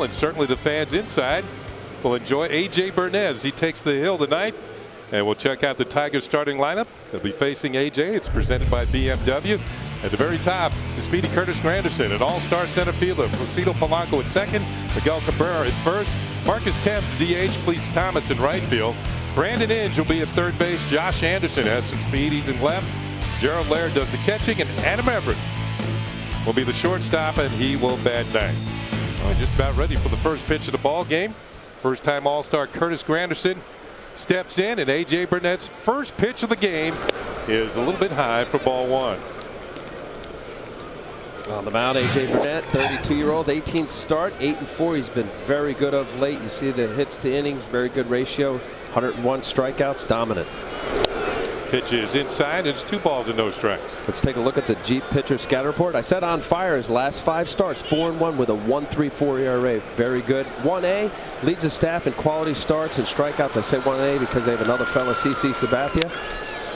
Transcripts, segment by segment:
ball, and certainly the fans inside will enjoy A.J. Burnett as he takes the hill tonight. And we'll check out the Tigers starting lineup. They'll be facing A.J. It's presented by BMW. At the very top, the speedy Curtis Granderson, an all-star center fielder. Placido Polanco at second. Miguel Cabrera at first. Marcus Thames, DH. Cleats Thomas in right field. Brandon Inge will be at third base. Josh Anderson has some speed. He's in left. Gerald Laird does the catching. And Adam Everett will be the shortstop, and he will bat ninth. Well, just about ready for the first pitch of the ball game. First-time All-Star Curtis Granderson steps in, and A.J. Burnett's first pitch of the game is a little bit high for ball one. On the mound, A.J. Burnett, 32-year-old, 18th start, 8-4. He's been very good of late. You see the hits to innings, very good ratio, 101 strikeouts, dominant. Pitch is inside. It's 2 balls and no strikes. Let's take a look at the Jeep pitcher scatter report. I said on fire his last 5 starts, 4-1 with a 1.34 ERA. Very good. 1A leads the staff in quality starts and strikeouts. I say 1A because they have another fellow, CC Sabathia.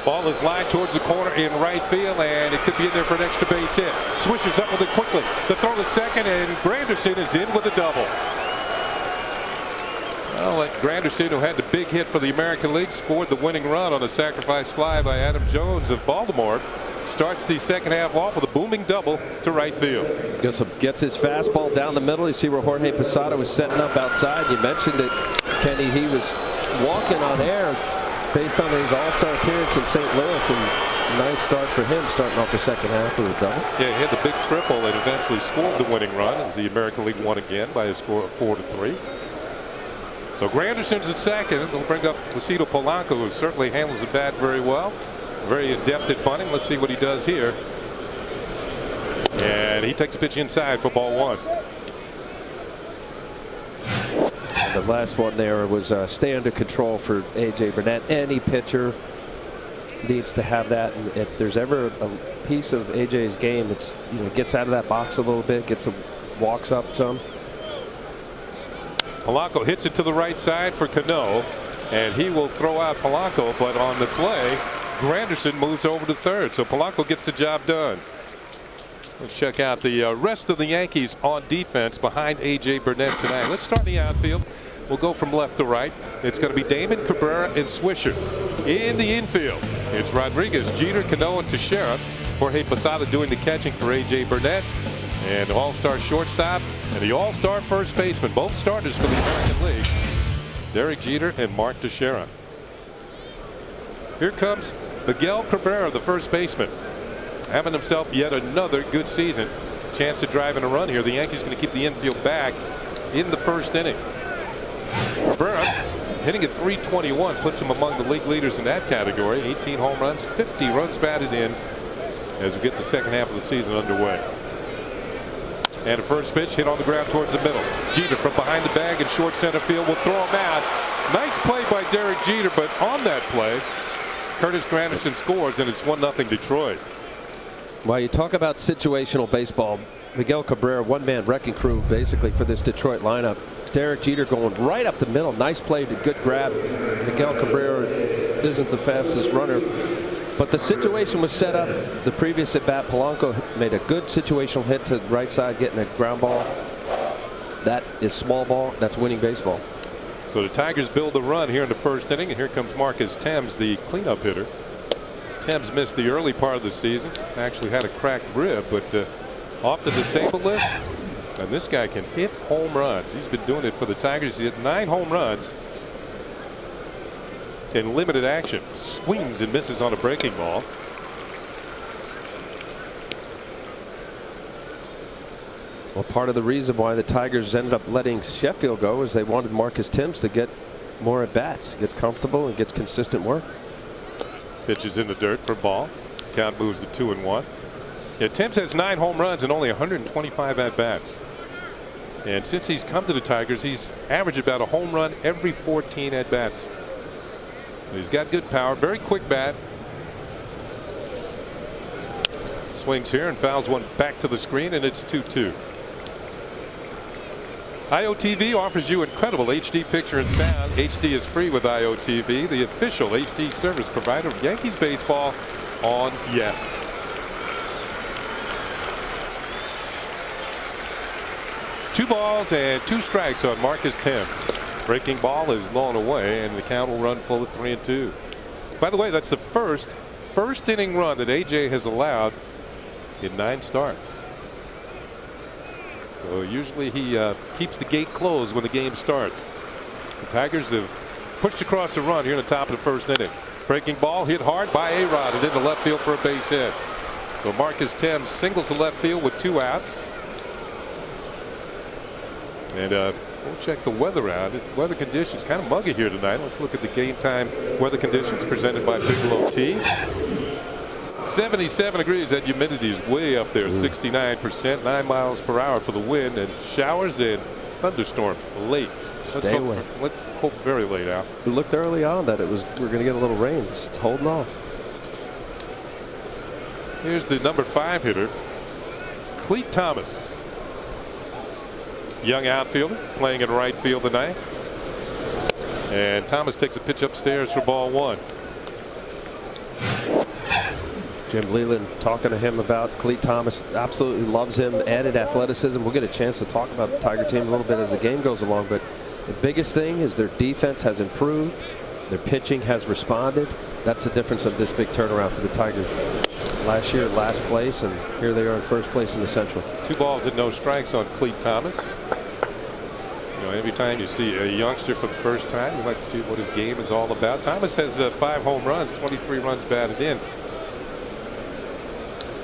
Ball is lined towards the corner in right field, and it could be in there for an extra base hit. Swishes up with it quickly. The throw to second, and Granderson is in with a double. Well, Granderson, who had the big hit for the American League, scored the winning run on a sacrifice fly by Adam Jones of Baltimore. Starts the second half off with a booming double to right field. Gets his fastball down the middle. You see where Jorge Posada was setting up outside. You mentioned it, Kenny. He was walking on air based on his all-star appearance in St. Louis, and nice start for him starting off the second half with a double. Yeah, he had the big triple and eventually scored the winning run as the American League won again by a score of 4-3. So Granderson's at second. They'll bring up Placido Polanco, who certainly handles the bat very well. Very adept at bunting. Let's see what he does here. And he takes a pitch inside for ball one. The last one there was stay under control for A.J. Burnett. Any pitcher needs to have that. And if there's ever a piece of A.J.'s game, it's, you know, gets out of that box a little bit, gets some walks up some. Polanco hits it to the right side for Cano, and he will throw out Polanco, but on the play, Granderson moves over to third, so Polanco gets the job done. Let's check out the rest of the Yankees on defense behind A.J. Burnett tonight. Let's start in the outfield. We'll go from left to right. It's going to be Damon, Cabrera, and Swisher. In the infield, it's Rodriguez, Jeter, Cano, and Teixeira. Jorge Posada doing the catching for A.J. Burnett. And all-star shortstop and the all-star first baseman, both starters for the American League, Derek Jeter and Mark Teixeira. Here comes Miguel Cabrera, the first baseman, having himself yet another good season. Chance to drive in a run here. The Yankees going to keep the infield back in the first inning. Cabrera hitting at .321 puts him among the league leaders in that category. 18 home runs, 50 runs batted in as we get the second half of the season underway. And a first pitch hit on the ground towards the middle. Jeter from behind the bag in short center field will throw him out. Nice play by Derek Jeter, but on that play, Curtis Granderson scores, and it's 1-0 Detroit. Well, you talk about situational baseball. Miguel Cabrera, one-man wrecking crew basically for this Detroit lineup. Derek Jeter going right up the middle. Nice play, good grab. Miguel Cabrera isn't the fastest runner, but the situation was set up. The previous at bat, Polanco made a good situational hit to the right side, getting a ground ball. That is small ball. That's winning baseball. So the Tigers build the run here in the first inning, and here comes Marcus Thames, the cleanup hitter. Thames missed the early part of the season. Actually had a cracked rib, but off the disabled list. And this guy can hit home runs. He's been doing it for the Tigers. He hit 9 home runs in limited action. Swings and misses on a breaking ball. Well, part of the reason why the Tigers ended up letting Sheffield go is they wanted Marcus Thames to get more at bats, get comfortable, and get consistent work. Pitch is in the dirt for ball. Count moves to 2-1. Yeah, Thames has 9 home runs and only 125 at bats. And since he's come to the Tigers, he's averaged about a home run every 14 at bats. He's got good power, very quick bat. Swings here and fouls one back to the screen, and it's 2-2. IOTV offers you incredible HD picture and sound. HD is free with IOTV, the official HD service provider of Yankees baseball on Yes. 2 balls and 2 strikes on Marcus Thames. Breaking ball is low and away, and the count will run full of 3-2. By the way, that's the first inning run that AJ has allowed in 9 starts. So usually he keeps the gate closed when the game starts. The Tigers have pushed across the run here in the top of the 1st inning. Breaking ball hit hard by A-Rod and into left field for a base hit. So Marcus Thames singles the left field with 2 outs. And we'll check the weather out. Weather conditions kind of muggy here tonight. Let's look at the game time weather conditions presented by Bigelow Tea. 77 degrees. That humidity is way up there, 69%, 9 miles per hour for the wind, and showers and thunderstorms late. Let's hope very late out. It looked early on that we're going to get a little rain. It's holding off. Here's the number 5 hitter, Cleat Thomas. Young outfielder playing in right field tonight. And Thomas takes a pitch upstairs for ball 1. Jim Leland talking to him about Cleat Thomas. Absolutely loves him. Added athleticism. We'll get a chance to talk about the Tiger team a little bit as the game goes along. But the biggest thing is their defense has improved. Their pitching has responded. That's the difference of this big turnaround for the Tigers. Last year, last place, and here they are in 1st place in the Central. 2 balls and no strikes on Cleat Thomas. You know, every time you see a youngster for the first time, you like to see what his game is all about. Thomas has 5 home runs, 23 runs batted in.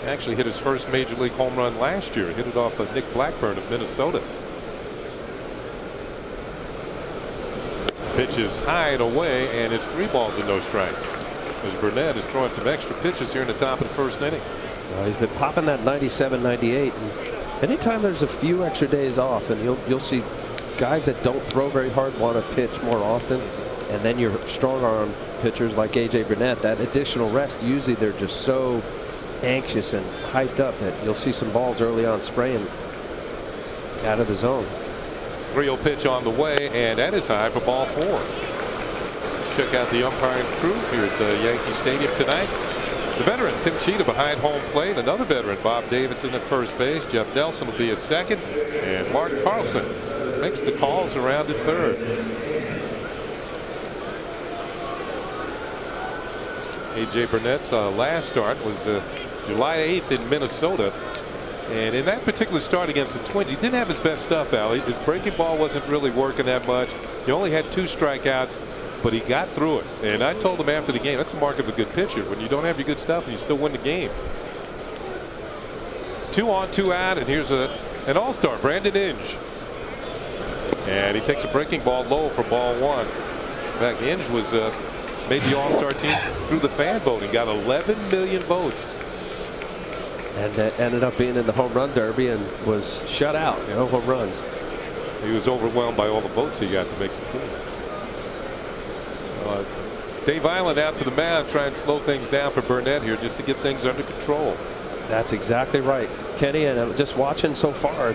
Actually hit his first major league home run last year. Hit it off of Nick Blackburn of Minnesota. Pitch is high and away, and it's 3 balls and no strikes. As Burnett is throwing some extra pitches here in the top of the 1st inning. He's been popping that 97, 98. And anytime there's a few extra days off, and you'll see guys that don't throw very hard want to pitch more often. And then your strong arm pitchers like AJ Burnett, that additional rest, usually they're just so anxious and hyped up that you'll see some balls early on spraying out of the zone. 3-0 pitch on the way, and that is high for ball 4. Check out the umpiring crew here at the Yankee Stadium tonight. The veteran Tim Cheetah behind home plate. Another veteran, Bob Davidson, at 1st base. Jeff Nelson will be at 2nd, and Mark Carlson makes the calls around at 3rd. AJ Burnett's last start was July 8th in Minnesota. And in that particular start against the Twins, he didn't have his best stuff, Allie. His breaking ball wasn't really working that much. He only had 2 strikeouts, but he got through it. And I told him after the game, that's a mark of a good pitcher, when you don't have your good stuff and you still win the game. 2 on, 2 out, and here's an all-star, Brandon Inge. And he takes a breaking ball low for ball 1. In fact, Inge was made the all-star team through the fan voting, got 11 million votes. And ended up being in the home run derby and was shut out. No home runs. He was overwhelmed by all the votes he got to make the team. Dave Island out to the mound, try and slow things down for Burnett here just to get things under control. That's exactly right, Kenny. And just watching so far,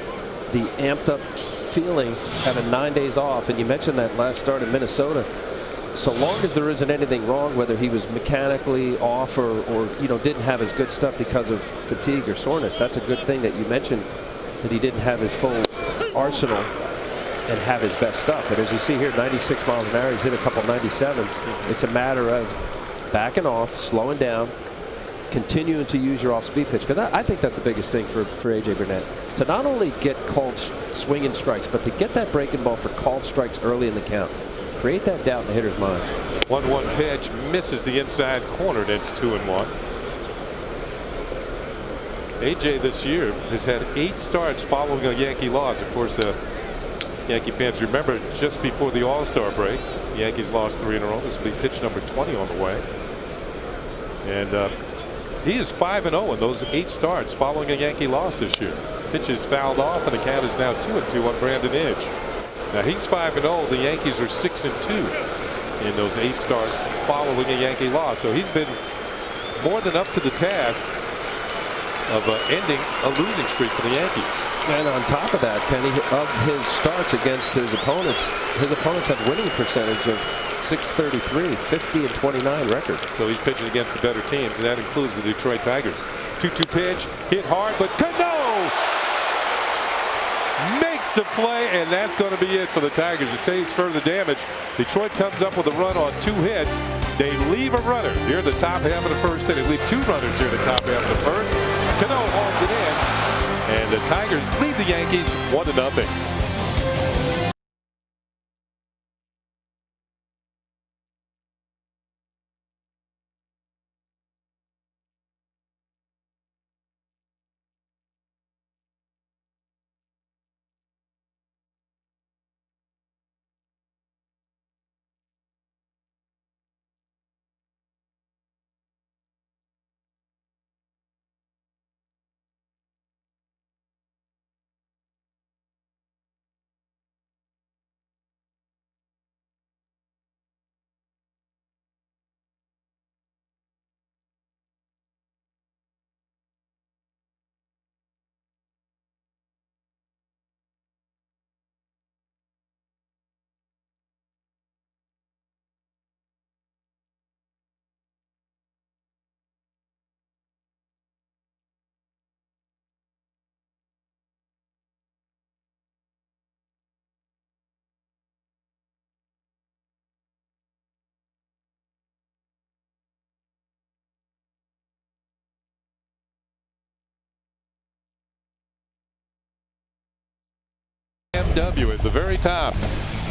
the amped up feeling having 9 days off. And you mentioned that last start in Minnesota. So long as there isn't anything wrong, whether he was mechanically off or didn't have his good stuff because of fatigue or soreness, that's a good thing that you mentioned, that he didn't have his full arsenal and have his best stuff. But as you see here, 96 miles an hour, he's hit a couple 97s. It's a matter of backing off, slowing down, continuing to use your off-speed pitch, because I think that's the biggest thing for AJ Burnett, to not only get called swinging strikes, but to get that breaking ball for called strikes early in the count. Create that doubt in the hitter's mind. 1-1 pitch misses the inside corner, and it's 2-1. AJ this year has had 8 starts following a Yankee loss. Of course, Yankee fans remember just before the All-Star break, the Yankees lost 3 in a row. This will be pitch number 20 on the way. And he is 5-0 in those 8 starts following a Yankee loss this year. Pitch is fouled off, and the count is now 2-2 on Brandon Inge. Now he's 5-0. The Yankees are 6-2 in those 8 starts following a Yankee loss. So he's been more than up to the task of ending a losing streak for the Yankees. And on top of that, Kenny, of his starts against his opponents have winning percentage of .633, 50-29 record. So he's pitching against the better teams, and that includes the Detroit Tigers. 2-2 pitch, hit hard, but Cano makes makes the play, and that's going to be it for the Tigers. It saves further damage. Detroit comes up with a run on 2 hits. They leave a runner here in the top half of the first inning. They leave 2 runners here in the top half of the first. Cano holds it in, and the Tigers lead the Yankees 1-0. MW at the very top.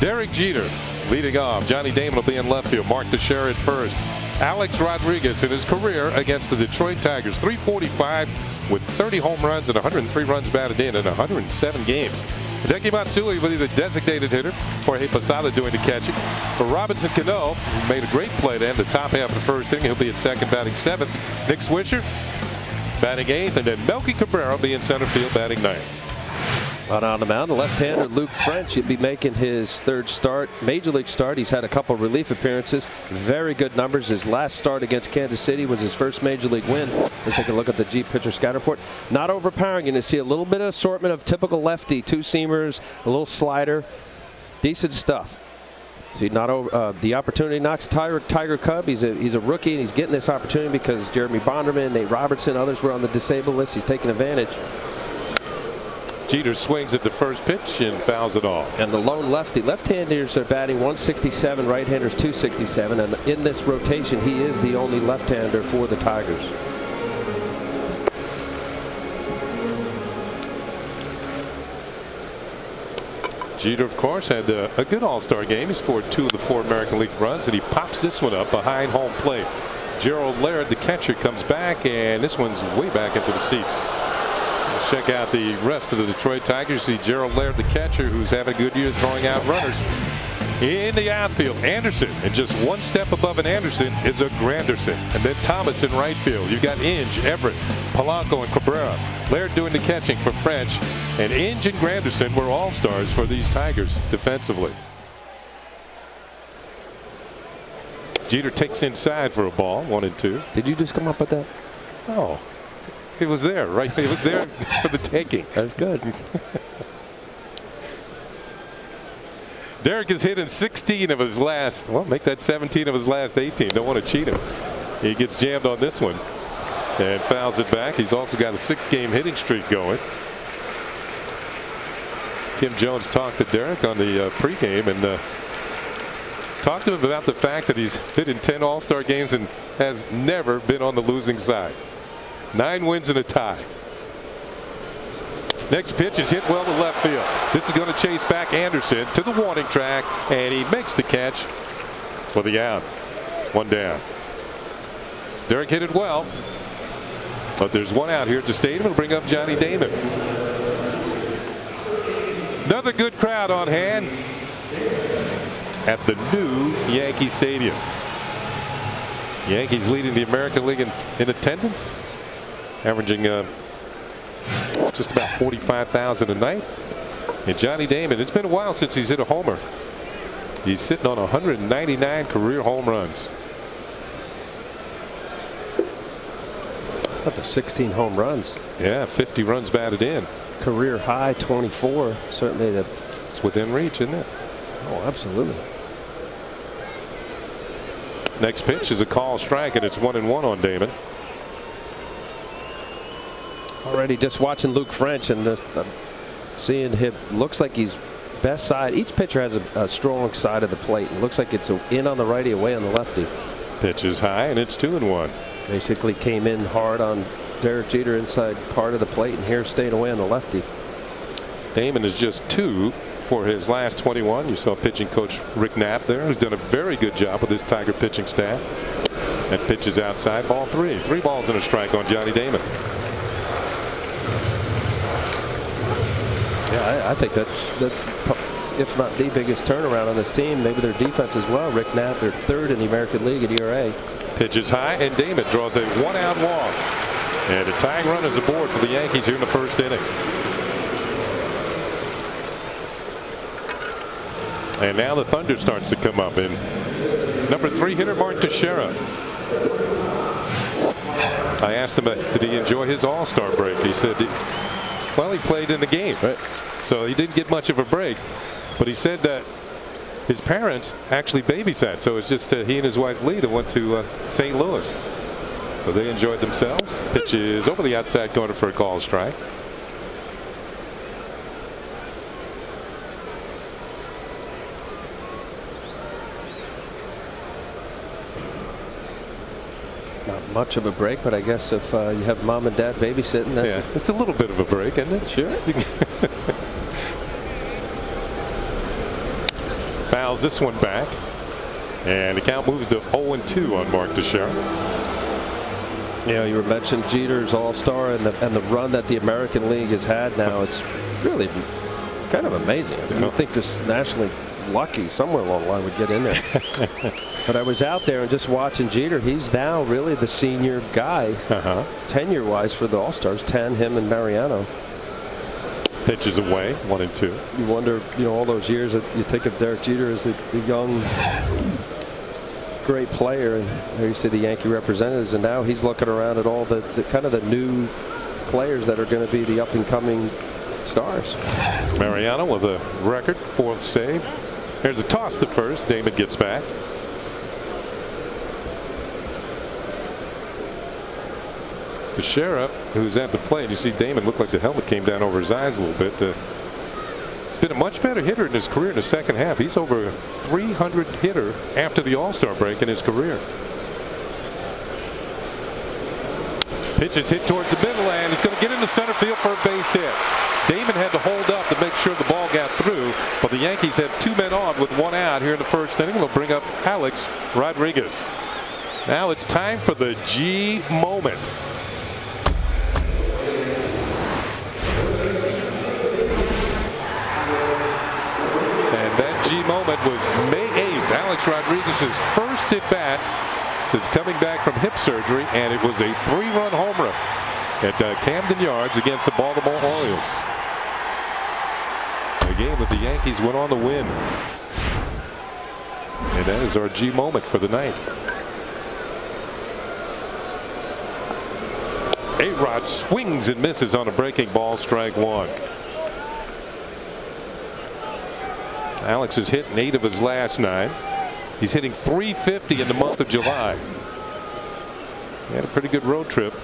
Derek Jeter leading off. Johnny Damon will be in left field. Mark Teixeira at first. Alex Rodriguez in his career against the Detroit Tigers. .345 with 30 home runs and 103 runs batted in 107 games. Hideki Matsui will be the designated hitter. Jorge Posada doing the catching. For Robinson Cano, who made a great play to end the top half of the first inning. He'll be at second, batting 7th. Nick Swisher batting 8th, and then Melky Cabrera will be in center field, batting 9th. On the mound, the left-hander Luke French will be making his 3rd start, major league start. He's had a couple relief appearances. Very good numbers. His last start against Kansas City was his first major league win. Let's take a look at the Jeep pitcher scout report. Not overpowering. You're going to see a little bit of assortment of typical lefty, 2-seamers, a little slider. Decent stuff. See, not over, the opportunity knocks Tiger Cub. He's a rookie, and he's getting this opportunity because Jeremy Bonderman, Nate Robertson, others were on the disabled list. He's taking advantage. Jeter swings at the first pitch and fouls it off. And the lone lefty. Left-handers are batting 167, right-handers 267. And in this rotation, he is the only left-hander for the Tigers. Jeter, of course, had a good all-star game. He scored 2 of the 4 American League runs, and he pops this one up behind home plate. Gerald Laird, the catcher, comes back, and this one's way back into the seats. Let's check out the rest of the Detroit Tigers. See Gerald Laird, the catcher, who's having a good year throwing out runners. In the outfield, Anderson, and just one step above an Anderson is a Granderson. And then Thomas in right field. You've got Inge, Everett, Polanco, and Cabrera. Laird doing the catching for French. And Inge and Granderson were all-stars for these Tigers defensively. Jeter takes inside for a ball, 1-2. Did you just come up with that? No. It was there, right? It was there for the taking. That's good. Derek has hit in 16 of his last, well, make that 17 of his last 18. Don't want to cheat him. He gets jammed on this one and fouls it back. He's also got a 6-game hitting streak going. Kim Jones talked to Derek on the pregame and talked to him about the fact that he's hit in 10 All-Star games and has never been on the losing side. 9 wins and a tie. Next pitch is hit well to left field. This is going to chase back Anderson to the warning track, and he makes the catch for the out. 1 down. Derek hit it well, but there's 1 out here at the stadium. It'll bring up Johnny Damon. Another good crowd on hand at the new Yankee Stadium. Yankees leading the American League in attendance, averaging just about 45,000 a night. And Johnny Damon, it's been a while since he's hit a homer. He's sitting on 199 career home runs. Up to 16 home runs. Yeah, 50 runs batted in. Career high 24. Certainly it's within reach, isn't it? Oh, absolutely. Next pitch is a call strike, and it's 1-1 on Damon. Already just watching Luke French, and Seeing him, looks like he's best side. Each pitcher has a strong side of the plate. It looks like it's in on the righty, away on the lefty. Pitch is high, and it's 2-1. Basically came in hard on Derek Jeter inside part of the plate, and here staying away on the lefty. Damon is just 2 for his last 21. You saw pitching coach Rick Knapp there, who's done a very good job with his Tiger pitching staff. That pitch is outside, ball 3. 3 balls and a strike on Johnny Damon. Yeah, I think that's if not the biggest turnaround on this team. Maybe their defense as well. Rick Knapp, they're 3rd in the American League in ERA. Pitch is high, and Damon draws a 1-out walk. And a tying run is aboard for the Yankees here in the first inning. And now the thunder starts to come up. And number 3 hitter Mark Teixeira. I asked him, did he enjoy his All-Star break? He said, well, he played in the game. Right. So he didn't get much of a break. But he said that his parents actually babysat. So it's just he and his wife Lita went to St. Louis. So they enjoyed themselves. Pitch is over the outside corner for a call strike. not much of a break, but I guess if you have mom and dad babysitting, that's it's a little bit of a break, isn't it? Sure. Fouls this one back, and the count moves to 0-2 on Mark Teixeira. You were mentioning Jeter's All-Star and the run that the American League has had now. It's really kind of amazing. I don't think this nationally lucky somewhere along the line would get in there. But I was out there and just watching Jeter. He's now really the senior guy, tenure-wise for the All-Stars. 10, him and Mariano. Pitches away, 1-2. You wonder, all those years that you think of Derek Jeter as the young, great player, and there you see the Yankee representatives, and now he's looking around at all the kind of the new players that are going to be the up-and-coming stars. Mariano with a record 4th save. There's a toss to first. Damon gets back. Teixeira, who's at the plate, you see Damon looked like the helmet came down over his eyes a little bit. He's been a much better hitter in his career in the second half. He's over a 300 hitter after the All-Star break in his career. Pitch is hit towards the middle, and he's going to get into center field for a base hit. Damon had to hold up to make sure the ball got through, but the Yankees have 2 men on with 1 out here in the first inning. They'll bring up Alex Rodriguez. Now it's time for the G moment. And that G moment was May 8th, Alex Rodriguez's first at bat since coming back from hip surgery, and it was a 3-run home run at Camden Yards against the Baltimore Orioles. A game that the Yankees went on to win. And that is our G moment for the night. A-Rod swings and misses on a breaking ball, strike 1. Alex has hit in 8 of his last 9. He's hitting .350 in the month of July. He had a pretty good road trip.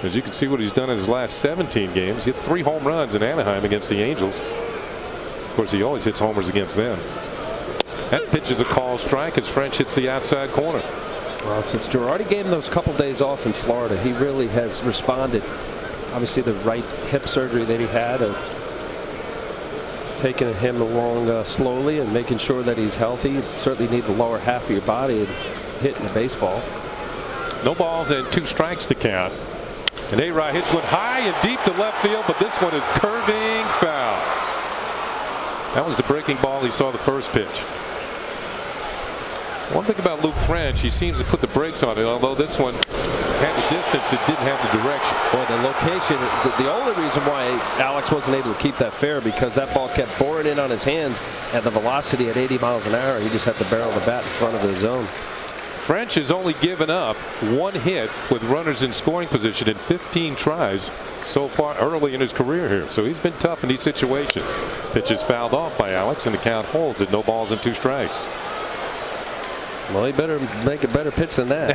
As you can see what he's done in his last 17 games. He hit 3 home runs in Anaheim against the Angels. Of course, he always hits homers against them. That pitch is a call strike as French hits the outside corner. Well, since Girardi gave him those couple days off in Florida, he really has responded. Obviously, the right hip surgery that he had, taking him along slowly and making sure that he's healthy. You certainly need the lower half of your body and hitting the baseball. No balls and 2 strikes to count. And A-Rod hits one high and deep to left field, but this one is curving foul. That was the breaking ball he saw the first pitch. One thing about Luke French, he seems to put the brakes on it, although this one had the distance, it didn't have the direction. Well, the location, the only reason why Alex wasn't able to keep that fair, because that ball kept boring in on his hands at the velocity at 80 miles an hour. He just had to barrel the bat in front of the zone. French has only given up 1 hit with runners in scoring position in 15 tries so far early in his career here. So he's been tough in these situations. Pitch is fouled off by Alex, and the count holds at no balls and 2 strikes. Well, he better make a better pitch than that.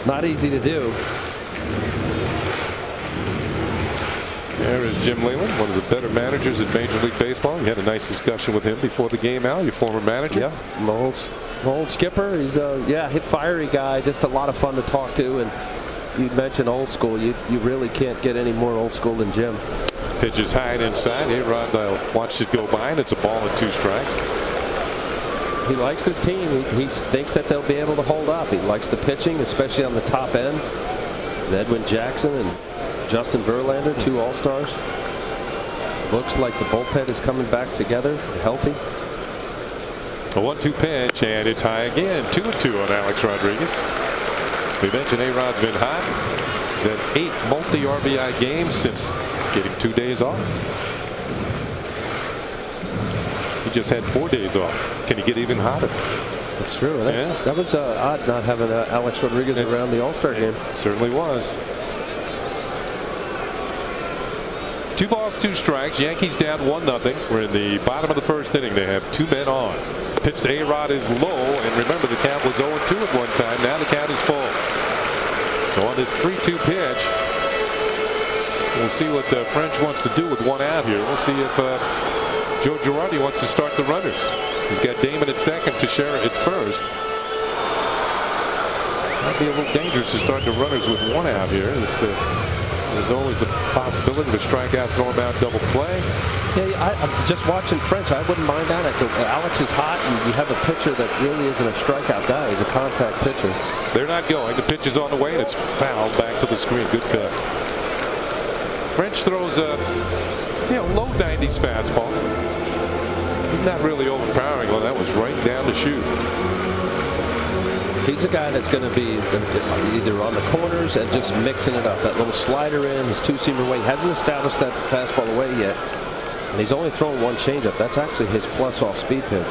Not easy to do. There is Jim Leyland, one of the better managers in Major League Baseball. You had a nice discussion with him before the game, Al, your former manager. Yeah, my old skipper. He's a hit fiery guy, just a lot of fun to talk to. And you mentioned old school. You really can't get any more old school than Jim. Pitches high and inside. A-Rod watched it go by, and it's a ball and 2 strikes. He likes his team. He thinks that they'll be able to hold up. He likes the pitching, especially on the top end. Edwin Jackson and Justin Verlander, 2 All-Stars. Looks like the bullpen is coming back together, healthy. A 1-2 pitch, and it's high again. 2-2 on Alex Rodriguez. We mentioned A-Rod's been hot. He's had 8 multi-RBI games since getting 2 days off. He just had 4 days off. Can he get even hotter? That's true. Yeah. That was odd not having Alex Rodriguez around the All-Star game. It certainly was. 2 balls, 2 strikes. Yankees down 1-0. We're in the bottom of the first inning. They have 2 men on. Pitch to A-Rod is low, and remember the count was 0-2 at one time. Now the count is full. So on this 3-2 pitch, we'll see what French wants to do with 1 out here. We'll see if Joe Girardi wants to start the runners. He's got Damon at second, Teixeira at first. Might be a little dangerous to start the runners with 1 out here. There's always a possibility of a strikeout, throw him out, double play. Yeah, I'm just watching French. I wouldn't mind that. Alex is hot, and you have a pitcher that really isn't a strikeout guy. He's a contact pitcher. They're not going. The pitch is on the way, and it's fouled back to the screen. Good cut. French throws a low 90s fastball. He's not really overpowering. Well, that was right down the chute. He's a guy that's going to be either on the corners and just mixing it up. That little slider in, his 2-seamer away. He hasn't established that fastball away yet. And he's only thrown 1 changeup. That's actually his plus off speed pitch.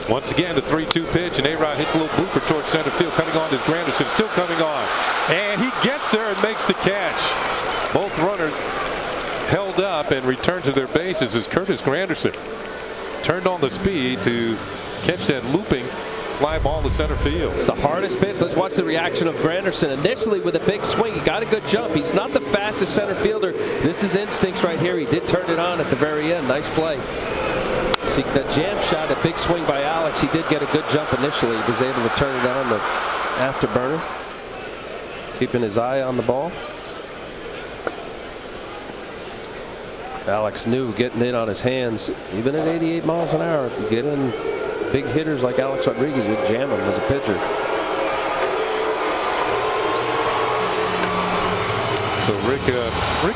Once again, the 3-2 pitch, and A-Rod hits a little blooper towards center field. Cutting on is Granderson, still coming on. And he gets there and makes the catch. Both runners held up and returned to their bases as Curtis Granderson turned on the speed to catch that looping fly ball to center field. It's the hardest pitch. Let's watch the reaction of Granderson. Initially with a big swing, he got a good jump. He's not the fastest center fielder. This is instincts right here. He did turn it on at the very end. Nice play. See that jam shot, a big swing by Alex. He did get a good jump initially. He was able to turn it on the afterburner, keeping his eye on the ball. Alex knew getting in on his hands, even at 88 miles an hour, to get in. Big hitters like Alex Rodriguez would jam him as a pitcher. So Rick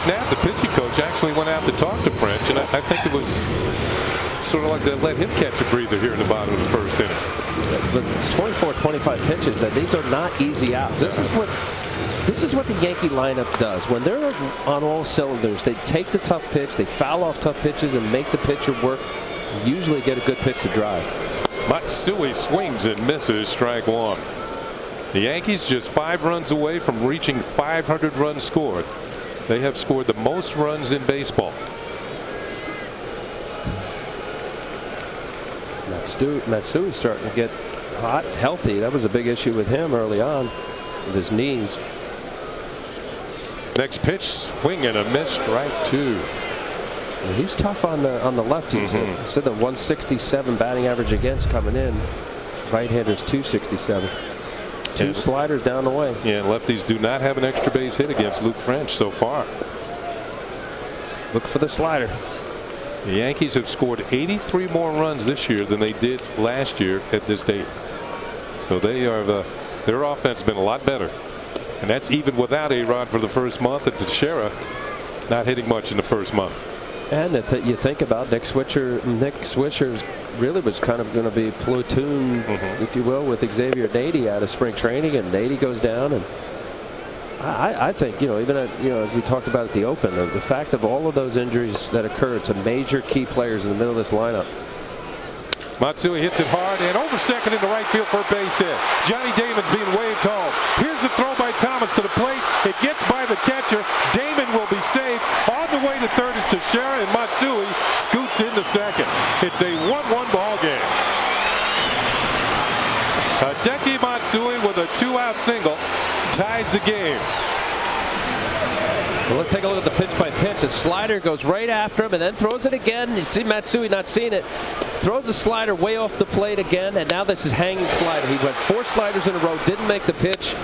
Knapp, the pitching coach, actually went out to talk to French, and I think it was sort of like they let him catch a breather here in the bottom of the first inning. But 24, 25 pitches, and these are not easy outs. This is what the Yankee lineup does. When they're on all cylinders, they take the tough pitch, they foul off tough pitches, and make the pitcher work. And usually get a good pitch to drive. Matsui swings and misses, strike 1. The Yankees just 5 runs away from reaching 500 runs scored. They have scored the most runs in baseball. Matsui's starting to get hot, healthy. That was a big issue with him early on with his knees. Next pitch, swing and a miss, strike 2. He's tough on the lefties. Said the 167 batting average against coming in. Right-handers 267. 2 sliders down the way. Yeah, lefties do not have an extra base hit against Luke French so far. Look for the slider. The Yankees have scored 83 more runs this year than they did last year at this date. So they are their offense has been a lot better, and that's even without A-Rod for the first month, and Teixeira not hitting much in the first month. And you think about Nick Swisher really was kind of going to be platoon, if you will, with Xavier Nady out of spring training, and Nady goes down. And I think, even as we talked about at the Open, the fact of all of those injuries that occurred to major key players in the middle of this lineup. Matsui hits it hard and over second into right field for a base hit. Johnny Damon's being waved home. Here's the throw by Thomas to the plate. It gets by the catcher. Damon will be safe. On the way to third is Teixeira, and Matsui scoots into second. It's a 1-1 ball game. Hideki Matsui with a 2-out single ties the game. Well, let's take a look at the pitch by pitch. The slider goes right after him and then throws it again. You see Matsui not seeing it. Throws the slider way off the plate again, and now this is hanging slider. He went 4 sliders in a row, didn't make the pitch.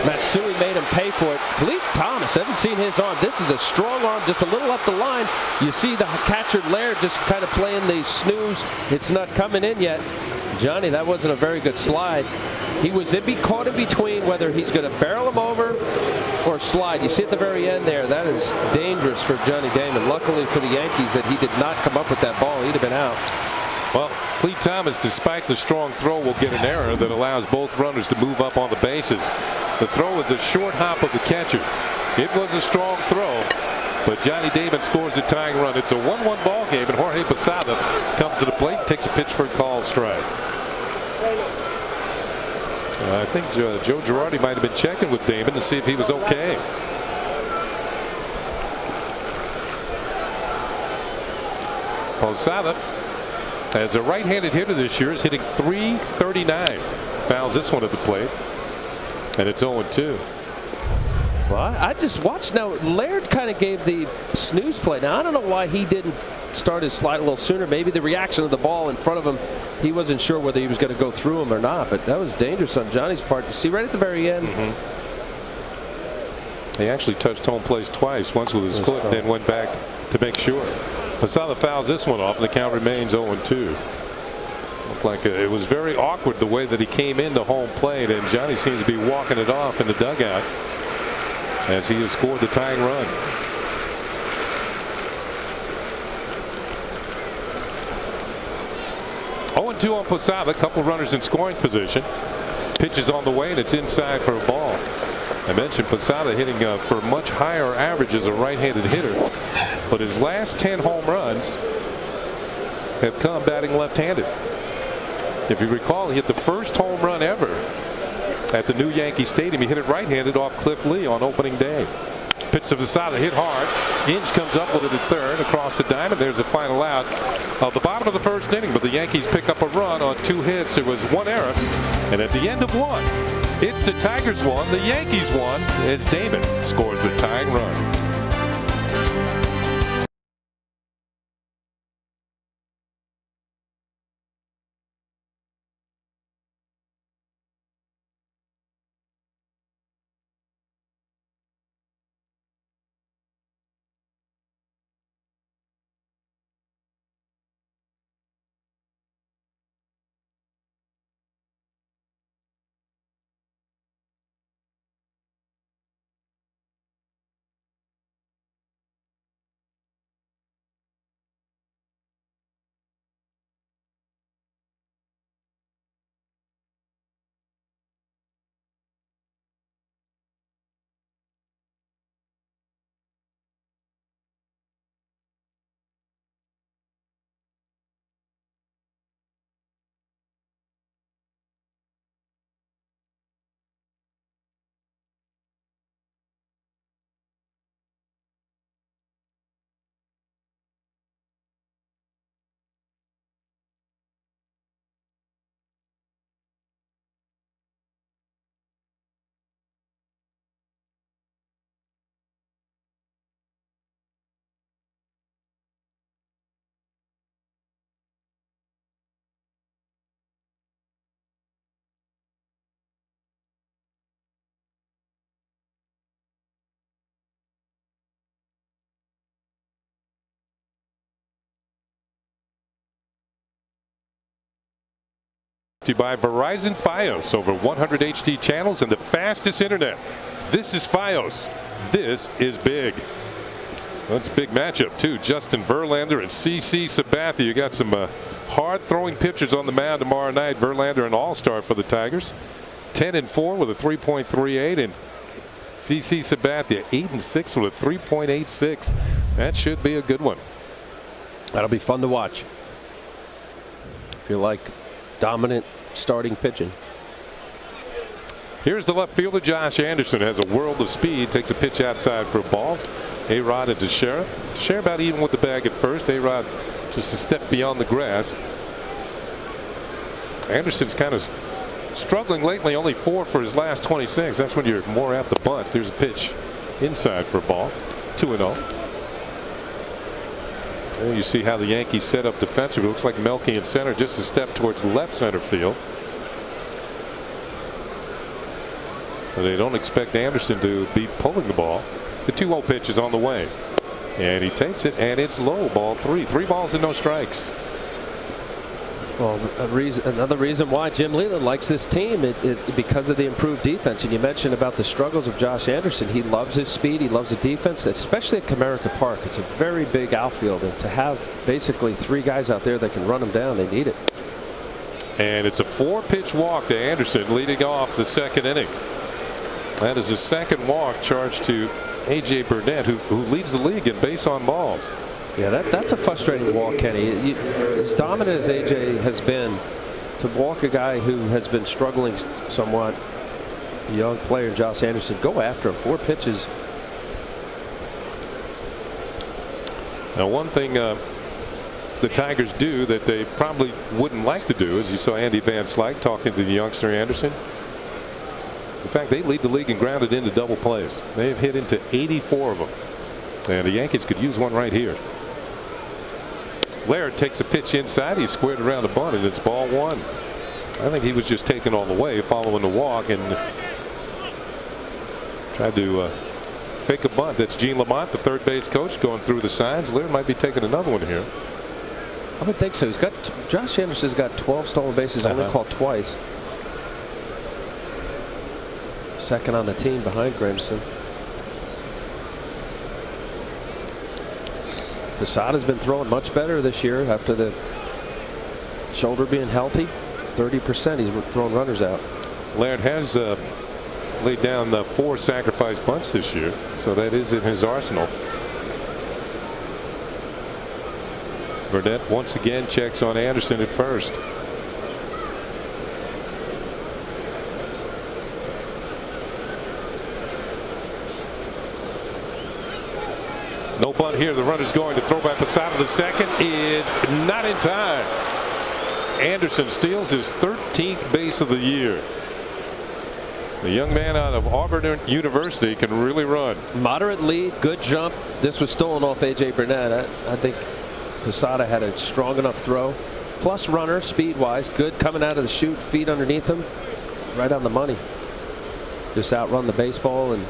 Matsui made him pay for it. Clete Thomas, haven't seen his arm. This is a strong arm, just a little up the line. You see the catcher Laird just kind of playing the snooze. It's not coming in yet. Johnny, that wasn't a very good slide. He was caught in between whether he's going to barrel him over or slide. You see at the very end there, that is dangerous for Johnny Damon. Luckily for the Yankees that he did not come up with that ball. He'd have been out. Well, Clete Thomas, despite the strong throw, will get an error that allows both runners to move up on the bases. The throw is a short hop of the catcher. It was a strong throw, but Johnny Damon scores a tying run. It's a 1-1 ball game, and Jorge Posada comes to the plate, takes a pitch for a called strike. I think Joe Girardi might have been checking with Damon to see if he was okay. Posada, as a right-handed hitter this year, is hitting .339. Fouls this one at the plate, and it's 0-2. Well, I just watched now. Laird kind of gave the snooze play. Now, I don't know why he didn't start his slide a little sooner. Maybe the reaction of the ball in front of him, he wasn't sure whether he was going to go through him or not. But that was dangerous on Johnny's part. You see right at the very end. He actually touched home plate twice, once with his foot, and then went back to make sure. Posada fouls this one off, and the count remains 0-2. Looked like it was very awkward the way that he came into home plate, and Johnny seems to be walking it off in the dugout as he has scored the tying run. Oh-2 on Posada. A couple runners in scoring position. Pitch is on the way, and it's inside for a ball. I mentioned Posada hitting for much higher average as a right-handed hitter, but his last 10 home runs have come batting left-handed. If you recall, he hit the first home run ever at the new Yankee Stadium. He hit it right-handed off Cliff Lee on opening day. Pitch to Posada, hit hard. Inge comes up with it at third across the diamond. There's a final out of the bottom of the first inning, but the Yankees pick up a run on 2 hits. There was 1 error, and at the end of 1, it's the Tigers 1, the Yankees 1, as Damon scores the tying run. By Verizon Fios, over 100 HD channels and the fastest internet. This is Fios. This is big. That's a big matchup too. Justin Verlander and CC Sabathia. You got some hard throwing pitchers on the mound tomorrow night. Verlander an all-star for the Tigers, 10-4 with a 3.38, and CC Sabathia 8-6 with a 3.86. That should be a good one. That'll be fun to watch. If you like dominant starting pitching. Here's the left fielder, Josh Anderson, has a world of speed, takes a pitch outside for a ball. A-Rod and Teixeira. Teixeira about even with the bag at first. A-Rod just a step beyond the grass. Anderson's kind of struggling lately, only 4 for his last 26. That's when you're more apt to bunt. There's a pitch inside for a ball. 2-0. You see how the Yankees set up defensively. It looks like Melky in center, just a step towards left center field. But they don't expect Anderson to be pulling the ball. The 2-0 pitch is on the way. And he takes it, and it's low. Ball 3. 3 balls and no strikes. Well, another reason why Jim Leland likes this team, because of the improved defense. And you mentioned about the struggles of Josh Anderson. He loves his speed. He loves the defense, especially at Comerica Park. It's a very big outfield, and to have basically 3 guys out there that can run them down, they need it. And it's a 4-pitch walk to Anderson, leading off the second inning. That is the second walk charged to A.J. Burnett, who leads the league in base on balls. Yeah, that's a frustrating walk, Kenny. As dominant as A.J. has been, to walk a guy who has been struggling somewhat, a young player, Josh Anderson, go after him. 4 pitches. Now, one thing the Tigers do that they probably wouldn't like to do, as you saw Andy Van Slyke talking to the youngster Anderson, is the fact they lead the league in grounded into double plays. They've hit into 84 of them. And the Yankees could use one right here. Laird takes a pitch inside. He's squared around the bunt, and it's ball 1. I think he was just taken all the way following the walk and tried to fake a bunt. That's Gene Lamont, the third base coach, going through the signs. Laird might be taking another one here. I would think so. He's got Josh Anderson's got 12 stolen bases, only called twice. Second on the team behind Granderson. Posada's been throwing much better this year after the shoulder being healthy. 30%. He's throwing runners out. Laird has laid down 4 sacrifice bunts this year, so that is in his arsenal. Burnett once again checks on Anderson at first. No bunt here. The runner's going to throw by Posada. The second is not in time. Anderson steals his 13th base of the year. The young man out of Auburn University can really run. Moderate lead, good jump. This was stolen off A.J. Burnett. I think Posada had a strong enough throw. Plus runner, speed-wise, good coming out of the chute, feet underneath him. Right on the money. Just outrun the baseball. And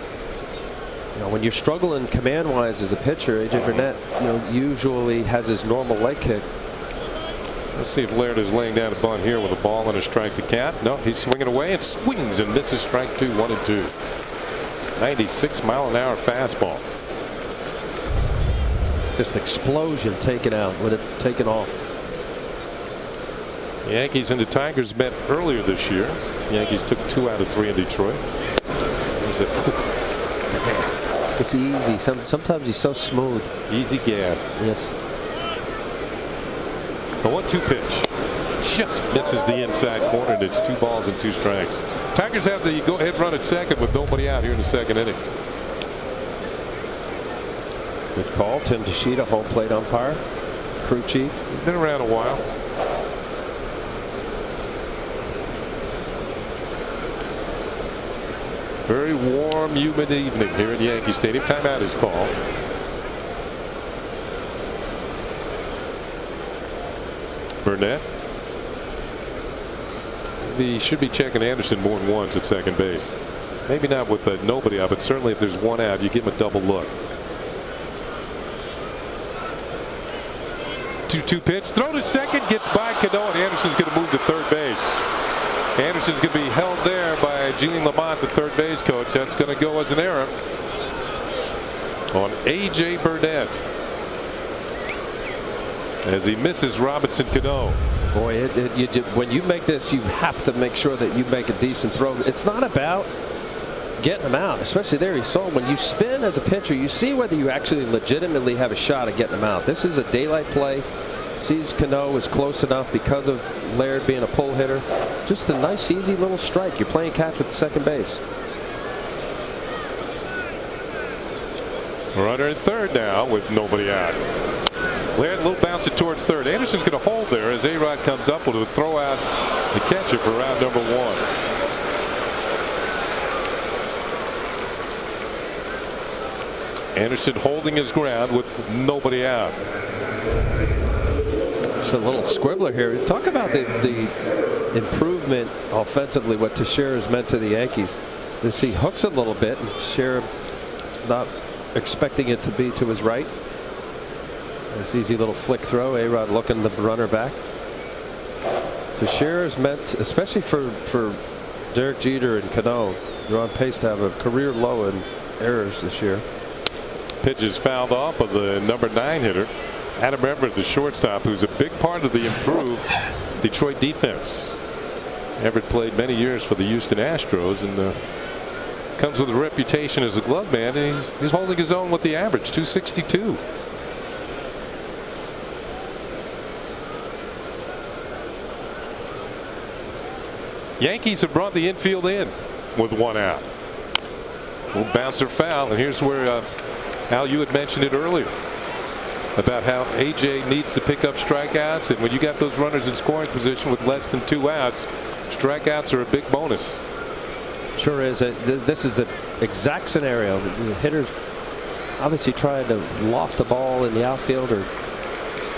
when you're struggling command-wise as a pitcher, A.J. Burnett, usually has his normal leg kick. Let's see if Laird is laying down a bunt here with a ball and a strike to Cap. No, he's swinging away and swings and misses strike 2, 1-2. 96-mile-an-hour fastball. Just explosion taken out with it taken off. The Yankees and the Tigers met earlier this year. The Yankees took 2 out of 3 in Detroit. There's a it's easy. Sometimes he's so smooth. Easy gas. Yes. A 1-2 pitch. Just misses the inside corner, and it's 2 balls and 2 strikes. Tigers have the go-ahead run at second with nobody out here in the second inning. Good call. Tim Teixeira, home plate umpire, crew chief. He's been around a while. Very warm, humid evening here at Yankee Stadium. Timeout is called. Burnett. He should be checking Anderson more than once at second base. Maybe not with nobody out, but certainly if there's one out, you give him a double look. 2-2 pitch. Throw to second. Gets by Cano, and Anderson's going to move to third base. Anderson's going to be held there by Gene Lamont, the third base coach. That's going to go as an error on A.J. Burnett as he misses Robinson Cano. Boy, when you make this, you have to make sure that you make a decent throw. It's not about getting him out, especially there. You saw when you spin as a pitcher, you see whether you actually legitimately have a shot at getting him out. This is a daylight play. Sees Cano is close enough because of Laird being a pull hitter. Just a nice, easy little strike. You're playing catch with second base. Runner at third now with nobody out. Laird a little bounce it towards third. Anderson's going to hold there as A-Rod comes up with a throw out the catcher for round number 1. Anderson holding his ground with nobody out. It's a little squibbler here. Talk about the improvement offensively, what Teixeira has meant to the Yankees. As he hooks a little bit, and Teixeira not expecting it to be to his right. This easy little flick throw. A-Rod looking the runner back. Teixeira has meant, especially for Derek Jeter and Cano, they're on pace to have a career low in errors this year. Pitch is fouled off of the number 9 hitter, Adam Everett, the shortstop, who's a big part of the improved Detroit defense. Everett played many years for the Houston Astros and comes with a reputation as a glove man, and he's holding his own with the average, 262. Yankees have brought the infield in with 1 out. Little bouncer foul, and here's where Al, you had mentioned it earlier about how AJ needs to pick up strikeouts, and when you got those runners in scoring position with less than 2 outs, strikeouts are a big bonus. Sure is. This is the exact scenario. The hitters obviously trying to loft the ball in the outfield or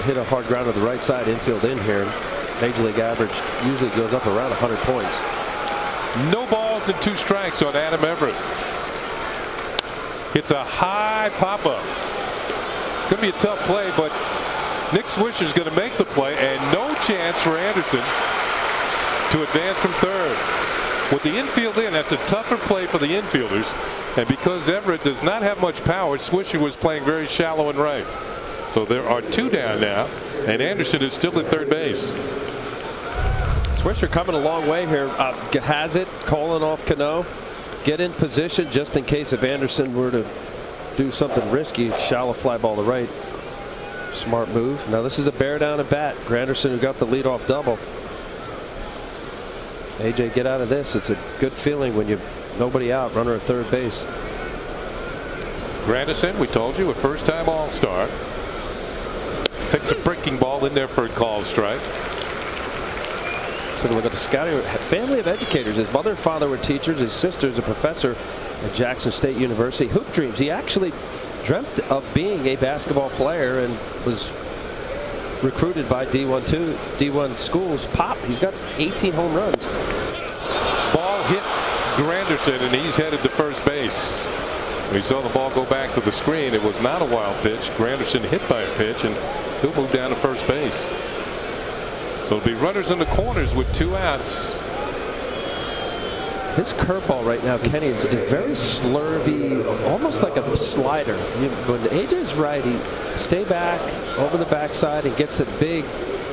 hit a hard ground to the right side, infield in here. Major League average usually goes up around 100 points. No balls and 2 strikes on Adam Everett. It's a high pop-up. It's going to be a tough play, but Nick Swisher's going to make the play, and no chance for Anderson to advance from third. With the infield in, that's a tougher play for the infielders, and because Everett does not have much power, Swisher was playing very shallow and right. So there are 2 down now, and Anderson is still at third base. Swisher coming a long way here. Has it, calling off Cano. Get in position just in case if Anderson were to do something risky. Shallow fly ball to right. Smart move. Now this is a bear down at bat. Granderson, who got the leadoff double. AJ, get out of this. It's a good feeling when you nobody out, runner at third base. Granderson, we told you, a first-time All-Star. Takes a breaking ball in there for a called strike. So look at the scouting. Family of educators. His mother and father were teachers. His sister is a professor at Jackson State University. Hoop dreams. He actually dreamt of being a basketball player and was recruited by D1 schools. Pop. He's got 18 home runs. Ball hit Granderson, and he's headed to first base. We saw the ball go back to the screen. It was not a wild pitch. Granderson hit by a pitch, and he'll move down to first base. So it'll be runners in the corners with 2 outs. His curveball right now, Kenny, is very slurvy, almost like a slider. When AJ's right, he stay back over the backside and gets a big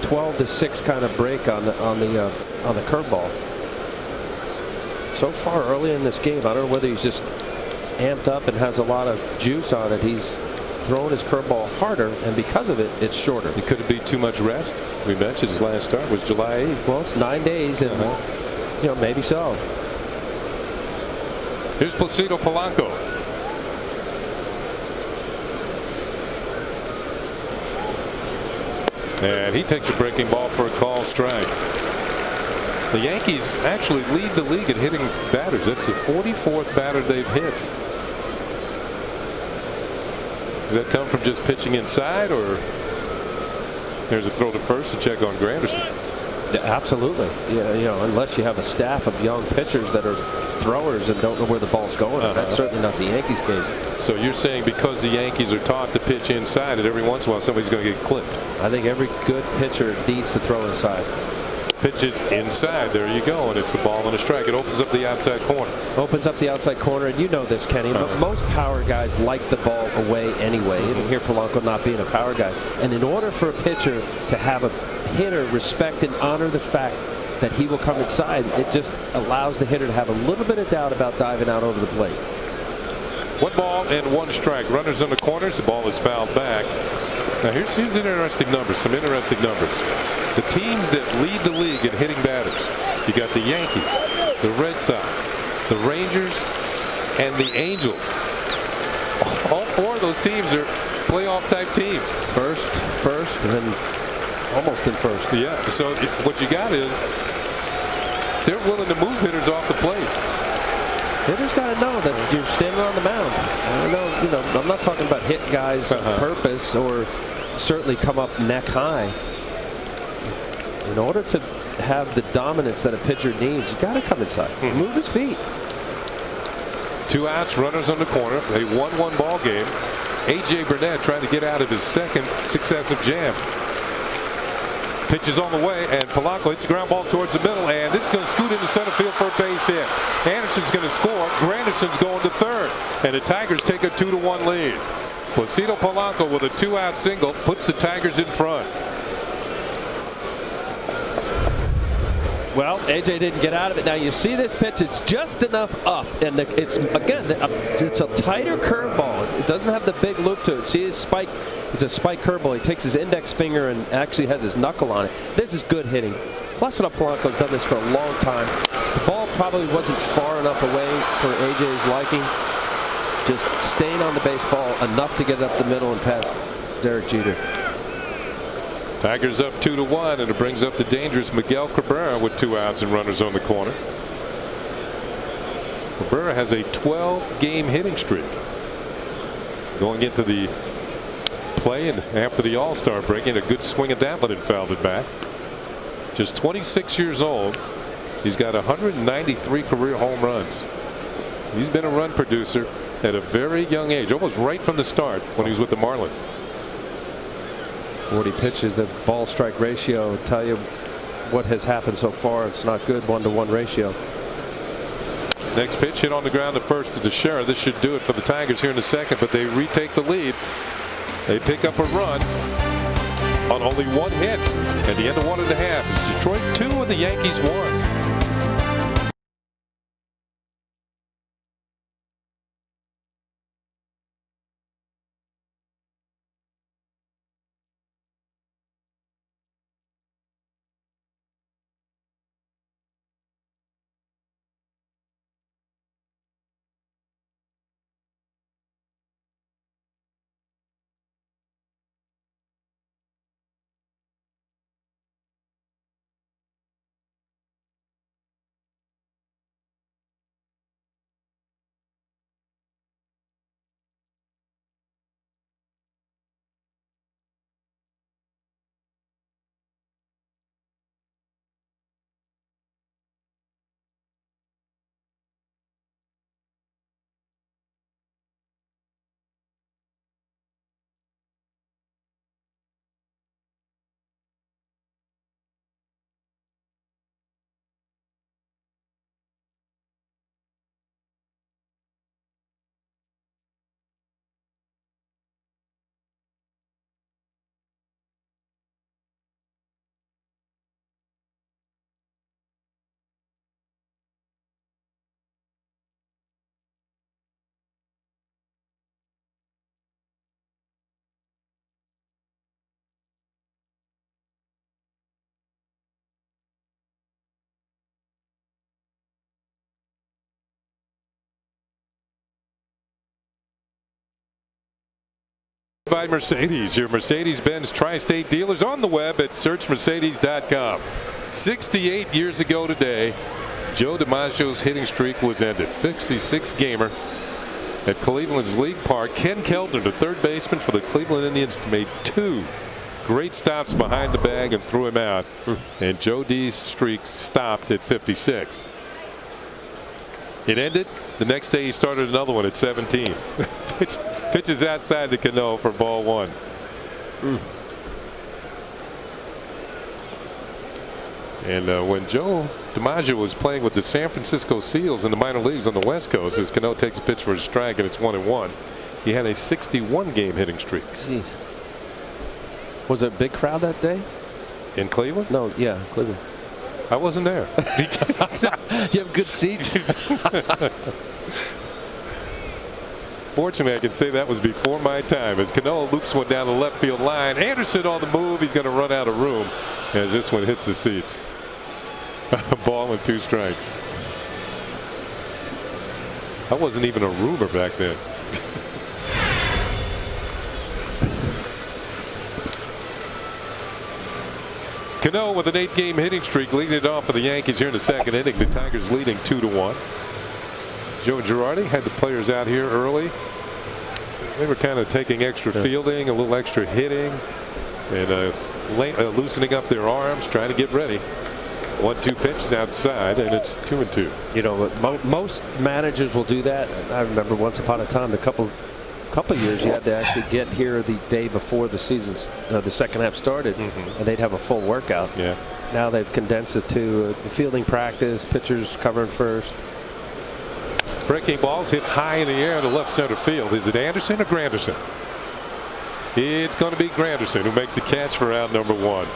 12-6 kind of break on the curveball. So far early in this game, I don't know whether he's just amped up and has a lot of juice on it. He's throwing his curveball harder, and because of it, it's shorter. It could be too much rest. We mentioned his last start was July 8th. Well, it's 9 days, and you know, maybe so. Here's Placido Polanco. And he takes a breaking ball for a called strike. The Yankees actually lead the league in hitting batters. That's the 44th batter they've hit. Does that come from just pitching inside, or there's a throw to first to check on Granderson? Yeah, absolutely. Yeah, you know, unless you have a staff of young pitchers that are throwers and don't know where the ball's going. That's certainly not the Yankees' case. So you're saying because the Yankees are taught to pitch inside, that every once in a while somebody's going to get clipped? I think every good pitcher needs to throw inside. Pitches inside. There you go, and it's a ball and a strike. It opens up the outside corner. Opens up the outside corner, and you know this, Kenny. But most power guys like the ball away anyway. And here Polanco not being a power guy. And in order for a pitcher to have a hitter respect and honor the fact that he will come inside, it just allows the hitter to have a little bit of doubt about diving out over the plate. 1 ball and 1 strike. Runners in the corners. The ball is fouled back. Now here's interesting numbers. Some interesting numbers. The teams that lead the league in hitting batters. You got the Yankees, the Red Sox, the Rangers, and the Angels. All 4 of those teams are playoff type teams. First, and then almost in first. Yeah. So what you got is they're willing to move hitters off the plate. Hitters got to know that you're standing on the mound. I know, I'm not talking about hit guys on purpose or certainly come up neck high. In order to have the dominance that a pitcher needs, you got to come inside, move his feet. 2 outs, runners on the corner. A 1-1 ball game. A.J. Burnett trying to get out of his second successive jam. Pitches on the way, and Polanco hits the ground ball towards the middle, and this is going to scoot into center field for a base hit. Anderson's going to score. Granderson's going to third, and the Tigers take a 2-1 lead. Placido Polanco with a 2-out single puts the Tigers in front. Well, AJ didn't get out of it. Now you see this pitch, it's just enough up, and it's a tighter curveball. It doesn't have the big loop to it. See his spike, it's a spike curveball. He takes his index finger and actually has his knuckle on it. This is good hitting. Placido Polanco's done this for a long time. The ball probably wasn't far enough away for AJ's liking. Just staying on the baseball enough to get it up the middle and past Derek Jeter. Tigers up 2-1, and it brings up the dangerous Miguel Cabrera with 2 outs and runners on the corner. Cabrera has a 12-game hitting streak. Going into the play and after the All-Star break, in a good swing at that, but it fouled it back. Just 26 years old. He's got 193 career home runs. He's been a run producer at a very young age, almost right from the start when he was with the Marlins. 40 pitches, the ball strike ratio tell you what has happened so far. It's not good, 1-to-1 ratio. Next pitch hit on the ground to first to Teixeira. This should do it for the Tigers here in the second, but they retake the lead. They pick up a run on only 1 hit at the end of 1.5. It's Detroit 2 and the Yankees 1. By Mercedes, your Mercedes-Benz Tri-State dealers on the web at searchmercedes.com. 68 years ago today, Joe DiMaggio's hitting streak was ended. 56-gamer at Cleveland's League Park. Ken Keltner, the third baseman for the Cleveland Indians, made 2 great stops behind the bag and threw him out. And Joe D's streak stopped at 56. It ended. The next day he started another one at 17. Pitches outside the Cano for ball 1. And when Joe DiMaggio was playing with the San Francisco Seals in the minor leagues on the West Coast, as Cano takes a pitch for a strike and it's 1-1, he had a 61-game hitting streak. Jeez. Was it a big crowd that day? In Cleveland? No, yeah, Cleveland. I wasn't there. You have good seats. Fortunately, I can say that was before my time, as Cano loops one down the left field line. Anderson on the move. He's going to run out of room as this one hits the seats. Ball and 2 strikes. I wasn't even a rumor back then. Cano with an 8-game hitting streak leading it off for the Yankees here in the second inning. The Tigers leading 2-1. Joe Girardi had the players out here early. They were kind of taking extra fielding, a little extra hitting, and loosening up their arms, trying to get ready. 1-2 pitches outside, and it's 2-2. You know, most managers will do that. I remember once upon a time, a couple years, you had to actually get here the day before the season's the second half started, and they'd have a full workout. Yeah. Now they've condensed it to fielding practice, pitchers covering first. Breaking balls hit high in the air to left center field. Is it Anderson or Granderson? It's going to be Granderson who makes the catch for out number 1.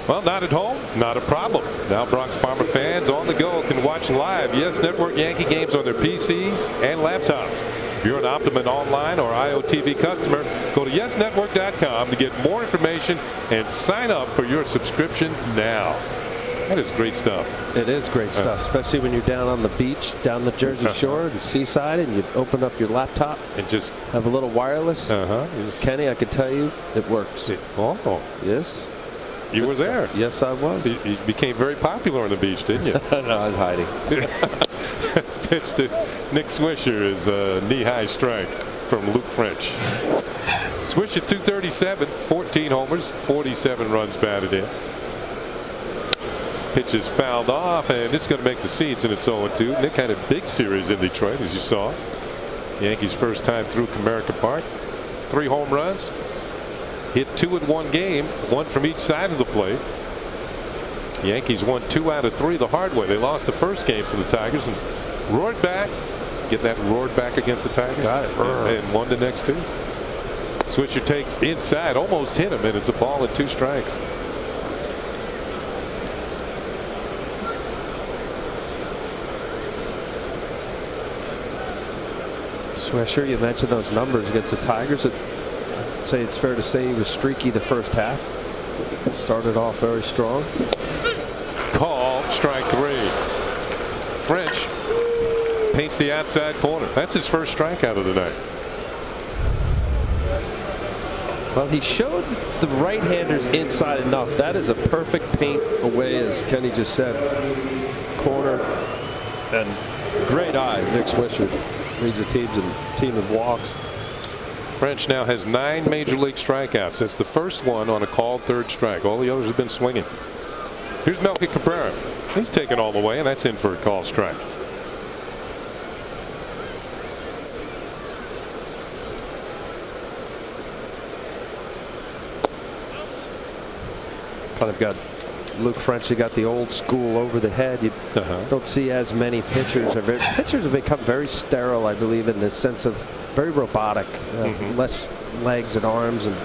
Well, not at home, not a problem. Now Bronx Bomber fans on the go can watch live Yes Network Yankee games on their PCs and laptops. If you're an Optimum Online or IOTV customer, go to yesnetwork.com to get more information and sign up for your subscription now. That is great stuff. It is great stuff, especially when you're down on the beach, down the Jersey Shore and Seaside, and you open up your laptop and just have a little wireless. Kenny, I can tell you, it works. Yes. You were there. Yes, I was. You became very popular on the beach, didn't you? No, I was hiding. Pitch to Nick Swisher is a knee-high strike from Luke French. Swisher 237, 14 homers, 47 runs batted in. Pitch is fouled off, and it's going to make the seeds, and it's 0-2. Nick had a big series in Detroit, as you saw. Yankees first time through Comerica Park. 3 home runs. Hit 2 in one game, 1 from each side of the plate. The Yankees won 2 out of 3 the hard way. They lost the first game to the Tigers and roared back. Get that roared back against the Tigers. Got it. And won the next 2. Swisher takes inside, almost hit him, and it's a ball and 2 strikes. Swisher, you mentioned those numbers against the Tigers. I'd say it's fair to say he was streaky the first half. Started off very strong. Call strike 3. French paints the outside corner. That's his first strikeout of the night. Well, he showed the right-handers inside enough. That is a perfect paint away, as Kenny just said. Corner and great eye. Nick Swisher leads the team in walks. French now has 9 major league strikeouts. That's the first one on a called third strike. All the others have been swinging. Here's Melky Cabrera. He's taken all the way, and that's in for a called strike. Kind of got Luke French. You got the old school over the head. You don't see as many pitchers. Pitchers have become very sterile, I believe, in the sense of very robotic, less legs and arms. And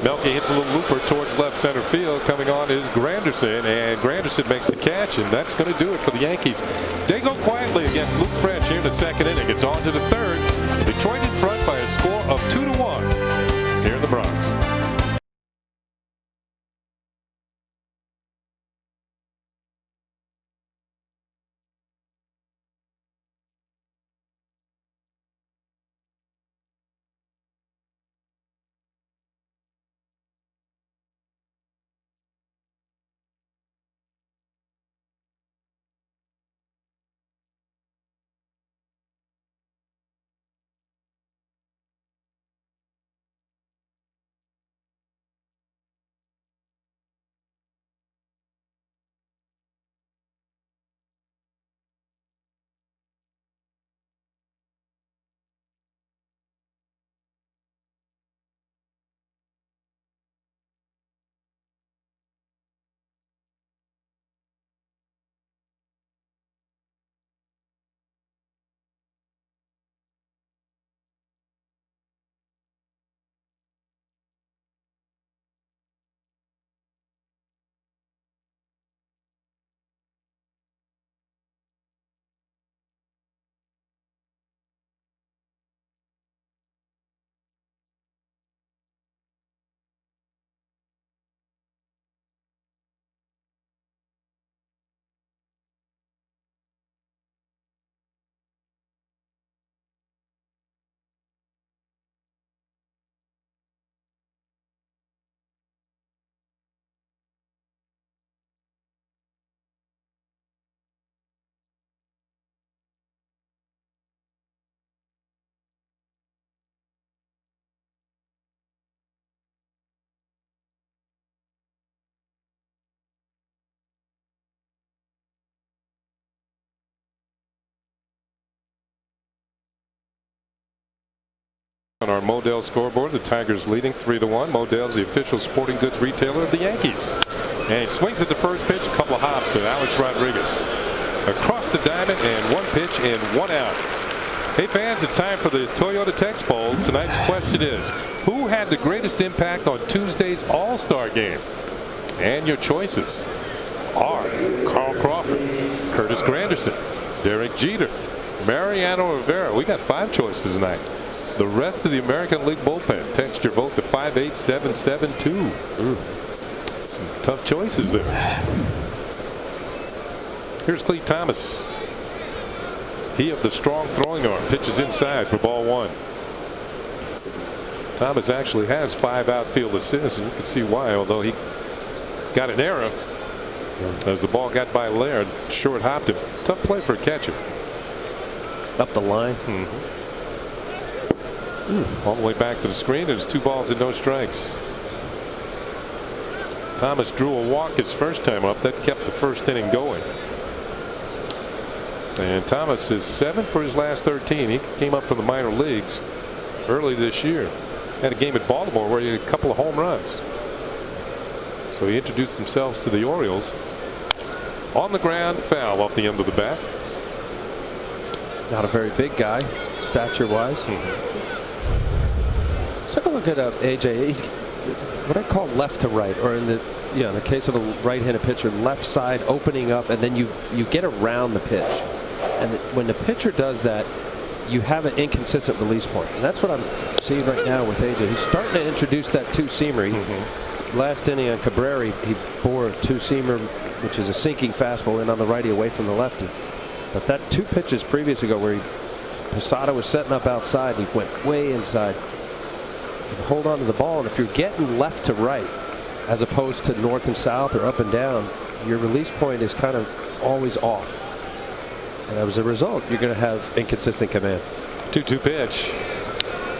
Melky hits a little looper towards left center field. Coming on is Granderson, and Granderson makes the catch, and that's going to do it for the Yankees. They go quietly against Luke French here in the second inning. It's on to the third. Detroit in front by a score of 2-1 here in the Bronx. Modell's scoreboard. The Tigers leading 3-1. Modell's the official sporting goods retailer of the Yankees. And he swings at the first pitch, a couple of hops, and Alex Rodriguez across the diamond, and one pitch and one out. Hey fans, it's time for the Toyota Text Poll. Tonight's question is, who had the greatest impact on Tuesday's All-Star game? And your choices are Carl Crawford, Curtis Granderson, Derek Jeter, Mariano Rivera. We got 5 choices tonight. The rest of the American League bullpen. Text your vote to 58772. Some tough choices there. Here's Clete Thomas. He of the strong throwing arm pitches inside for ball 1. Thomas actually has 5 outfield assists, and you can see why, although he got an error as the ball got by Laird. Short hopped him. Tough play for a catcher. Up the line. All the way back to the screen, and it's 2 balls and no strikes. Thomas drew a walk his first time up. That kept the first inning going. And Thomas is 7 for his last 13. He came up from the minor leagues early this year. Had a game at Baltimore where he had a couple of home runs. So he introduced himself to the Orioles. On the ground, foul off the end of the bat. Not a very big guy, stature-wise. Let's take a look at AJ. He's what I call left to right, or in the case of a right-handed pitcher, left side opening up, and then you get around the pitch. And when the pitcher does that, you have an inconsistent release point, and that's what I'm seeing right now with AJ. He's starting to introduce that two-seamer. Last inning on Cabrera, he bore a two-seamer, which is a sinking fastball in on the righty away from the lefty. But that 2 pitches previous ago where Posada was setting up outside, he went way inside. And hold on to the ball, and if you're getting left to right as opposed to north and south or up and down, your release point is kind of always off. And as a result, you're going to have inconsistent command. 2-2 pitch.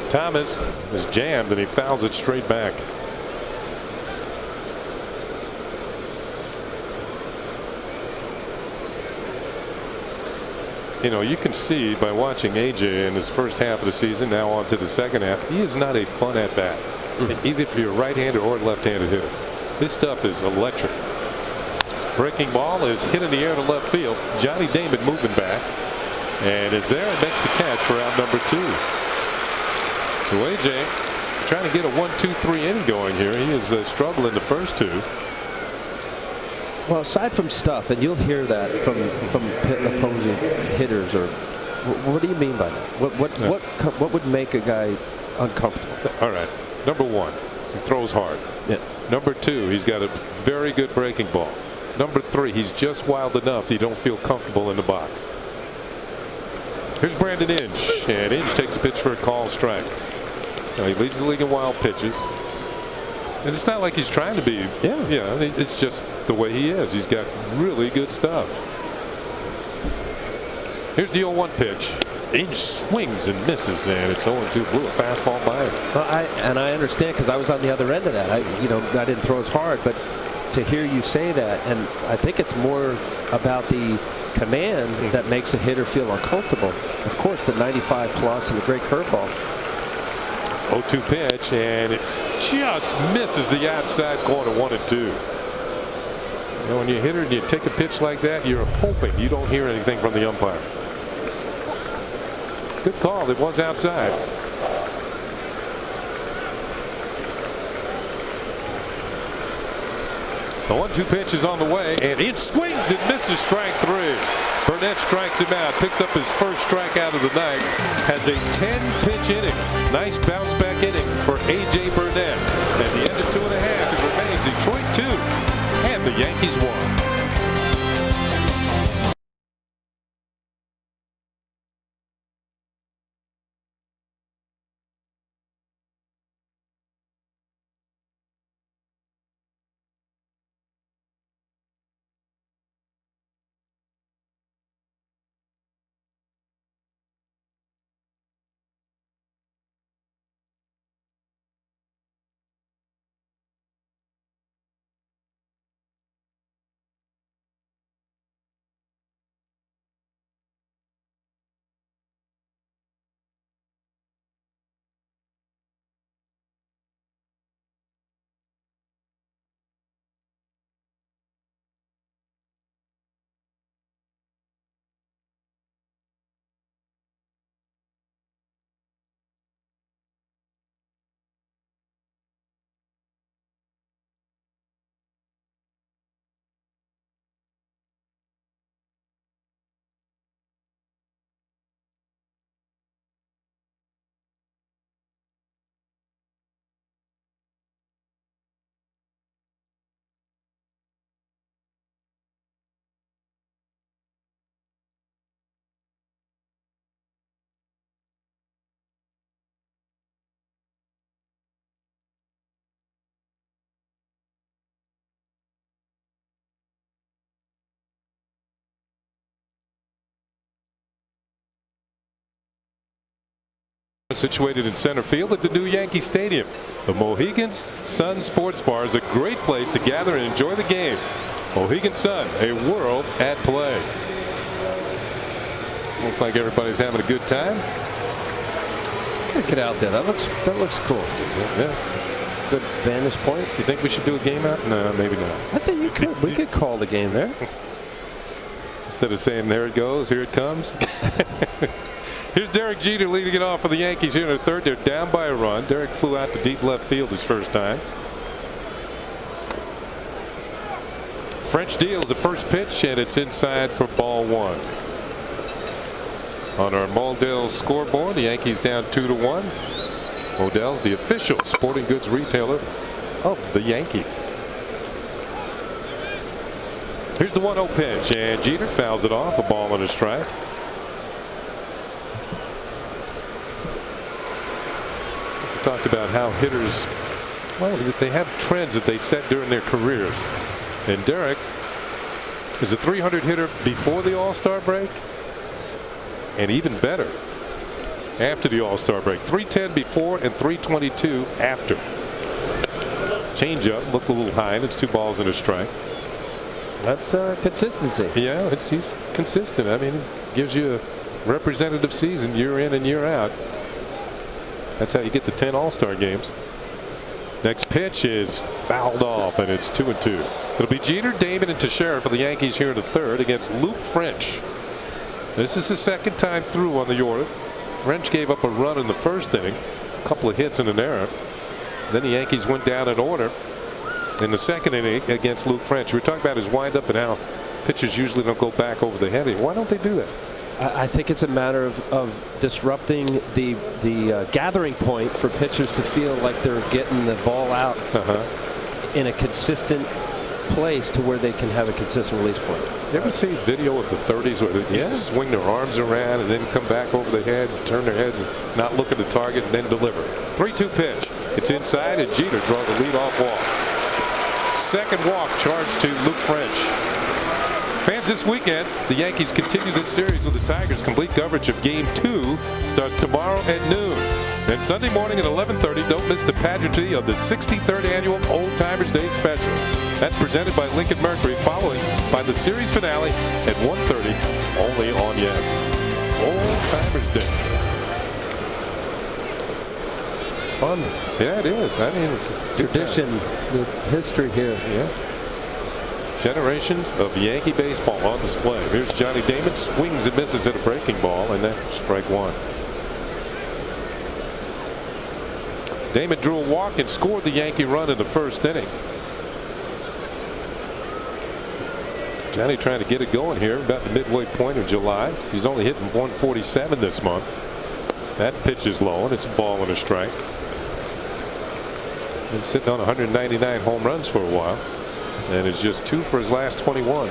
Thomas is jammed and he fouls it straight back. You know, you can see by watching AJ in his first half of the season, now on to the second half, he is not a fun at bat, either if you're a right-handed or left-handed hitter. This stuff is electric. Breaking ball is hit in the air to left field. Johnny Damon moving back and is there and makes the catch for out number 2. So AJ trying to get a 1-2-3 inning going here. He is struggling the first 2. Well, aside from stuff, and you'll hear that from opposing hitters, or what do you mean by that? What would make a guy uncomfortable? All right. Number 1, he throws hard. Yeah. Number 2, he's got a very good breaking ball. Number 3, he's just wild enough you don't feel comfortable in the box. Here's Brandon Inge, and Inge takes a pitch for a call strike. Now, he leads the league in wild pitches. And it's not like he's trying to be. Yeah, it's just the way he is. He's got really good stuff. Here's the 0-1 pitch. Inge swings and misses, and it's 0-2. Blew a fastball by him. Well, I understand, because I was on the other end of that. I didn't throw as hard, but to hear you say that, and I think it's more about the command that makes a hitter feel uncomfortable. Of course, the 95 plus and the great curveball. 0-2 pitch, and it just misses the outside corner. 1-2. You know, when you hit her and you take a pitch like that, you're hoping you don't hear anything from the umpire. Good call. It was outside. The 1-2 pitch is on the way, and it swings and misses strike 3. Burnett strikes him out, picks up his first strikeout of the night, has a 10-pitch inning. Nice bounce back inning for A.J. Burnett. At the end of 2.5, it remains Detroit 2 and the Yankees 1. situated in center field at the new Yankee Stadium. The Mohegan's Sun Sports Bar is a great place to gather and enjoy the game. Mohegan Sun, a world at play. Looks like everybody's having a good time. Check it out there. That looks cool. Yeah, it's a good vantage point. You think we should do a game out? No, maybe not. I think you could. We could call the game there. Instead of saying there it goes, here it comes. Here's Derek Jeter leading it off for the Yankees here in the third. They're down by a run. Derek flew out to deep left field his first time. French deals the first pitch, and it's inside for ball one. On our Modell's scoreboard, the Yankees down 2-1. Modell's the official sporting goods retailer of the Yankees. Here's the 1-0 pitch, and Jeter fouls it off. A ball and a strike. We talked about how hitters, well, they have trends that they set during their careers. And Derek is a 300 hitter before the All-Star break, and even better after the All-Star break. 310 before and 322 after. Changeup looked a little high, and it's 2 balls and a strike. That's consistency. Yeah, he's consistent. I mean, it gives you a representative season year in and year out. That's how you get the 10 All-Star games. Next pitch is fouled off, and it's 2-2. It'll be Jeter, Damon, and Teixeira for the Yankees here in the third against Luke French. This is the second time through on the order. French gave up a run in the first inning, a couple of hits and an error. Then the Yankees went down in order in the second inning against Luke French. We were talking about his windup and how pitchers usually don't go back over the head. Why don't they do that? I think it's a matter of disrupting the gathering point for pitchers to feel like they're getting the ball out in a consistent place to where they can have a consistent release point. You ever see video of the 30s where they used to swing their arms around and then come back over the head and turn their heads and not look at the target and then deliver? 3-2 pitch. It's inside, and Jeter draws a leadoff walk. Second walk charged to Luke French. Fans, this weekend, the Yankees continue this series with the Tigers. Complete coverage of Game 2 starts tomorrow at noon. And Sunday morning at 11:30, don't miss the pageantry of the 63rd Annual Old Timers Day Special. That's presented by Lincoln Mercury, following by the series finale at 1:30, only on Yes. Old Timers Day. It's fun. Yeah, it is. I mean, it's a tradition, the history here. Yeah. Generations of Yankee baseball on display. Here's Johnny Damon, swings and misses at a breaking ball, and that's strike one. Damon drew a walk and scored the Yankee run in the first inning. Johnny trying to get it going here about the midway point of July. He's only hitting 147 this month. That pitch is low, and it's a ball and a strike. Been sitting on 199 home runs for a while, and it's just 2 for his last 21.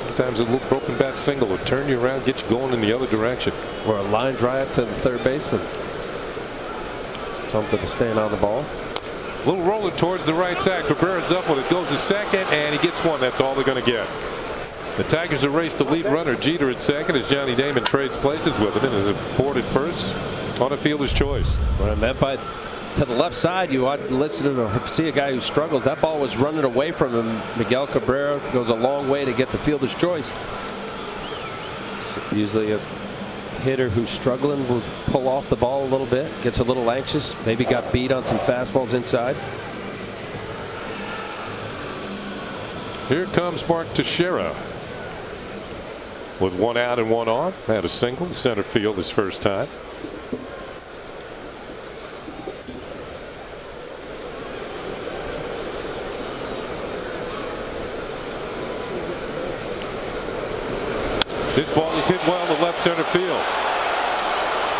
Sometimes a little broken bat single will turn you around, get you going in the other direction. Or a line drive to the third baseman. Something to stand on the ball. Little roller towards the right side. Cabrera's up when it goes to second, and he gets one. That's all they're going to get. The Tigers have raced the lead runner Jeter at second as Johnny Damon trades places with him and is aboard at first on a fielder's choice. What I meant by to the left side, you ought to listen to see a guy who struggles. That ball was running away from him. Miguel Cabrera goes a long way to get the fielder's choice. Usually a hitter who's struggling will pull off the ball a little bit, gets a little anxious, maybe got beat on some fastballs inside. Here comes Mark Teixeira with 1 out and 1 on. Had a single in center field his first time. This ball is hit well to left center field.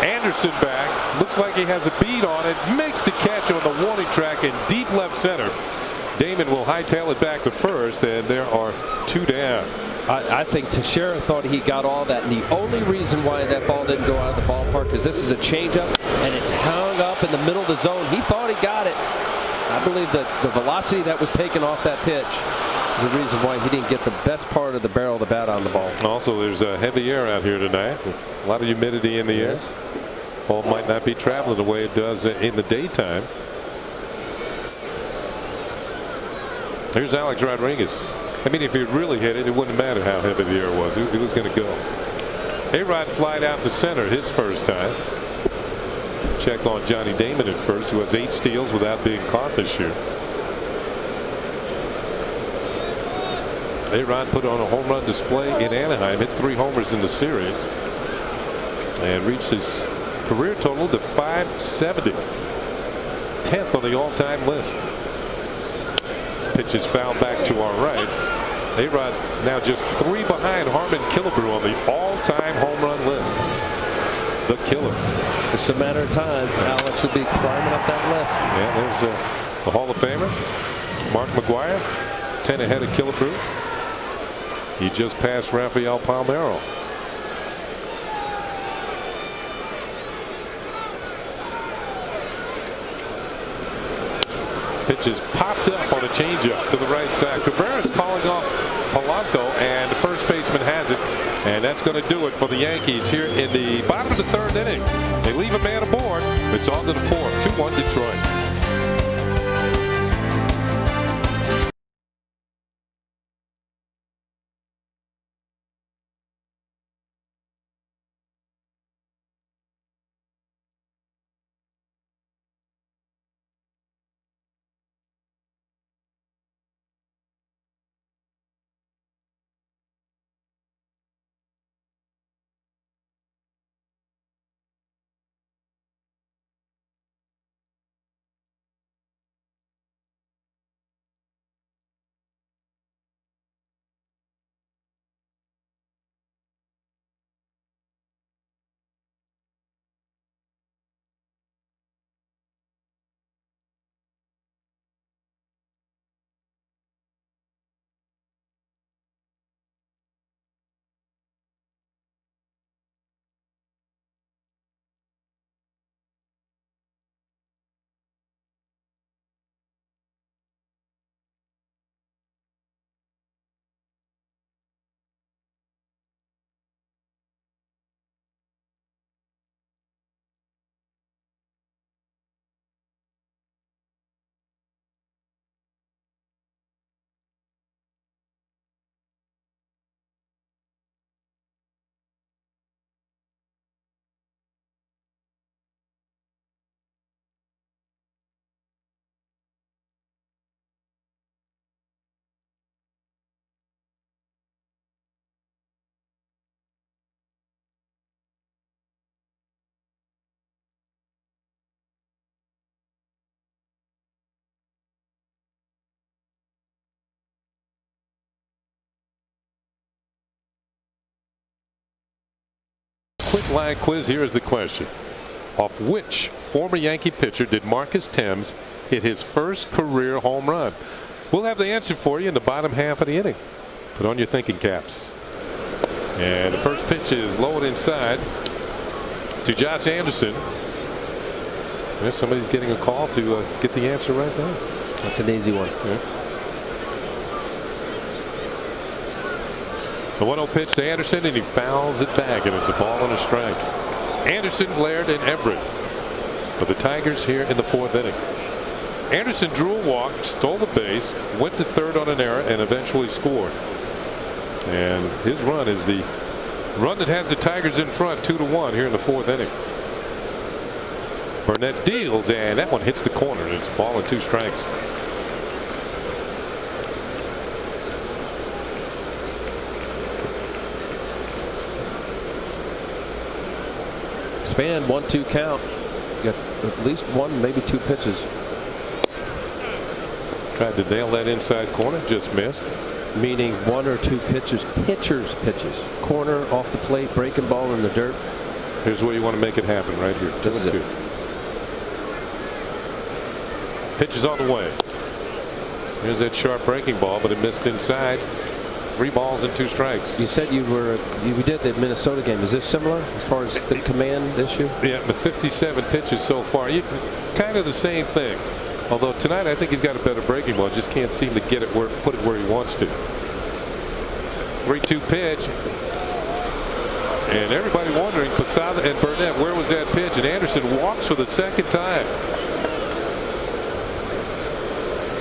Anderson back. Looks like he has a bead on it. Makes the catch on the warning track in deep left center. Damon will hightail it back to first, and there are 2 down. I think Teixeira thought he got all that. And the only reason why that ball didn't go out of the ballpark is this is a changeup, and it's hung up in the middle of the zone. He thought he got it. I believe that the velocity that was taken off that pitch the reason why he didn't get the best part of the barrel of the bat on the ball. Also, there's heavy air out here tonight. A lot of humidity in the air. Ball might not be traveling the way it does in the daytime. Here's Alex Rodriguez. I mean, if he really hit it, it wouldn't matter how heavy the air was. It was going to go. A-Rod flied out to center his first time. Check on Johnny Damon at first, who has 8 steals without being caught this year. A-Rod put on a home run display in Anaheim, hit 3 homers in the series, and reached his career total to 570. 10th on the all-time list. Pitch is fouled back to our right. A-Rod now just 3 behind Harmon Killebrew on the all-time home run list. The killer. It's a matter of time. Alex will be climbing up that list. Yeah, there's the Hall of Famer, Mark McGuire, 10 ahead of Killebrew. He just passed Rafael Palmeiro. Pitch is popped up on a changeup to the right side. Cabrera is calling off Polanco, and the first baseman has it. And that's going to do it for the Yankees here in the bottom of the 3rd inning. They leave a man aboard. It's on to the 4th. 2-1 Detroit. Quick line quiz. Here is the question. Off which former Yankee pitcher did Marcus Thames hit his first career home run? We'll have the answer for you in the bottom half of the inning. Put on your thinking caps. And the first pitch is lowered inside to Josh Anderson. Yeah, somebody's getting a call to get the answer right there. That's an easy one. Yeah. The 1-0 pitch to Anderson, and he fouls it back, and it's a ball and a strike. Anderson, Laird, and Everett for the Tigers here in the 4th inning. Anderson drew a walk, stole the base, went to 3rd on an error, and eventually scored. And his run is the run that has the Tigers in front 2-1 here in the 4th inning. Burnett deals, and that one hits the corner, and it's a ball and 2 strikes. Span 1-2 count. Got at least 1, maybe 2 pitches. Tried to nail that inside corner, just missed. Meaning 1 or 2 pitches. Pitchers pitches. Corner, off the plate, breaking ball in the dirt. Here's where you want to make it happen, right here. 2-2. Pitch is on the way. Here's that sharp breaking ball, but it missed inside. 3 balls and 2 strikes. You said you did the Minnesota game. Is this similar as far as the command issue? Yeah, but 57 pitches so far. Kind of the same thing. Although tonight I think he's got a better breaking ball, just can't seem to get it put it where he wants to. 3-2 pitch. And everybody wondering, Posada and Burnett, where was that pitch? And Anderson walks for the second time.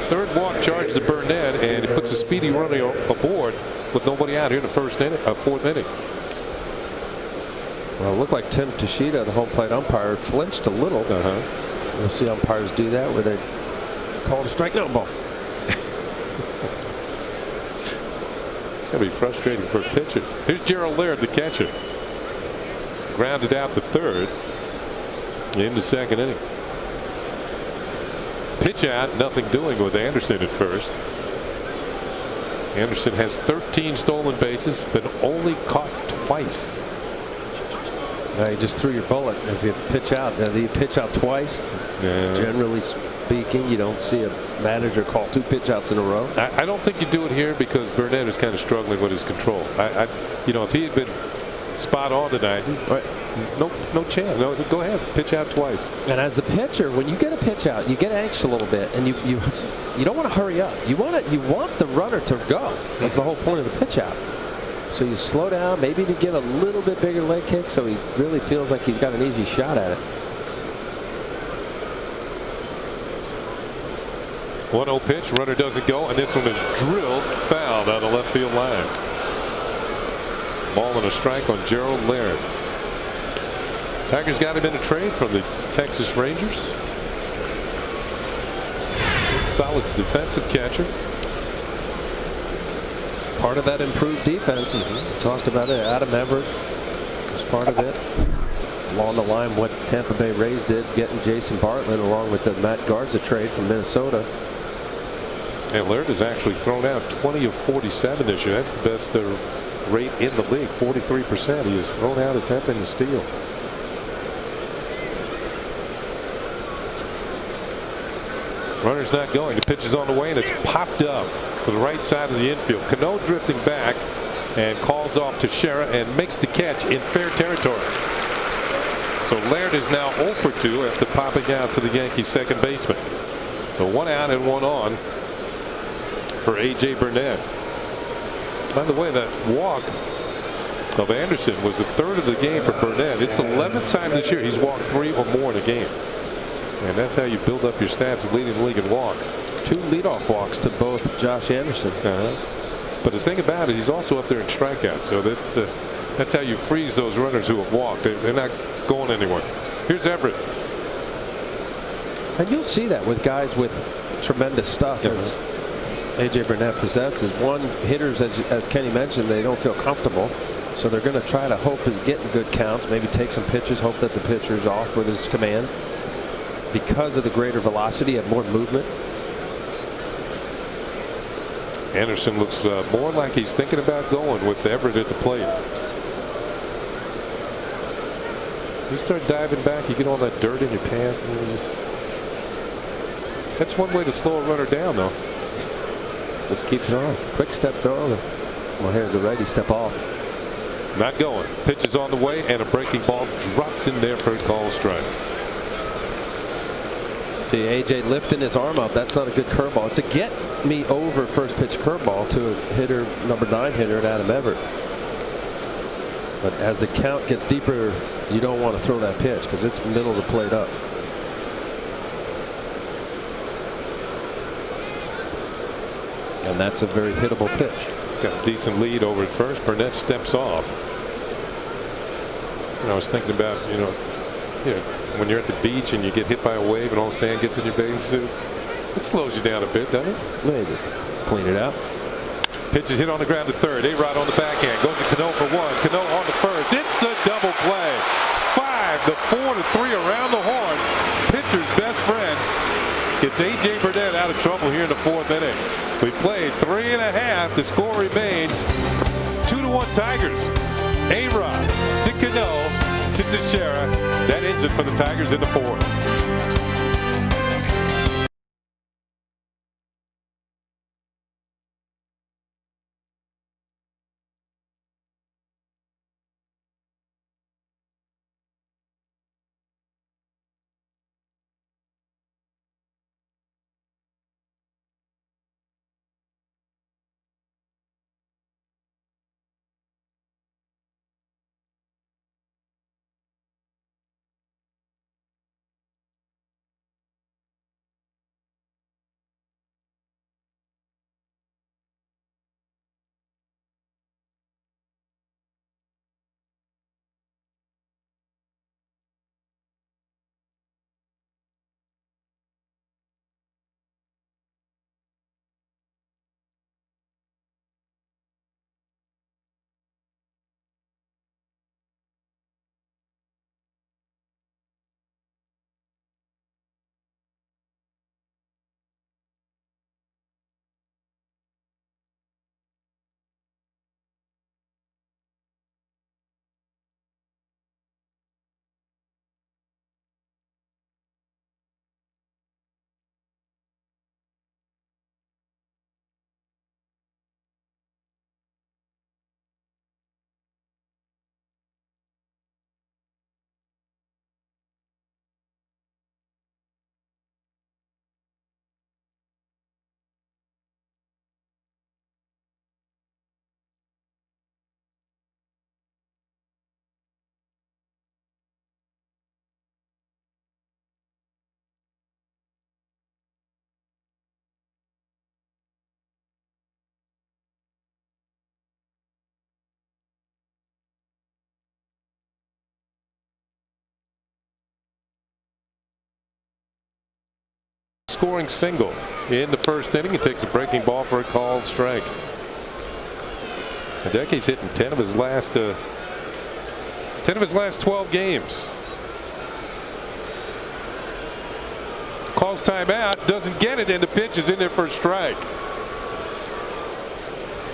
Third walk charges to Burnett, and it puts a speedy runner aboard with nobody out here in the fourth inning. Well, it looked like Tim Teixeira, the home plate umpire, flinched a little. We'll see umpires do that where they call it a strikeout ball. It's going to be frustrating for a pitcher. Here's Gerald Laird, the catcher. Grounded out the third in the second inning. Pitch out, nothing doing with Anderson at first. Anderson has 13 stolen bases, but only caught twice. You just threw your bullet. If you pitch out, you pitch out twice. Yeah. Generally speaking, you don't see a manager call 2 pitch outs in a row. I don't think you do it here because Burnett is kind of struggling with his control. You know, if he had been spot on tonight, right, no chance. No, go ahead, pitch out twice. And as the pitcher, when you get a pitch out, you get anxious a little bit, and you don't want to hurry up. You want the runner to go. That's the whole point of the pitch out. So you slow down, maybe to get a little bit bigger leg kick, so he really feels like he's got an easy shot at it. 1-0 pitch, runner doesn't go, and this one is drilled foul down the left field line. Ball and a strike on Gerald Laird. Tigers got him in a trade from the Texas Rangers. Solid defensive catcher. Part of that improved defense, talked about it. Adam Everett was part of it. Along the line, what Tampa Bay Rays did, getting Jason Bartlett along with the Matt Garza trade from Minnesota. And Laird has actually thrown out 20 of 47 this year. That's the best rate in the league. 43%. He has thrown out, attempting to steal. Runner's not going. The pitch is on the way, and it's popped up to the right side of the infield. Cano drifting back and calls off Teixeira and makes the catch in fair territory. So Laird is now 0 for 2 after popping out to the Yankees second baseman. So 1 out and 1 on for A.J. Burnett. By the way, that walk of Anderson was the 3rd of the game for Burnett. It's the 11th time this year he's walked 3 or more in a game. And that's how you build up your stats of leading the league in walks. 2 leadoff walks to both Josh Anderson. But the thing about it, he's also up there in strikeouts. So that's how you freeze those runners who have walked. They're not going anywhere. Here's Everett. And you'll see that with guys with tremendous stuff as A.J. Burnett possesses. One, hitters, as Kenny mentioned, they don't feel comfortable. So they're going to try to hope to get in good counts, maybe take some pitches, hope that the pitcher's off with his command. Because of the greater velocity and more movement. Anderson looks more like he's thinking about going with Everett at the plate. You start diving back, you get all that dirt in your pants, and that's one way to slow a runner down, though. Just keep throwing. Quick step throw. Well, here's a righty step off. Not going. Pitch is on the way, and a breaking ball drops in there for a call strike. See AJ lifting his arm up. That's not a good curveball. It's a get me over first pitch curveball to a hitter, number 9 hitter at Adam Everett. But as the count gets deeper, you don't want to throw that pitch because it's middle of the plate up. And that's a very hittable pitch. Got a decent lead over at first. Burnett steps off. And I was thinking about, when you're at the beach and you get hit by a wave and all the sand gets in your bathing suit, it slows you down a bit, doesn't it? Maybe. Clean it out. Pitch is hit on the ground to third. A-Rod on the backhand. Goes to Cano for 1. Cano on the first. It's a double play. 5 to 4 to 3 around the horn. Pitcher's best friend gets A.J. Burnett out of trouble here in the 4th inning. We played 3.5. The score remains 2-1 Tigers. A-Rod to Cano to Teixeira. That ends it for the Tigers in the 4th. scoring single in the first inning. He takes a breaking ball for a called strike. Hideki's hitting 10 of his last 12 games. Calls timeout, doesn't get it, and the pitch is in there for a strike.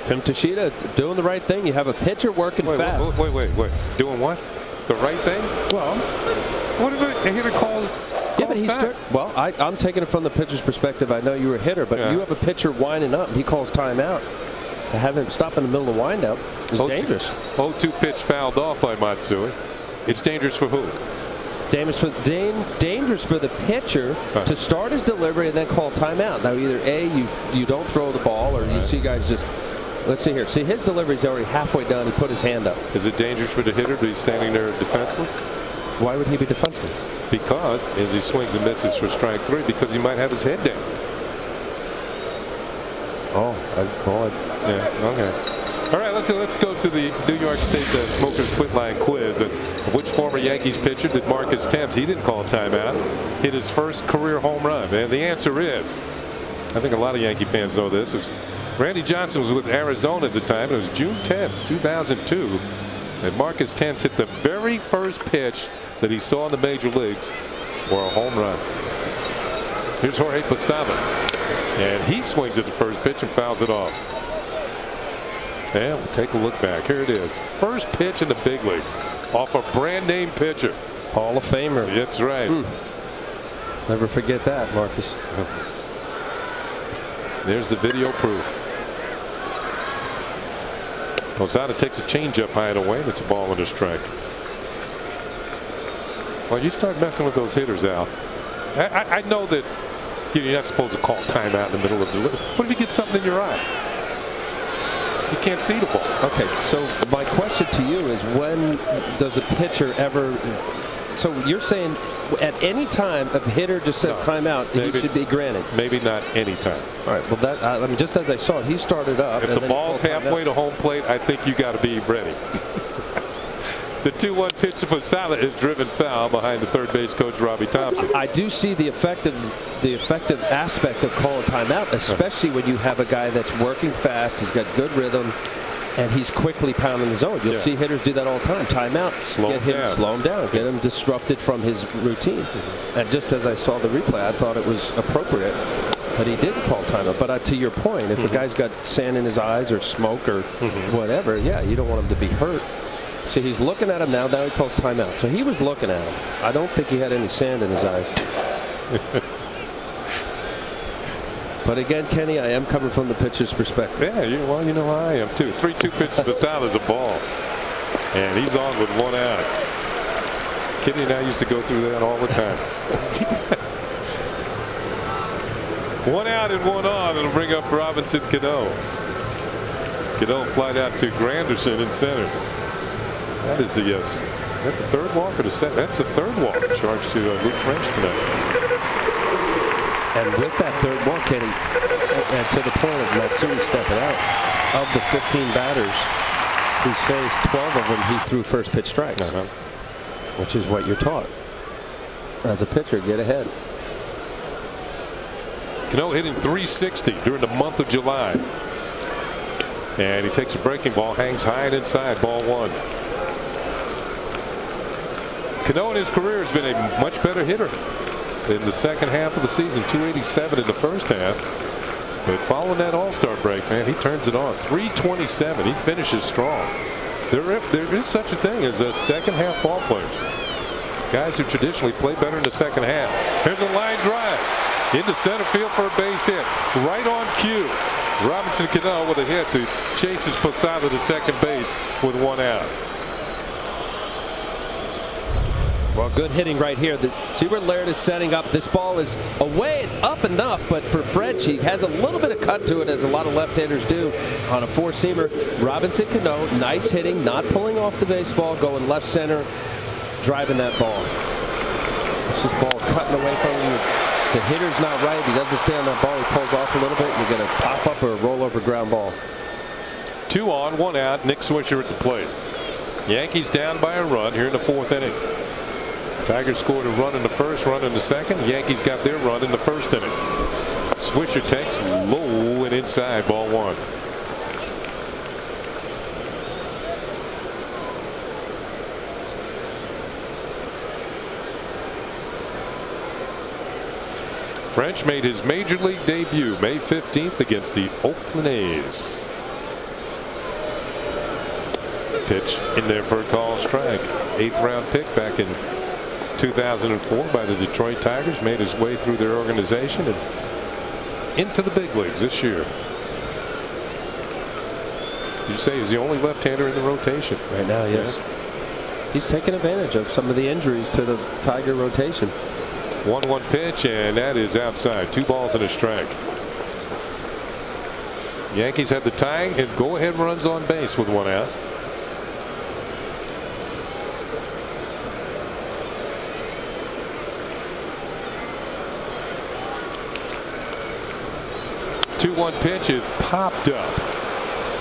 Tim Teixeira doing the right thing. You have a pitcher working fast. Wait. Doing what? The right thing? Well, what if a hitter calls? Yeah, but well, I'm taking it from the pitcher's perspective. I know you were a hitter, but you have a pitcher winding up, and he calls timeout. To have him stop in the middle of the windup is dangerous. 0-2 pitch fouled off by Matsui. It's dangerous for who? Dangerous for the pitcher to start his delivery and then call timeout. Now, either A, you don't throw the ball, or you see guys just. Let's see here. See, his delivery's already halfway done. He put his hand up. Is it dangerous for the hitter to be standing there defenseless? Why would he be defenseless? Because as he swings and misses for strike 3, because he might have his head down. Yeah, okay. All right, let's go to the New York State Smokers Quit Line quiz. And which former Yankees pitcher did Marcus Thames? He didn't call timeout. Hit his first career home run. And the answer is, I think a lot of Yankee fans know this. Randy Johnson was with Arizona at the time. It was June 10th, 2002. And Marcus Thames hit the very first pitch that he saw in the major leagues for a home run. Here's Jorge Posada. And he swings at the first pitch and fouls it off. And we'll take a look back. Here it is. First pitch in the big leagues off a brand name pitcher. Hall of Famer. That's right. Never forget that, Marcus. There's the video proof. Posada takes a changeup high and away. That's a ball and a strike. Well, you start messing with those hitters, Al. I know that you're not supposed to call timeout in the middle of the delivery. What if you get something in your eye? You can't see the ball. Okay, so my question to you is, when does a pitcher ever? So you're saying at any time a hitter just says timeout, he should be granted? Maybe not any time. All right. Well, that I mean, just as I saw it, he started up. If the ball's halfway to home plate, I think you got to be ready. The 2-1 pitch to Posada is driven foul behind the third base coach Robbie Thompson. I do see the effective aspect of calling timeout, especially when you have a guy that's working fast. He's got good rhythm, and he's quickly pounding the zone. You'll see hitters do that all the time. Timeout, slow him down, get him disrupted from his routine. And just as I saw the replay, I thought it was appropriate, but he didn't call timeout. But to your point, if a guy's got sand in his eyes or smoke or whatever, you don't want him to be hurt. See, he's looking at him now. Now he calls timeout. So he was looking at him. I don't think he had any sand in his eyes. But again, Kenny, I am coming from the pitcher's perspective. Yeah, you know I am too. 3-2 pitch to Posada's a ball, and he's on with 1 out. Kitty and I used to go through that all the time. 1 out and 1 on. It'll bring up Robinson Cano. Cano flied out to Granderson in center. That is the is that the third walk or the second? That's the third walk charged to Luke French tonight. And with that third walk, Kenny, and to the point of Matsui stepping out, of the 15 batters he's faced, 12 of them he threw first pitch strikes, which is what you're taught as a pitcher. Get ahead. Cano hitting .360 during the month of July, and he takes a breaking ball, hangs high and inside, ball 1. Cano in his career has been a much better hitter in the second half of the season. .287 in the first half, but following that All-Star break, man, he turns it on. .327. He finishes strong. There is such a thing as second half ball players, guys who traditionally play better in the second half. Here's a line drive into center field for a base hit, right on cue. Robinson Cano with a hit to chases Posada to second base with 1 out. Well, good hitting right here. See where Laird is setting up. This ball is away. It's up enough, but for French, he has a little bit of cut to it, as a lot of left-handers do on a four-seamer. Robinson Cano, nice hitting, not pulling off the baseball, going left center, driving that ball. It's this ball cutting away from him. The hitter's not right. He doesn't stay on that ball. He pulls off a little bit. You get a pop-up or a roll-over ground ball. 2 on, 1 out. Nick Swisher at the plate. Yankees down by a run here in the 4th inning. Tigers scored a run in the first, run in the second. The Yankees got their run in the first inning. Swisher takes low and inside, ball one. French made his major league debut May 15th against the Oakland A's. Pitch in there for a call strike. 8th round pick back in 2004 by the Detroit Tigers. Made his way through their organization and into the big leagues this year. You say he's the only left-hander in the rotation right now? Yes. Yeah. He's taking advantage of some of the injuries to the Tiger rotation. 1-1 pitch, and that is outside. 2 balls and a strike. Yankees have the tying and go-ahead runs on base with 1 out. The 2-1 pitch is popped up.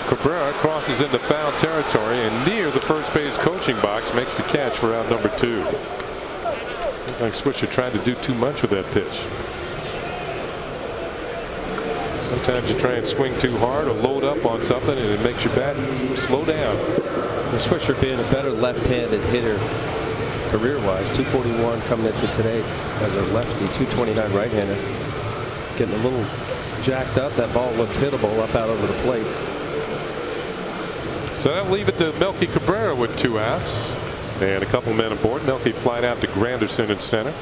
Cabrera crosses into foul territory and near the first base coaching box makes the catch for out number 2. Looked like Swisher tried to do too much with that pitch. Sometimes you try and swing too hard or load up on something and it makes your bat slow down. Swisher being a better left-handed hitter career-wise. 241 coming into today as a lefty. 229 right-hander. Getting a little jacked up. That ball looked hittable up out over the plate. So that'll leave it to Melky Cabrera with 2 outs. And a couple men aboard. Melky flying out to Granderson in center.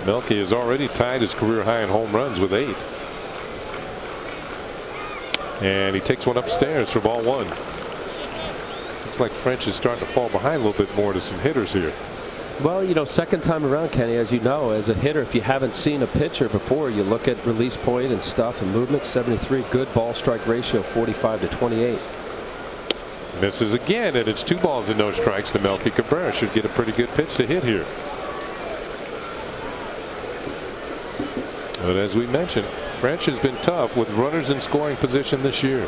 Melky has already tied his career high in home runs with 8. And he takes one upstairs for ball 1. Looks like French is starting to fall behind a little bit more to some hitters here. Well, you know, second time around, Kenny, as you know, as a hitter, if you haven't seen a pitcher before, you look at release point and stuff and movement. 73, good ball strike ratio, 45 to 28. Misses again, and it's 2 balls and no strikes to Melky Cabrera. Should get a pretty good pitch to hit here. But as we mentioned, French has been tough with runners in scoring position this year.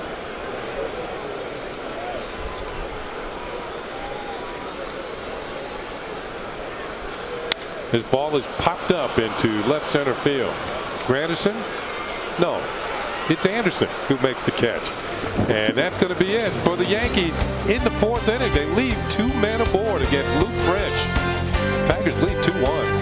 His ball is popped up into left center field. Granderson? No, it's Anderson who makes the catch. And that's going to be it for the Yankees in the 4th inning. They leave 2 men aboard against Luke French. Tigers lead 2-1.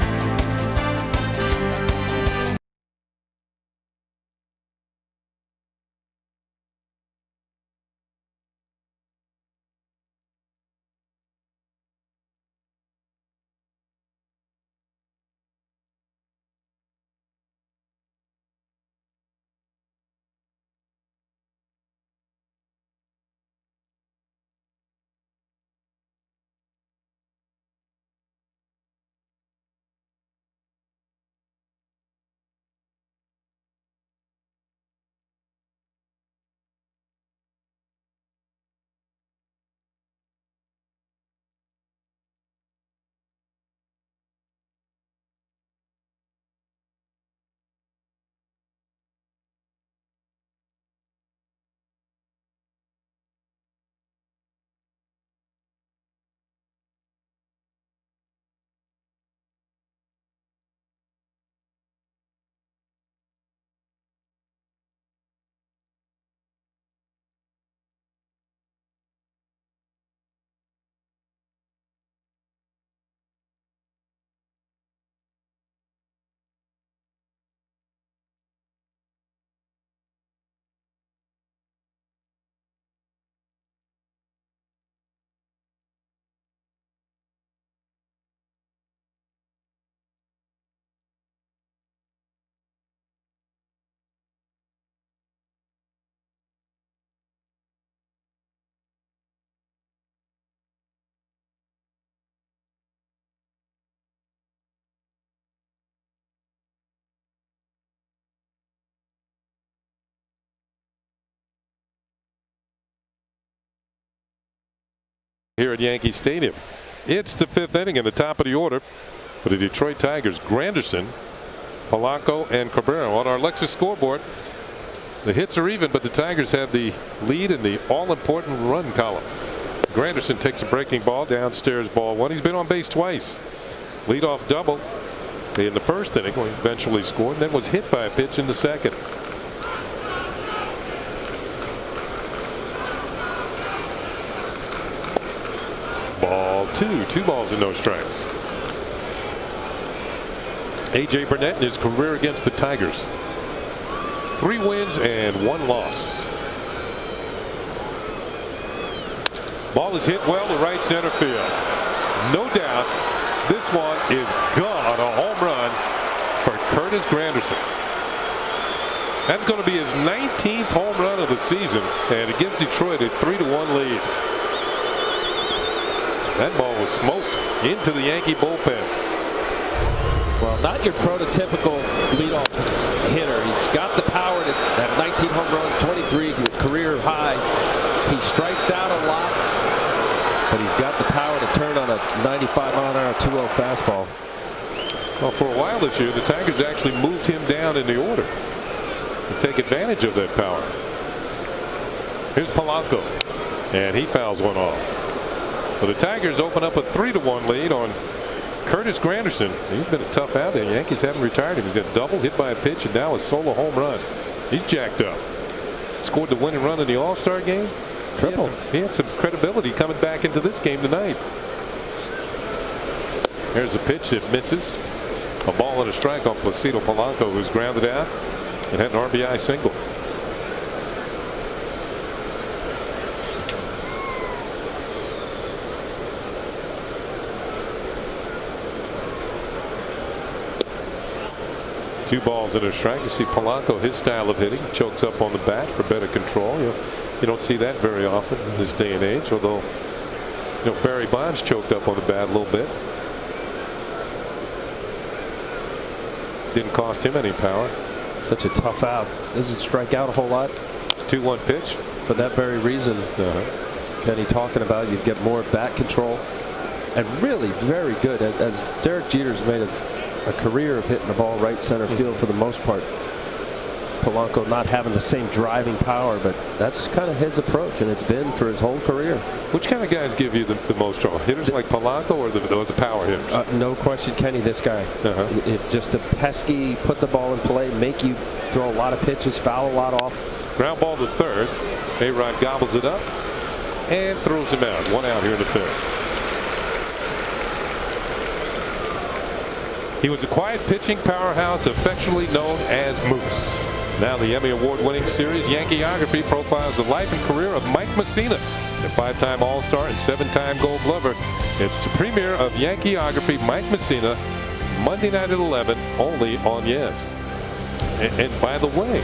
Here at Yankee Stadium. It's the 5th inning in the top of the order for the Detroit Tigers. Granderson, Polanco, and Cabrera. On our Lexus scoreboard, the hits are even, but the Tigers have the lead in the all-important run column. Granderson takes a breaking ball downstairs, ball one. He's been on base twice. Leadoff double in the first inning when he eventually scored, and then was hit by a pitch in the second. Ball two. 2 balls and no strikes. A.J. Burnett in his career against the Tigers. 3 wins and 1 loss. Ball is hit well to right center field. No doubt this one is gone. A home run for Curtis Granderson. That's going to be his 19th home run of the season, and it gives Detroit a 3-1 lead. That ball was smoked into the Yankee bullpen. Well, not your prototypical leadoff hitter. He's got the power to have 19 home runs, 23 career high. He strikes out a lot, but he's got the power to turn on a 95-mile-an-hour 2-0 fastball. Well, for a while this year, the Tigers actually moved him down in the order to take advantage of that power. Here's Polanco, and he fouls one off. So the Tigers open up a 3-1 lead on Curtis Granderson. He's been a tough out there. The Yankees haven't retired him. He's got double, hit by a pitch, and now a solo home run. He's jacked up. Scored the winning run in the All-Star game. Triple. He had some credibility coming back into this game tonight. Here's a pitch that misses. A ball and a strike on Placido Polanco, who's grounded out and had an RBI single. Two balls and a strike. You see Polanco, his style of hitting, chokes up on the bat for better control. You don't see that very often in this day and age, although Barry Bonds choked up on the bat a little bit. Didn't cost him any power. Such a tough out. Doesn't strike out a whole lot. 2-1 pitch. For that very reason, Kenny talking about, you'd get more bat control. And really very good, as Derek Jeter's made a career of hitting the ball right center field for the most part. Polanco not having the same driving power, but that's kind of his approach, and it's been for his whole career. Which kind of guys give you the most trouble? Hitters like Polanco or the power hitters? No question, Kenny, this guy. Just the pesky, put the ball in play, make you throw a lot of pitches, foul a lot off. Ground ball to third. A-Rod gobbles it up and throws him out. 1 out here in the 5th. He was a quiet pitching powerhouse, affectionately known as Moose. Now the Emmy Award-winning series Yankeeography profiles the life and career of Mike Mussina, a 5-time All-Star and 7-time Gold Glover. It's the premiere of Yankeeography Mike Mussina, Monday night at 11, only on Yes. And by the way,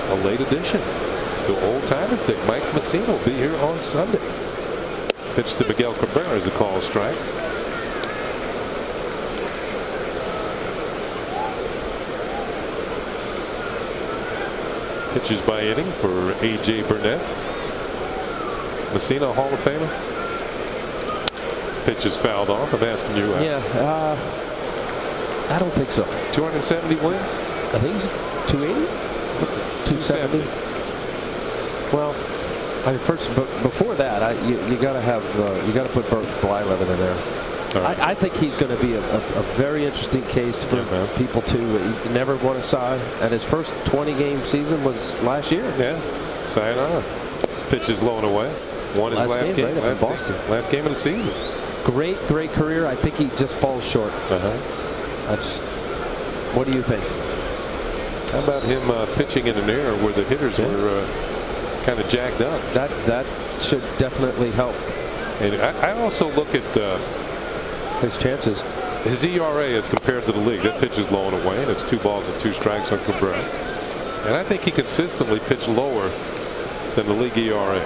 a late addition to Old Timers Day. Mike Mussina will be here on Sunday. Pitch to Miguel Cabrera is a call strike. Pitches by inning for A.J. Burnett. Mussina, Hall of Famer. Pitch is fouled off. I'm asking you. I don't think so. 270 wins? I think he's 280? 270. Well, I mean, first, but before that, you got to have you got to put Bert Blyleven in there. Right. I think he's going to be a very interesting case for people to never won a Cy, and his first 20-game season was last year. Yeah, sayonara. Pitch is low and away. Won his last game, right, last game of the season. Great career. I think he just falls short. What do you think? How about him pitching in an era where the hitters were kind of jacked up? That should definitely help. And I also look at his chances. His ERA as compared to the league. That pitch is low and away, and it's 2 balls and 2 strikes on Cabrera. And I think he consistently pitched lower than the league ERA.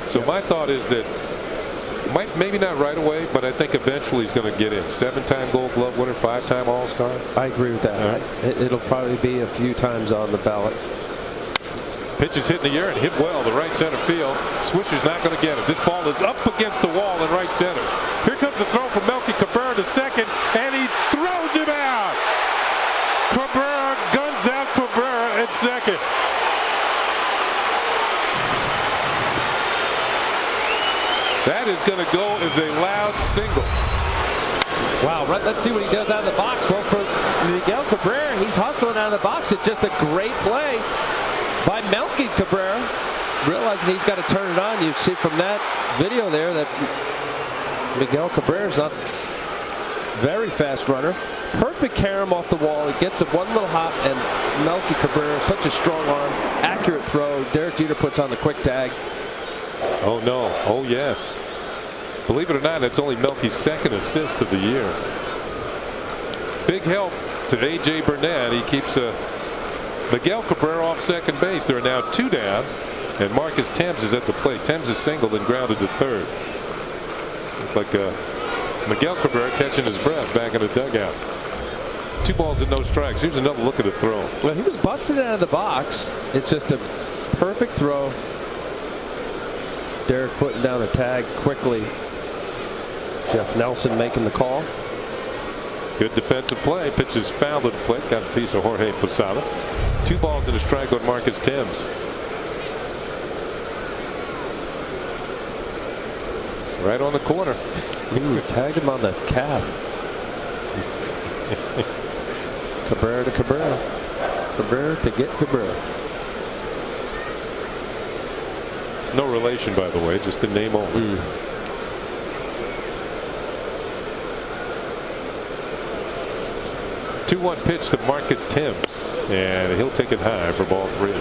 So my thought is that maybe not right away, but I think eventually he's going to get in. 7-time Gold Glove winner, 5-time All-Star. I agree with that. It'll probably be a few times on the ballot. Pitch is hit in the air and hit well to right center field. Swisher's not going to get it. This ball is up against the wall in right center. Here comes the throw from Melky Cabrera to second, and he throws him out. Cabrera guns out Cabrera at second. That is going to go as a loud single. Wow, let's see what he does out of the box. Well, for Miguel Cabrera, he's hustling out of the box. It's just a great play by Melky Cabrera. Realizing he's got to turn it on. You see from that video there that Miguel Cabrera's not a very fast runner. Perfect carom off the wall. He gets it one little hop, and Melky Cabrera, such a strong arm, accurate throw. Derek Jeter puts on the quick tag. Oh, no. Oh, yes. Believe it or not, that's only Melky's second assist of the year. Big help to A.J. Burnett. He keeps Miguel Cabrera off second base. There are now 2 down, and Marcus Thames is at the plate. Thames is singled and grounded to third. Looked like Miguel Cabrera catching his breath back in the dugout. 2 balls and no strikes. Here's another look at the throw. Well, he was busted out of the box. It's just a perfect throw. Derek putting down a tag quickly. Jeff Nelson making the call. Good defensive play. Pitches foul to the plate. Got a piece of Jorge Posada. 2 balls and a strike on Marcus Thames. Right on the corner. Ooh, tagged him on the calf. Cabrera to Cabrera. Cabrera to get Cabrera. No relation, by the way, just a name only. 2-1 pitch to Marcus Thames, and he'll take it high for ball 3.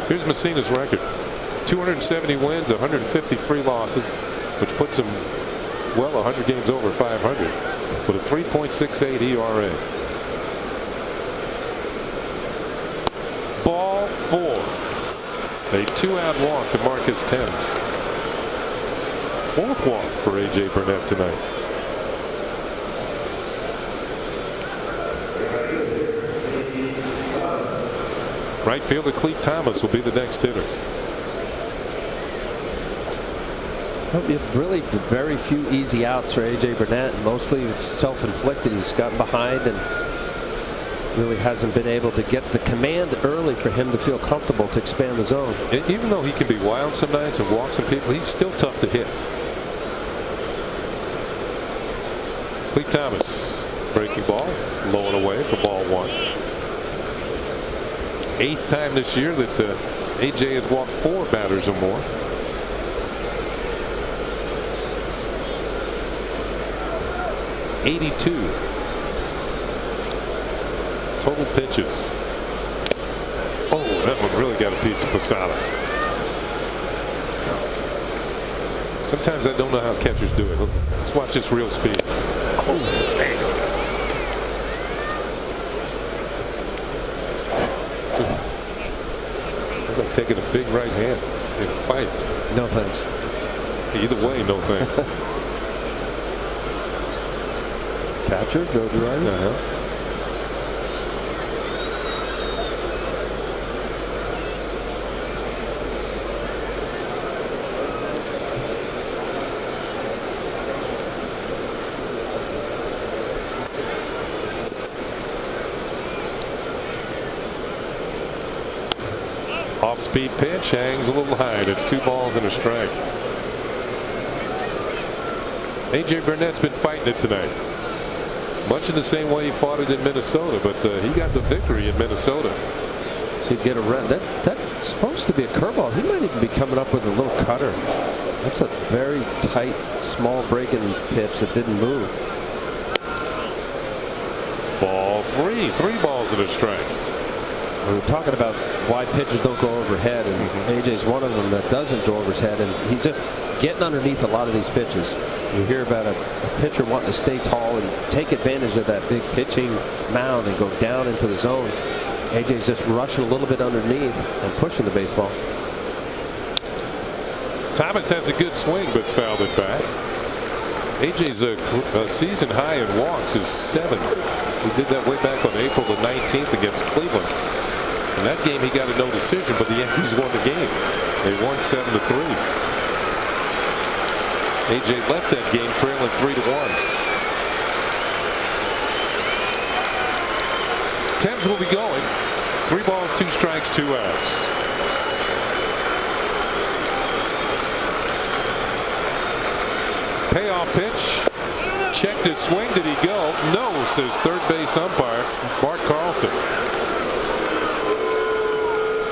Here's Messina's record: 270 wins, 153 losses, which puts him well 100 games over 500 with a 3.68 ERA. Ball 4. A 2-out walk to Marcus Thames. 4th walk for A.J. Burnett tonight. Right fielder Clete Thomas will be the next hitter. Really very few easy outs for A.J. Burnett. Mostly it's self-inflicted. He's gotten behind and really hasn't been able to get the command early for him to feel comfortable to expand the zone. Even though he can be wild some nights and walk some people, he's still tough to hit. Clete Thomas, breaking ball, low and away for ball 1. 8th time this year that A.J. has walked 4 batters or more. .82 total pitches. Oh, that one really got a piece of Posada. Sometimes I don't know how catchers do it. Let's watch this real speed. Oh, man. It's like taking a big right hand in a fight. No thanks. Either way, no thanks. Catcher, Joe Girardi. Off-speed pitch, hangs a little high. It's 2 balls and a strike. A.J. Burnett's been fighting it tonight. Much in the same way he fought it in Minnesota, but he got the victory in Minnesota. So you get a run. That's supposed to be a curveball. He might even be coming up with a little cutter. That's a very tight, small breaking pitch that didn't move. Ball 3. 3 balls and a strike. We were talking about why pitchers don't go overhead, and AJ's one of them that doesn't go over his head, and he's just getting underneath a lot of these pitches. You hear about a pitcher wanting to stay tall and take advantage of that big pitching mound and go down into the zone. AJ's just rushing a little bit underneath and pushing the baseball. Thomas has a good swing but fouled it back. AJ's season high in walks is 7. He did that way back on April the 19th against Cleveland. In that game he got a no decision, but the Yankees won the game. They won 7-3. AJ left that game trailing 3-1. Thames will be going. 3 balls, 2 strikes, 2 outs. Payoff pitch. Checked his swing. Did he go? No, says third base umpire Bart Carlson.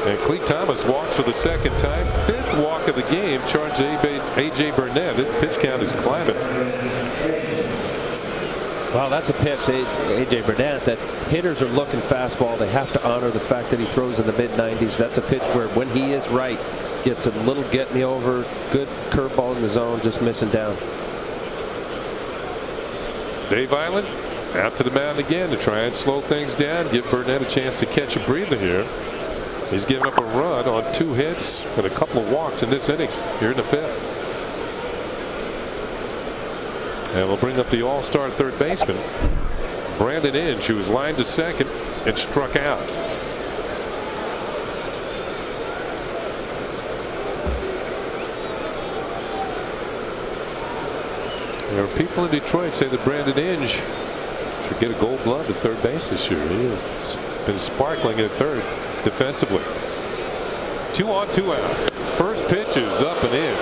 And Cleet Thomas walks for the second time. Fifth walk of the game. Charged A.J. Burnett. His pitch count is climbing. Well, that's a pitch, A.J. Burnett, that hitters are looking fastball. They have to honor the fact that he throws in the mid-90s. That's a pitch where, when he is right, gets a little get me over. Good curveball in the zone, just missing down. Dave Island out to the mound again to try and slow things down, give Burnett a chance to catch a breather here. He's given up a run on 2 hits and a couple of walks in this inning here in the 5th. And we'll bring up the all-star third baseman, Brandon Inge, who was lined to second and struck out. There are people in Detroit say that Brandon Inge should get a gold glove at third base this year. He has been sparkling at third defensively. 2 on, 2 out. First pitch is up and in.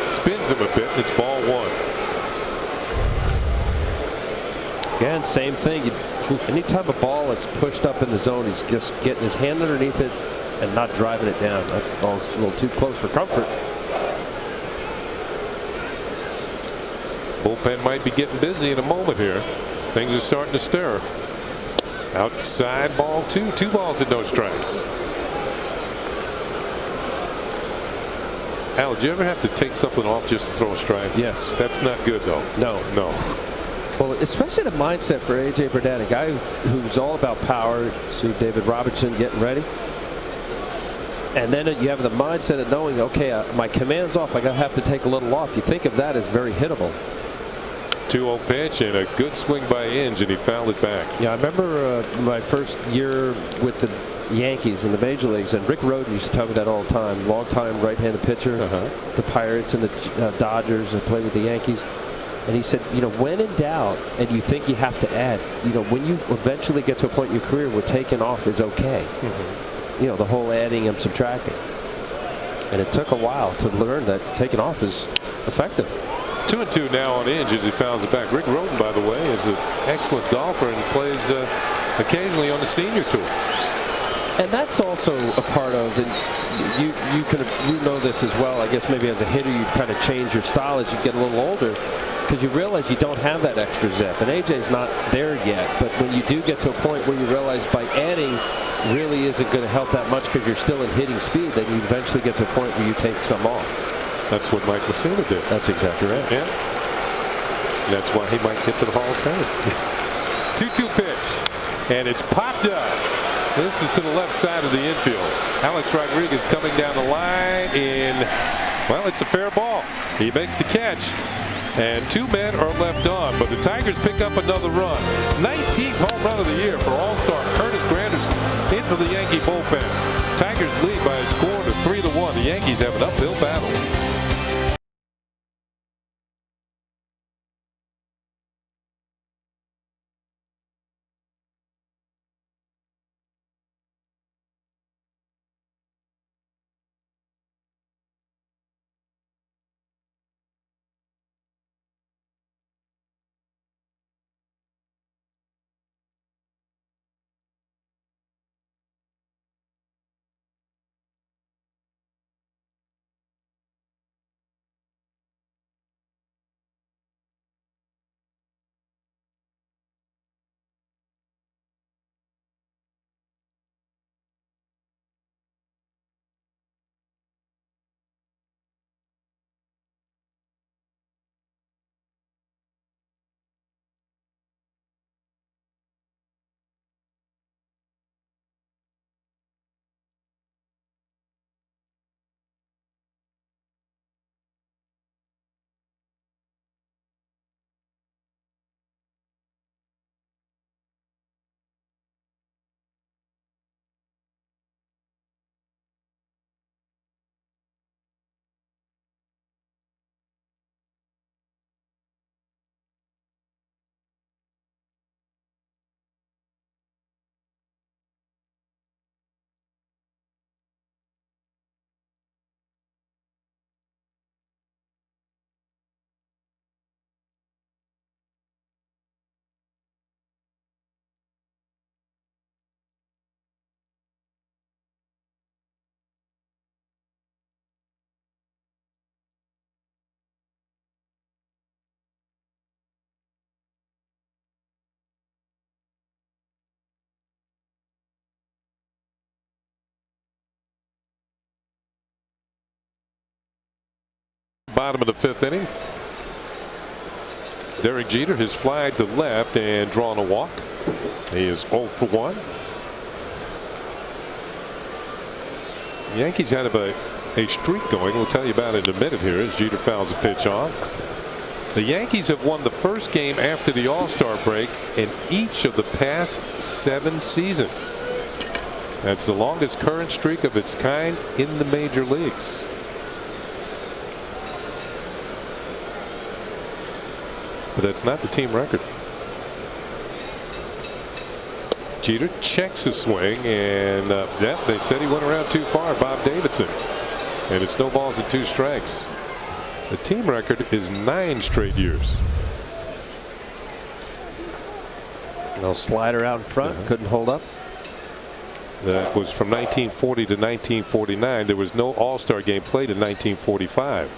Spins him a bit, and it's ball 1. Again, same thing. Anytime a ball is pushed up in the zone, he's just getting his hand underneath it and not driving it down. That ball's a little too close for comfort. Bullpen might be getting busy in a moment here. Things are starting to stir. Outside, ball 2. 2 balls and no strikes. Al, did you ever have to take something off just to throw a strike? Yes. That's not good, though. No. Well, especially the mindset for A.J. Burnett, a guy who's all about power. See David Robertson getting ready. And then you have the mindset of knowing, okay, my command's off. I have to take a little off. You think of that as very hittable. 2-0 pitch and a good swing by Inge, and he fouled it back. Yeah, I remember my first year with the Yankees in the major leagues, and Rick Rhoden used to tell me that all the time. Long-time right-handed pitcher, the Pirates and the Dodgers, and played with the Yankees. And he said, you know, when in doubt and you think you have to add, you know, when you eventually get to a point in your career where taking off is okay. You know, the whole adding and subtracting. And it took a while to learn that taking off is effective. 2-2 now on Inge as he fouls it back. Rick Rhoden, by the way, is an excellent golfer and plays occasionally on the senior tour. And that's also a part of, and you know this as well, I guess maybe as a hitter you kind of change your style as you get a little older, because you realize you don't have that extra zip, and AJ's not there yet. But when you do get to a point where you realize by adding really isn't going to help that much because you're still in hitting speed, then you eventually get to a point where you take some off. That's what Mike Messina did. That's exactly right. Yeah. That's why he might get to the Hall of Fame. 2-2 pitch, and it's popped up. This is to the left side of the infield. Alex Rodriguez coming down the line in, well, it's a fair ball. He makes the catch, and 2 men are left on, but the Tigers pick up another run. 19th home run of the year for All-Star Curtis Granderson into the Yankee bullpen. Tigers lead by a score of 3-1. The Yankees have an uphill battle. Bottom of the 5th inning. Derek Jeter has flied to left and drawn a walk. He is 0 for 1. The Yankees had a streak going. We'll tell you about it in a minute here as Jeter fouls a pitch off. The Yankees have won the first game after the All-Star break in each of the past 7 seasons. That's the longest current streak of its kind in the major leagues. But that's not the team record. Jeter checks his swing, and they said he went around too far, Bob Davidson. And it's no balls and 2 strikes. The team record is 9 straight years. Little slider out in front, couldn't hold up. That was from 1940 to 1949. There was no All-Star game played in 1945.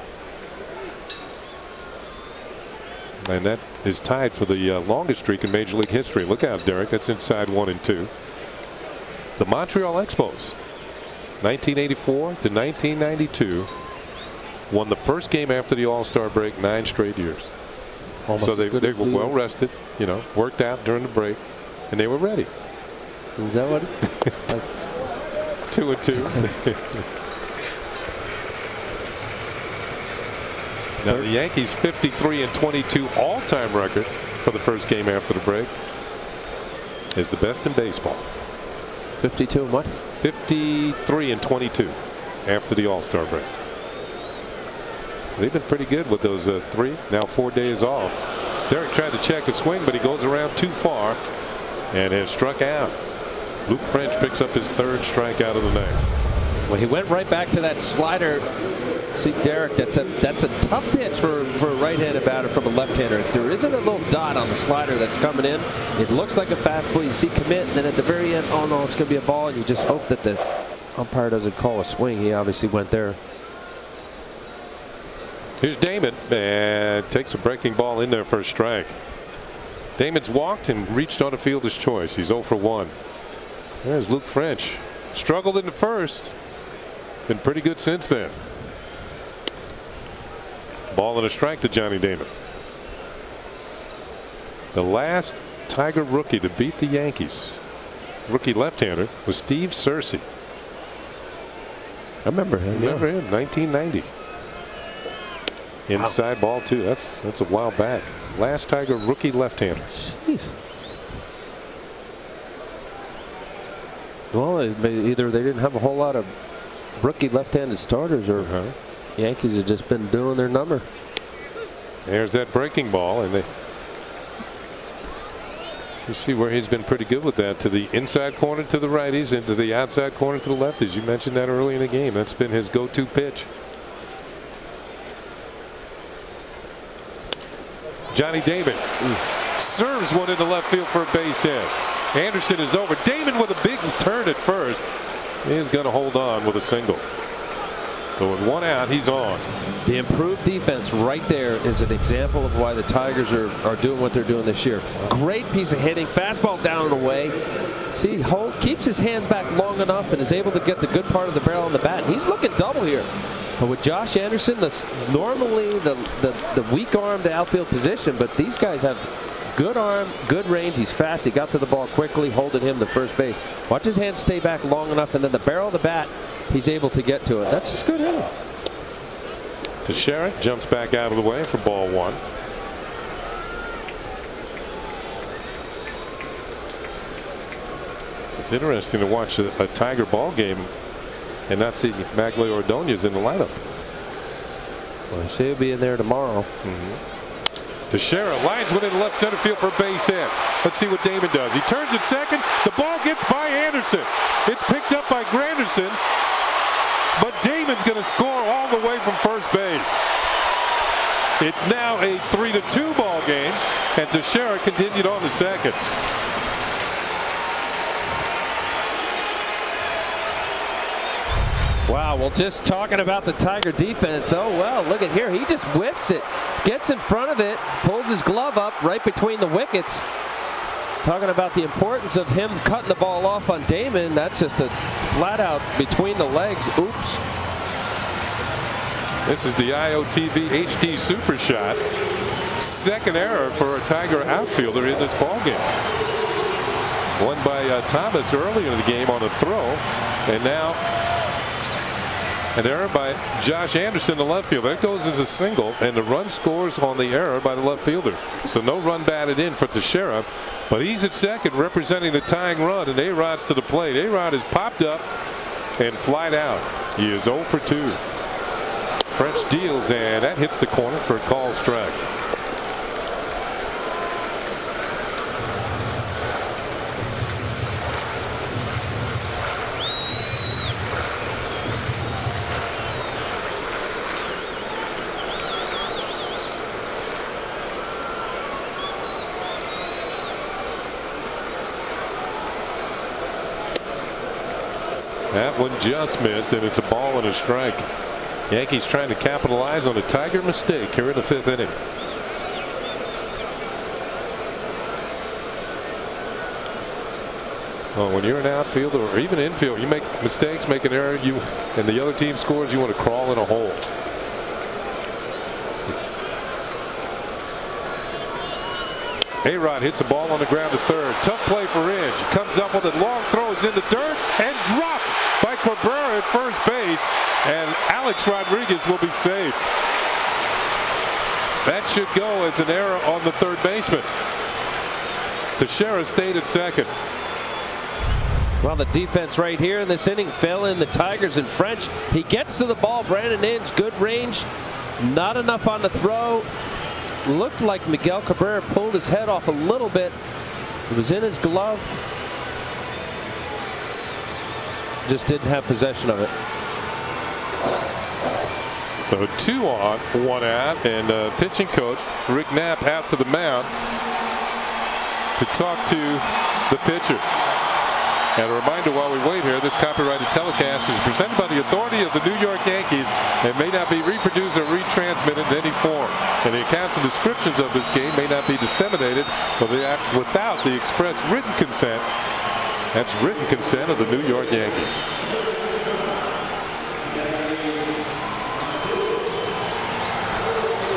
And that is tied for the longest streak in Major League history. Look out, Derek. That's inside 1 and 2. The Montreal Expos, 1984 to 1992, won the first game after the All-Star break 9 straight years. Almost so they were well rested, you know, worked out during the break, and they were ready. Is that what? 2 and 2. Now the Yankees' 53 and 22 all-time record for the first game after the break is the best in baseball. 52 and what? 53 and 22 after the All-Star break. So they've been pretty good with those 3, now 4 days off. Derek tried to check a swing, but he goes around too far and has struck out. Luke French picks up his 3rd strikeout of the night. Well, he went right back to that slider. See, Derek, that's a tough pitch for a right-handed batter from a left-hander. If there isn't a little dot on the slider that's coming in, it looks like a fastball. You see commit, and then at the very end, oh no, it's going to be a ball, and you just hope that the umpire doesn't call a swing. He obviously went there. Here's Damon, and takes a breaking ball in there for a strike. Damon's walked and reached on a fielder's choice. He's 0 for 1. There's Luke French. Struggled in the first. Been pretty good since then. Ball and a strike to Johnny Damon. The last Tiger rookie to beat the Yankees, rookie left-hander, was Steve Searcy. I remember him. Remember him, 1990. Inside ball too. That's a while back. Last Tiger rookie left-hander. Jeez. Well, either they didn't have a whole lot of rookie left-handed starters, or Yankees have just been doing their number. There's that breaking ball, and you see where he's been pretty good with that, to the inside corner to the righties and to the outside corner to the lefties. You mentioned that early in the game. That's been his go-to pitch. Johnny Damon serves one into left field for a base hit. Anderson is over. Damon with a big turn at first. He's going to hold on with a single. So with 1 out, he's on. The improved defense right there is an example of why the Tigers are doing what they're doing this year. Great piece of hitting. Fastball down and away. See, Holt keeps his hands back long enough and is able to get the good part of the barrel on the bat. And he's looking double here. But with Josh Anderson, normally the weak-armed outfield position, but these guys have good arm, good range. He's fast. He got to the ball quickly, holding him to first base. Watch his hands stay back long enough, and then the barrel of the bat, he's able to get to it. That's just good hitting. Teixeira jumps back out of the way for ball 1. It's interesting to watch a Tiger ball game and not see Magglio Ordonez in the lineup. Well, he'll be in there tomorrow. Teixeira lines one in left center field for a base hit. Let's see what Damon does. He turns at second. The ball gets by Anderson. It's picked up by Granderson, but Damon's going to score all the way from first base. It's now a 3-2 ball game, and Teixeira continued on to second. Wow, well, just talking about the Tiger defense. Oh, well, look at here. He just whiffs it, gets in front of it, pulls his glove up right between the wickets. Talking about the importance of him cutting the ball off on Damon. That's just a flat out between the legs. Oops. This is the IOTV HD Super Shot. Second error for a Tiger outfielder in this ballgame. One by Thomas early in the game on a throw, and now an error by Josh Anderson, the left fielder. That goes as a single, and the run scores on the error by the left fielder. So no run batted in for Teixeira, but he's at second representing the tying run, and A-Rod's to the plate. A-Rod is popped up and flied out. He is 0 for 2. French deals, and that hits the corner for a call strike. That one just missed, and it's a ball and a strike. Yankees trying to capitalize on a Tiger mistake here in the 5th inning. Well, when you're an outfielder or even infield, you make mistakes, make an error, and the other team scores, you want to crawl in a hole. A-Rod hits a ball on the ground to third. Tough play for Ridge. He comes up with it. Long throws in the dirt and dropped by Cabrera at first base. And Alex Rodriguez will be safe. That should go as an error on the third baseman. Teixeira stayed at second. Well, the defense right here in this inning fell in the Tigers and French. He gets to the ball. Brandon Inge, good range. Not enough on the throw. Looked like Miguel Cabrera pulled his head off a little bit. It was in his glove. Just didn't have possession of it. So 2 on, 1 out, and pitching coach Rick Knapp out to the mound to talk to the pitcher. And a reminder while we wait here, this copyrighted telecast is presented by the authority of the New York Yankees and may not be reproduced or retransmitted in any form. And the accounts and descriptions of this game may not be disseminated without the express written consent. That's written consent of the New York Yankees.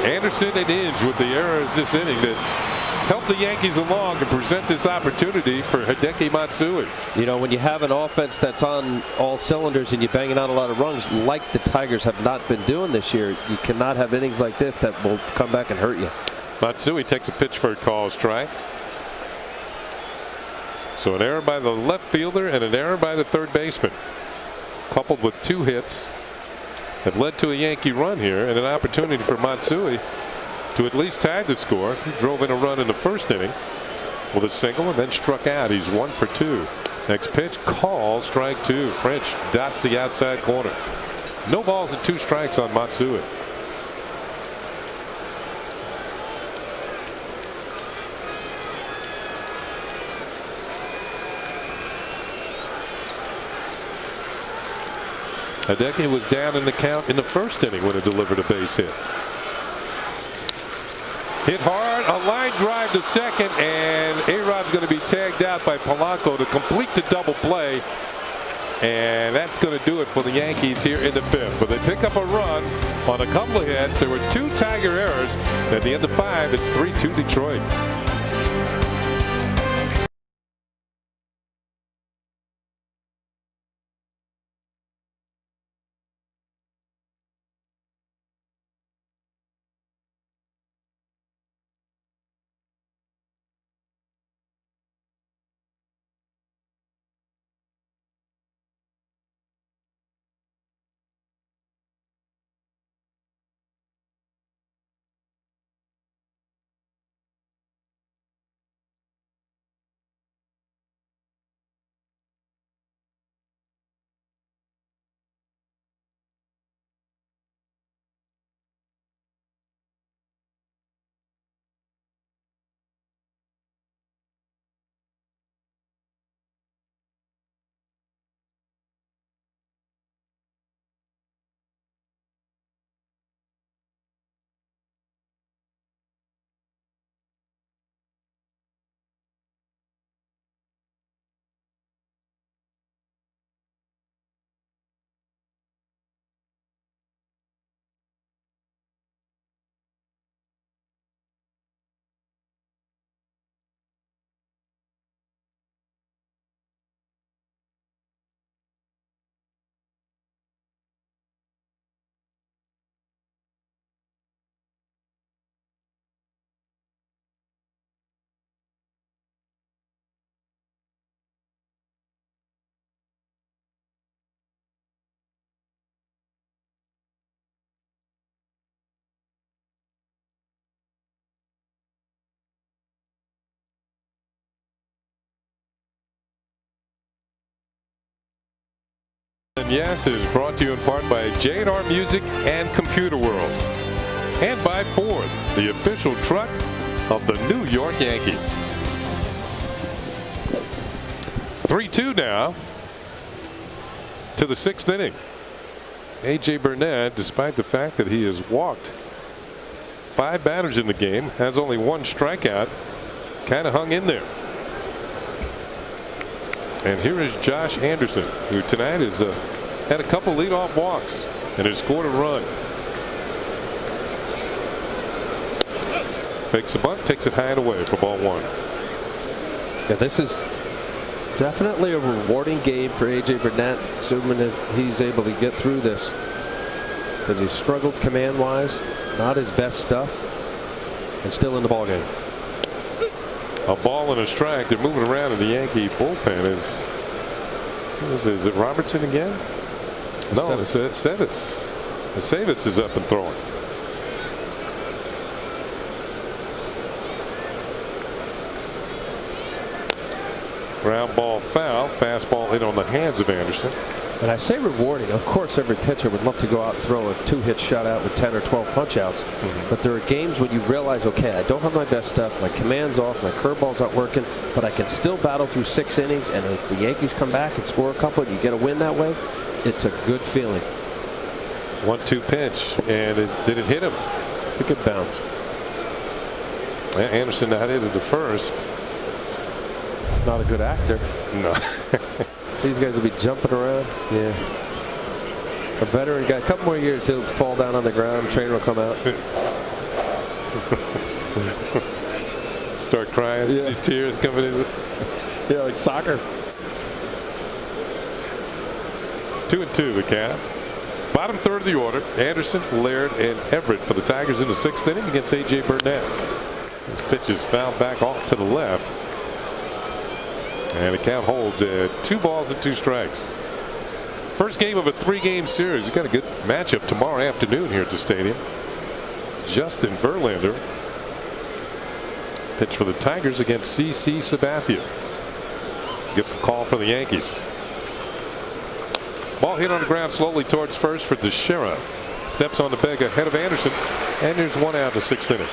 Anderson and Inge with the errors this inning that help the Yankees along and present this opportunity for Hideki Matsui. You know, when you have an offense that's on all cylinders and you're banging out a lot of runs like the Tigers have not been doing this year, you cannot have innings like this that will come back and hurt you. Matsui takes a pitch for a call strike. So an error by the left fielder and an error by the third baseman, coupled with 2 hits, have led to a Yankee run here and an opportunity for Matsui to at least tie the score. He drove in a run in the first inning with a single and then struck out. He's 1 for 2. Next pitch, call, strike 2. French dots the outside corner. No balls and 2 strikes on Matsui. Hideki was down in the count in the first inning when it delivered a base hit. Hit hard, a line drive to second, and A-Rod's going to be tagged out by Polanco to complete the double play. And that's going to do it for the Yankees here in the 5th. But they pick up a run on a couple of hits. There were 2 Tiger errors. At the end of 5, it's 3-2 Detroit. Yes is brought to you in part by J&R Music and Computer World. And by Ford, the official truck of the New York Yankees. 3-2 now to the 6th inning. A.J. Burnett, despite the fact that he has walked 5 batters in the game, has only 1 strikeout, kind of hung in there. And here is Josh Anderson, who tonight has had a couple leadoff walks and has scored a run. Fakes a bunt, takes it high and away for ball 1. Yeah, this is definitely a rewarding game for A.J. Burnett, assuming that he's able to get through this, because he struggled command-wise, not his best stuff, and still in the ball game. A ball and a strike. They're moving around in the Yankee bullpen. Is it Robertson again? No, it's Cevis. Cevis is up and throwing. Ground ball foul. Fastball hit on the hands of Anderson. And I say rewarding. Of course, every pitcher would love to go out and throw a 2-hit shutout with 10 or 12 punch-outs. But there are games when you realize, okay, I don't have my best stuff. My command's off. My curveball's not working. But I can still battle through 6 innings. And if the Yankees come back and score a couple and you get a win that way, it's a good feeling. 1-2 pitch. And did it hit him? A good bounce. Anderson not hit it to first. Not a good actor. No. These guys will be jumping around. Yeah. A veteran guy. A couple more years, he'll fall down on the ground. Trainer will come out. Start crying. Yeah. See tears coming in. Yeah, like soccer. 2-2 the count. Bottom third of the order. Anderson, Laird, and Everett for the Tigers in the 6th inning against A.J. Burnett. This pitch is fouled back off to the left. And the count holds at 2 balls and 2 strikes. First game of a 3-game series. We've got a good matchup tomorrow afternoon here at the stadium. Justin Verlander pitch for the Tigers against C.C. Sabathia. Gets the call for the Yankees. Ball hit on the ground slowly towards first for Teixeira. Steps on the bag ahead of Anderson. And there's 1 out in the 6th inning.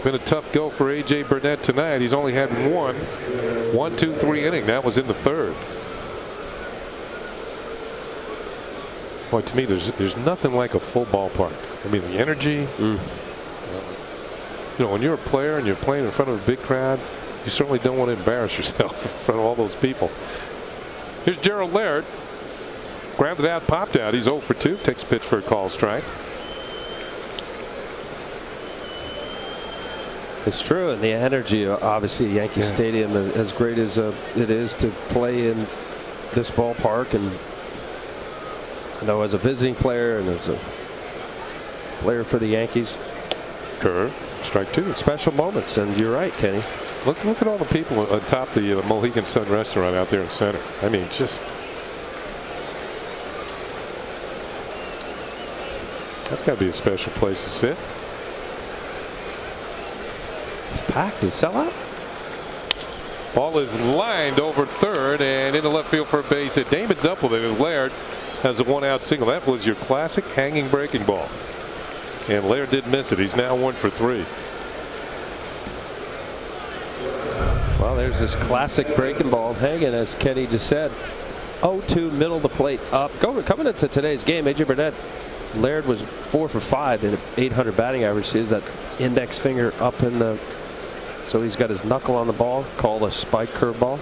Been a tough go for A.J. Burnett tonight. He's only had 1 1-2-3 inning. That was in the 3rd. Boy, to me, there's nothing like a full ballpark. I mean, the energy. You know, when you're a player and you're playing in front of a big crowd, you certainly don't want to embarrass yourself in front of all those people. Here's Gerald Laird. Grounded out, popped out. He's 0 for 2. Takes a pitch for a call strike. It's true, and the energy, obviously, Yankee Stadium, as great as it is to play in this ballpark, and you know, as a visiting player and as a player for the Yankees, Curve, strike 2. Special moments, and you're right, Kenny. Look at all the people atop the Mohegan Sun restaurant out there in center. I mean, just that's got to be a special place to sit. Packed. Is sellout? Ball is lined over third and into left field for a base hit. Damon's up with it as Laird has a 1-out single. That was your classic hanging breaking ball. And Laird did miss it. He's now 1 for 3. Well, there's this classic breaking ball hanging, as Kenny just said. 0-2, middle of the plate up. Coming into today's game, A.J. Burnett, Laird was 4 for 5 in 800 batting average. He has that index finger up in the. So he's got his knuckle on the ball, called a spike curveball.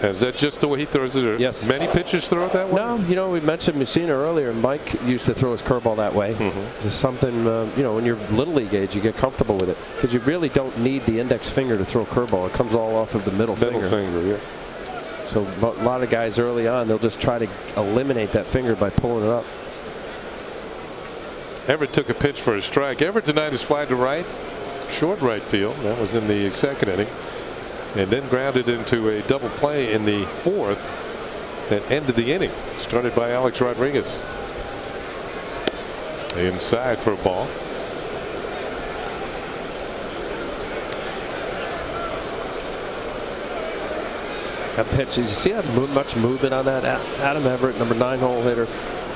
Is that just the way he throws it? Yes. Many pitchers throw it that way? No, you know, we mentioned Mussina earlier. Mike used to throw his curveball that way. Just something, you know, when you're little league age, you get comfortable with it because you really don't need the index finger to throw a curveball. It comes all off of the middle finger. Middle finger, yeah. So a lot of guys early on, they'll just try to eliminate that finger by pulling it up. Everett took a pitch for a strike. Everett tonight is fly to right. Short right field. That was in the 2nd inning. And then grounded into a double play in the 4th that ended the inning. Started by Alex Rodriguez. Inside for a ball. That pitch, you see that much movement on that? Adam Everett, number 9 hole hitter.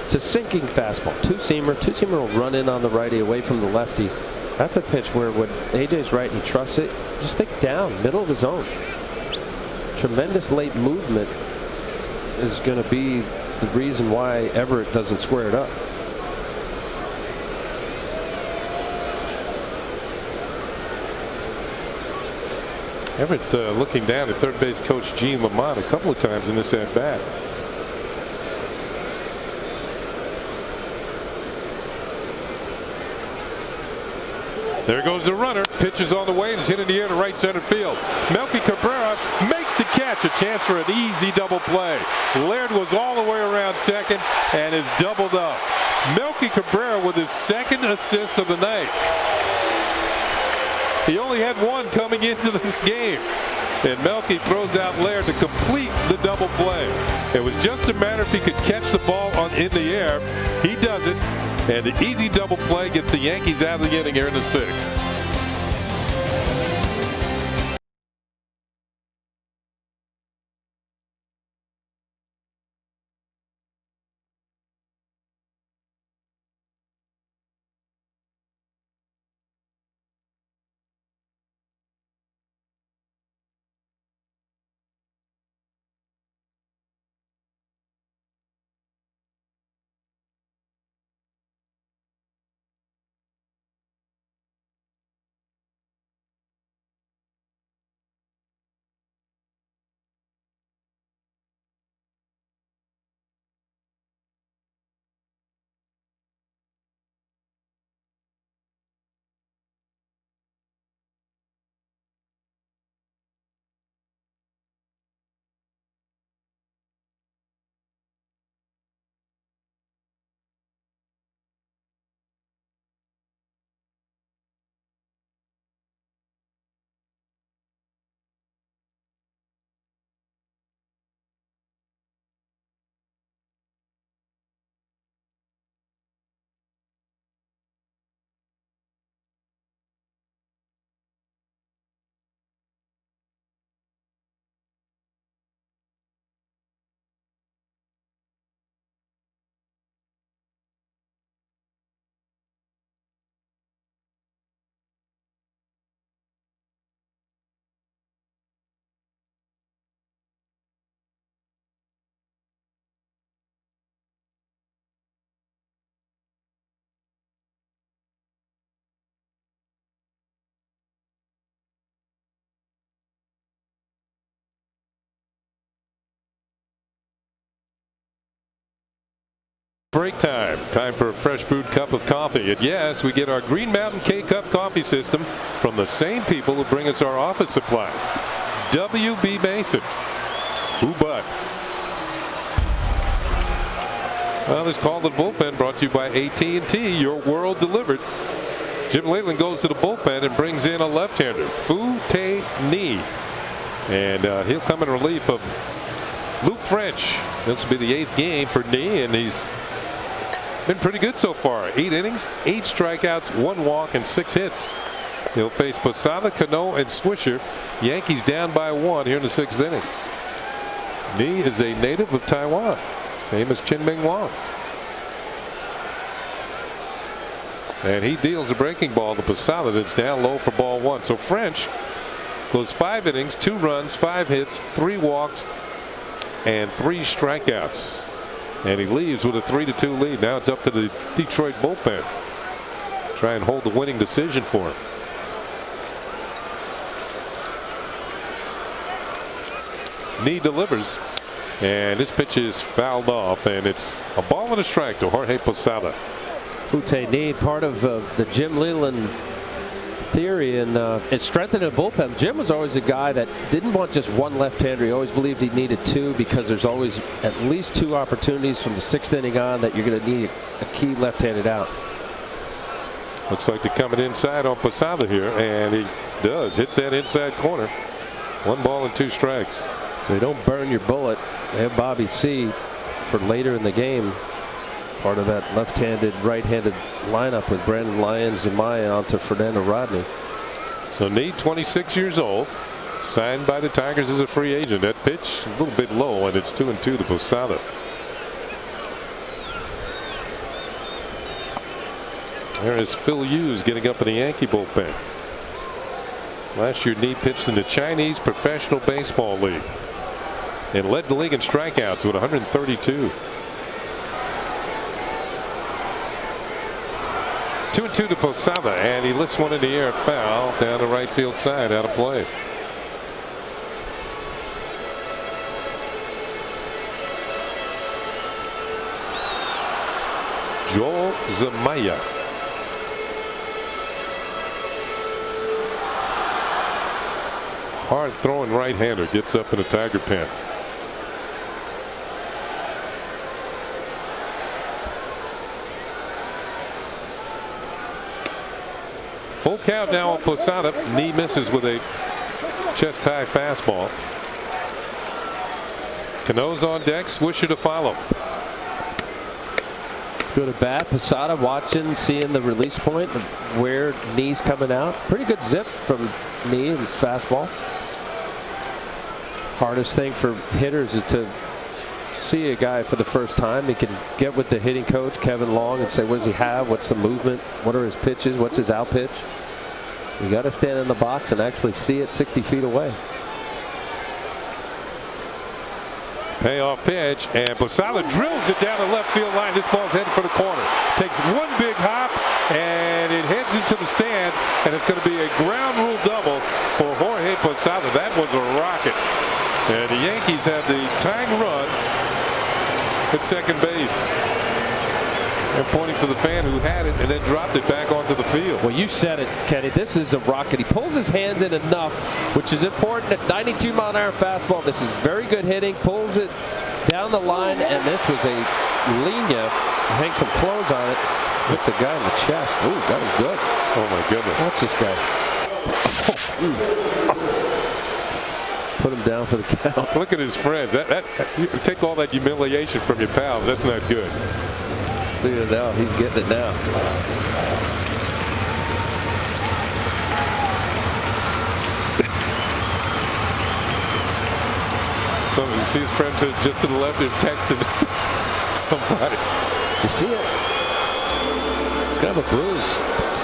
It's a sinking fastball. Two-seamer. Two-seamer will run in on the righty away from the lefty. That's a pitch where when AJ's right and he trusts it, just think down, middle of the zone. Tremendous late movement is going to be the reason why Everett doesn't square it up. Everett looking down at third base coach Gene Lamont a couple of times in this at bat. There goes the runner. Pitch is on the way and it's hit in the air to right center field. Melky Cabrera makes the catch. A chance for an easy double play. Laird was all the way around second and is doubled up. Melky Cabrera with his second assist of the night. He only had one coming into this game. And Melky throws out Laird to complete the double play. It was just a matter if he could catch the ball in the air. He does it. And the easy double play gets the Yankees out of the inning here in the 6th. Break time. Time for a fresh brewed cup of coffee. And yes, we get our Green Mountain K-Cup coffee system from the same people who bring us our office supplies. W.B. Mason. Who but? Well, this call to the bullpen brought to you by AT&T. Your world delivered. Jim Leyland goes to the bullpen and brings in a left-hander, Fu-Tae Ni. And he'll come in relief of Luke French. This will be the 8th game for Ni, and he's been pretty good so far. 8 innings, 8 strikeouts, 1 walk, and 6 hits. He'll face Posada, Cano, and Swisher. Yankees down by 1 here in the 6th inning. Ni is a native of Taiwan, same as Chin-Ming Wong. And he deals a breaking ball to Posada that's down low for ball 1. So French goes 5 innings, 2 runs, 5 hits, 3 walks, and 3 strikeouts. And he leaves with a 3-2 lead. Now it's up to the Detroit bullpen. Try and hold the winning decision for him. Ni delivers. And this pitch is fouled off. And it's a ball and a strike to Jorge Posada. Fu-Tae Ni, part of the Jim Leyland theory, and it's strengthening the bullpen. Jim was always a guy that didn't want just one left-hander. He always believed he needed 2 because there's always at least 2 opportunities from the 6th inning on that you're going to need a key left-handed out. Looks like they're coming inside on Posada here, and he does. Hits that inside corner. 1 ball and 2 strikes. So you don't burn your bullet. They have Bobby C for later in the game. Part of that left-handed, right-handed lineup with Brandon Lyons and Maya onto Fernando Rodney. So Ni, 26 years old, Signed by the Tigers as a free agent. That pitch a little bit low, and it's 2-2 to Posada. There is Phil Hughes getting up in the Yankee bullpen. Last year, Knee pitched in the Chinese Professional Baseball League and led the league in strikeouts with 132. 2-2 to Posada, and he lifts one in the air, foul down the right field side, out of play. Joel Zamaya. Hard throwing right-hander gets up in a Tiger pen. Full count now on Posada. Knee misses with a chest-high fastball. Cano's on deck. Swisher to follow. Good at bat. Posada watching, seeing the release point, where Knee's coming out. Pretty good zip from Knee and his fastball. Hardest thing for hitters is to see a guy for the first time. He can get with the hitting coach, Kevin Long, and say, what does he have? What's the movement? What are his pitches? What's his out pitch? You got to stand in the box and actually see it 60 feet away. Payoff pitch, and Posada drills it down the left field line. This ball's headed for the corner. Takes one big hop, and it heads into the stands, and it's going to be a ground rule double for Jorge Posada. That was a rocket. And the Yankees have the tying run at second base. And pointing to the fan who had it and then dropped it back onto the field. Well, you said it, Kenny. This is a rocket. He pulls his hands in enough, which is important at 92-mile-an-hour fastball. This is very good hitting. Pulls it down the line, and this was a linea. Hangs some clothes on it. Hit the guy in the chest. Ooh, that was good. Oh my goodness. Watch this guy. Put him down for the count. Look at his friends. You take all that humiliation from your pals. That's not good. Look at it now. He's getting it now. So you see his friend just to the left is texting somebody. You see it? He's got a bruise.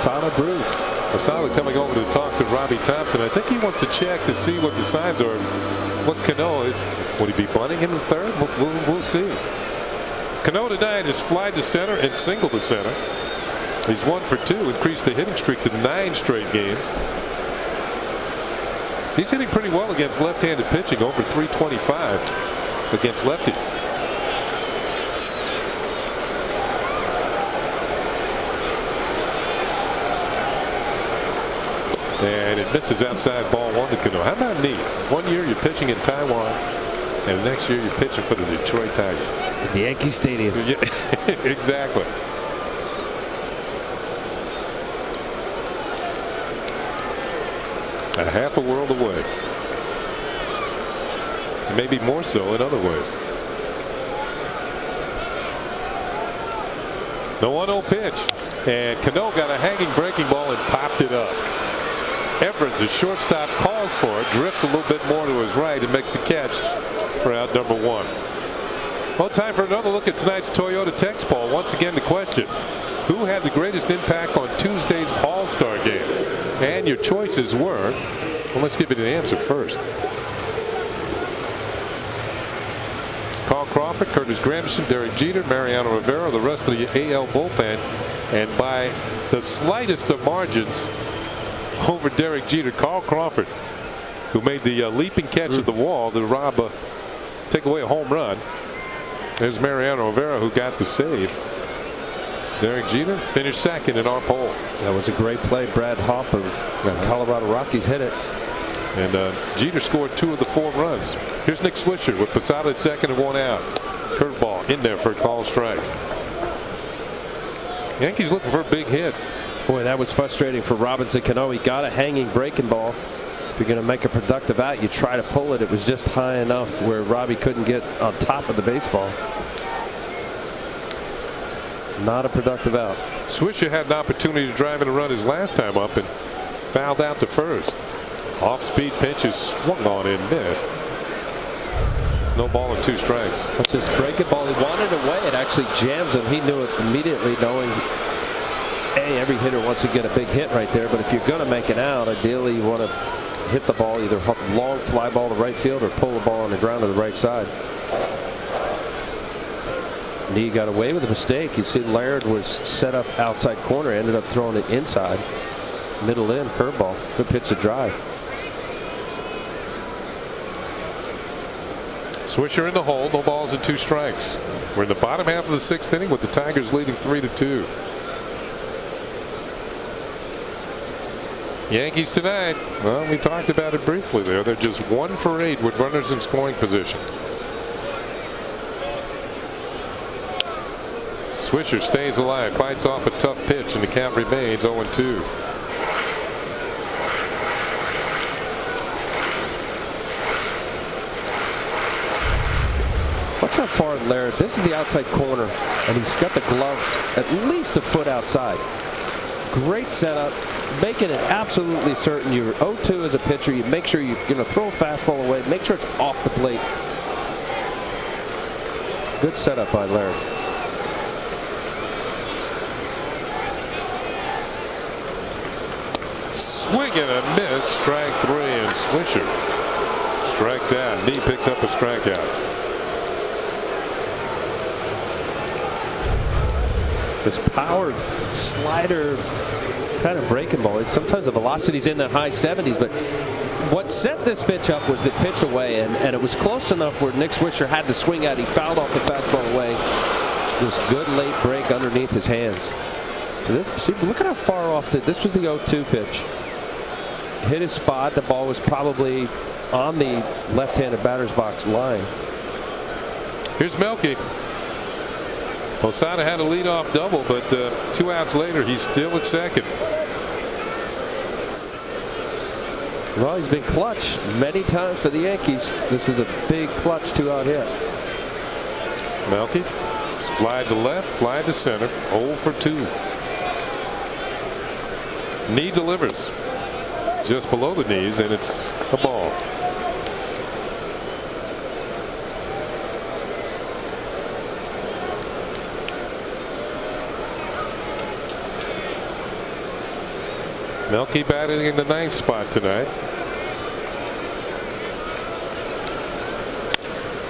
Solid bruise. Posada coming over to talk to Robbie Thompson. I think he wants to check to see what the signs are. What Cano, would he be bunting in the third? We'll see. Cano tonight has fly to center and single to center. He's 1 for 2, increased the hitting streak to 9 straight games. He's hitting pretty well against left-handed pitching, over 325 against lefties. And it misses outside, ball 1 to Cano. How about Knee? 1 year you're pitching in Taiwan, and the next year you're pitching for the Detroit Tigers. The Yankee Stadium. Yeah, exactly. A half a world away. And maybe more so in other ways. The 1-0 pitch. And Cano got a hanging breaking ball and popped it up. Everett, the shortstop, calls for it, drifts a little bit more to his right and makes the catch for out number 1. Well, time for another look at tonight's Toyota text poll. Once again, the question: who had the greatest impact on Tuesday's All-Star game? And your choices were, well, let's give you the answer first. Carl Crawford, Curtis Granderson, Derek Jeter, Mariano Rivera, the rest of the AL bullpen, and by the slightest of margins over Derek Jeter, Carl Crawford, who made the leaping catch at the wall to take away a home run. There's Mariano Rivera, who got the save. Derek Jeter finished second in our poll. That was a great play. Brad Hopp of Colorado Rockies hit it. And Jeter scored 2 of the 4 runs. Here's Nick Swisher with Posada at second and 1 out. Curveball in there for a call strike. Yankees looking for a big hit. Boy, that was frustrating for Robinson Cano. He got a hanging breaking ball. If you're going to make a productive out, you try to pull it. It was just high enough where Robbie couldn't get on top of the baseball. Not a productive out. Swisher had an opportunity to drive in a run his last time up and fouled out to first. Off-speed pitch is swung on and missed. It's no ball and 2 strikes. That's his breaking ball. He wanted it away. It actually jams him. He knew it immediately, knowing, hey, every hitter wants to get a big hit right there. But if you're going to make it out, ideally you want to hit the ball, either long fly ball to right field or pull the ball on the ground to the right side. He got away with a mistake. You see Laird was set up outside corner, ended up throwing it inside. Middle in, curveball. Good pitch to drive. Swisher in the hole, no balls and 2 strikes. We're in the bottom half of the 6th inning with the Tigers leading 3-2. Yankees tonight, well, we talked about it briefly there. They're just 1 for 8 with runners in scoring position. Swisher stays alive, fights off a tough pitch, and the count remains 0-2. Watch how far Laird. This is the outside corner, and he's got the glove at least a foot outside. Great setup, making it absolutely certain you're 0-2 as a pitcher. You make sure you're going to throw a fastball away. Make sure it's off the plate. Good setup by Laird. Swing and a miss, strike 3, and Swisher strikes out. Knee picks up a strikeout. This powered slider kind of breaking ball. Sometimes the velocity's in the high 70s, but what set this pitch up was the pitch away, and it was close enough where Nick Swisher had to swing at. He fouled off the fastball away. This good late break underneath his hands. So this, see, look at how far off this was the 0-2 pitch. Hit his spot. The ball was probably on the left-handed batter's box line. Here's Melky. Posada had a leadoff double, but 2 outs later, he's still at second. Well, he's been clutch many times for the Yankees. This is a big clutch 2-out hit. Melky, fly to left, fly to center, 0 for 2. Knee delivers just below the knees, and it's a ball. Melky batting in the 9th spot tonight.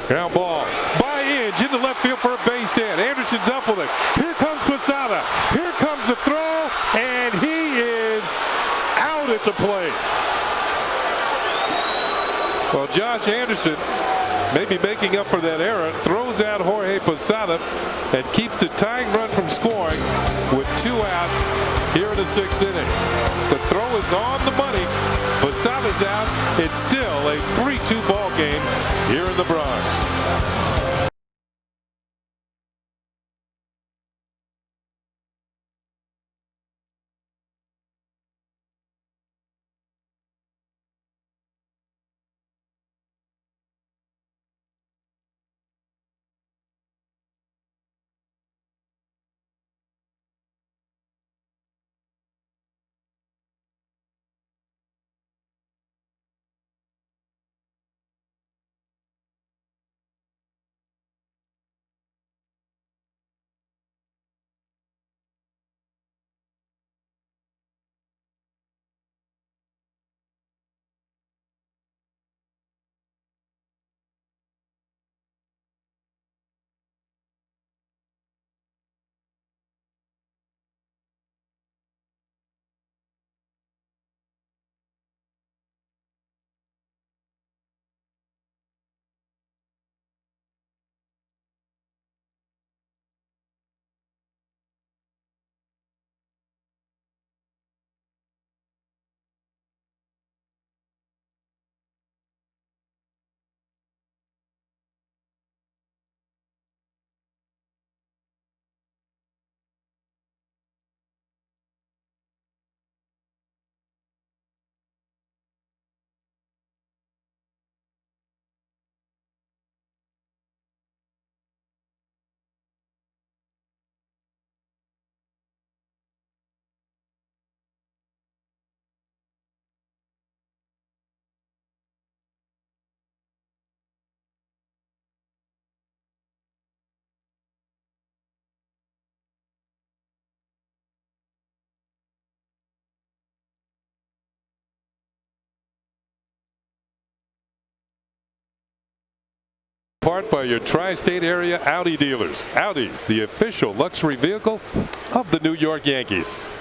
Ground ball by Inge into left field for a base hit. Anderson's up with it. Here comes Posada. Here comes the throw, and he is out at the plate. Well, Josh Anderson, maybe making up for that error, throws out Jorge Posada and keeps the tying run from scoring with 2 outs here in the 6th inning. The throw is on the money. Posada's out. It's still a 3-2 ball game here in the Bronx. apart by your tri-state area Audi dealers. Audi, the official luxury vehicle of the New York Yankees.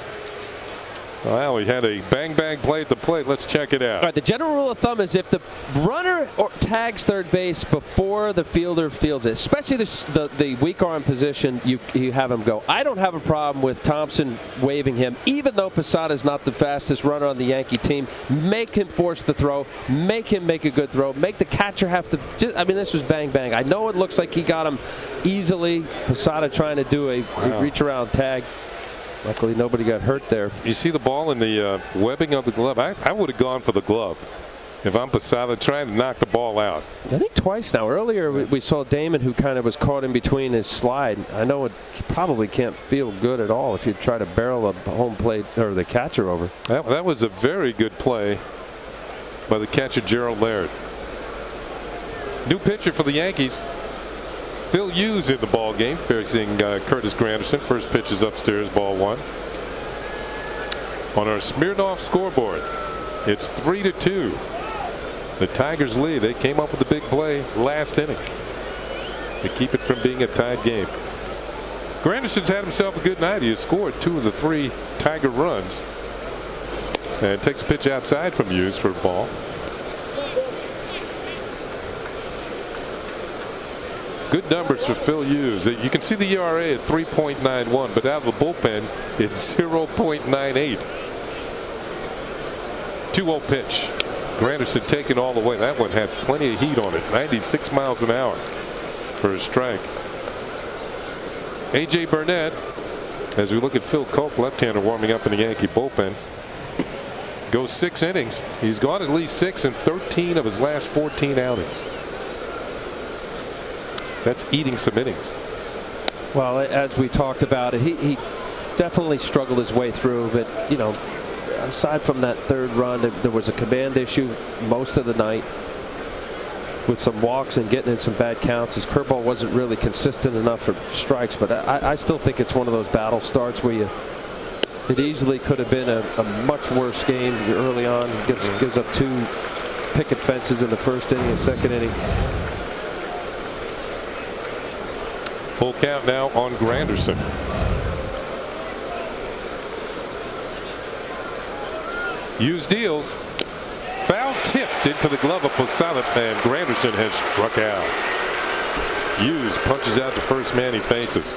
Well, we had a bang-bang play at the plate. Let's check it out. All right, the general rule of thumb is if the runner tags third base before the fielder fields it, especially the weak arm position, you have him go. I don't have a problem with Thompson waving him, even though Posada's not the fastest runner on the Yankee team. Make him force the throw. Make him make a good throw. Make the catcher have to. I mean, this was bang-bang. I know it looks like he got him easily. Posada trying to do a reach-around tag. Luckily, nobody got hurt there. You see the ball in the webbing of the glove. I would have gone for the glove if I'm Posada trying to knock the ball out. I think twice now. Earlier, we saw Damon, who kind of was caught in between his slide. I know it probably can't feel good at all if you try to barrel a home plate or the catcher over. That was a very good play by the catcher, Gerald Laird. New pitcher for the Yankees. Phil Hughes in the ball game facing Curtis Granderson. First pitch is upstairs, ball one. On our Smirnoff scoreboard, it's 3-2. The Tigers lead. They came up with a big play last inning to keep it from being a tied game. Granderson's had himself a good night. He has scored 2 of the 3 Tiger runs. And takes a pitch outside from Hughes for a ball. Good numbers for Phil Hughes. You can see the ERA at 3.91, but out of the bullpen, it's 0.98. 2-0 pitch. Granderson taken all the way. That one had plenty of heat on it. 96 miles an hour for a strike. A.J. Burnett, as we look at Phil Cope, left-hander warming up in the Yankee bullpen, goes 6 innings. He's gone at least 6 in 13 of his last 14 outings. That's eating some innings. Well, as we talked about it, he definitely struggled his way through, but you know, aside from that third run, there was a command issue most of the night with some walks and getting in some bad counts. His curveball wasn't really consistent enough for strikes, but I still think it's one of those battle starts where it easily could have been a much worse game early on. Gives up 2 picket fences in the first inning and second inning. Full count now on Granderson. Hughes deals. Foul tipped into the glove of Posada, and Granderson has struck out. Hughes punches out the first man he faces.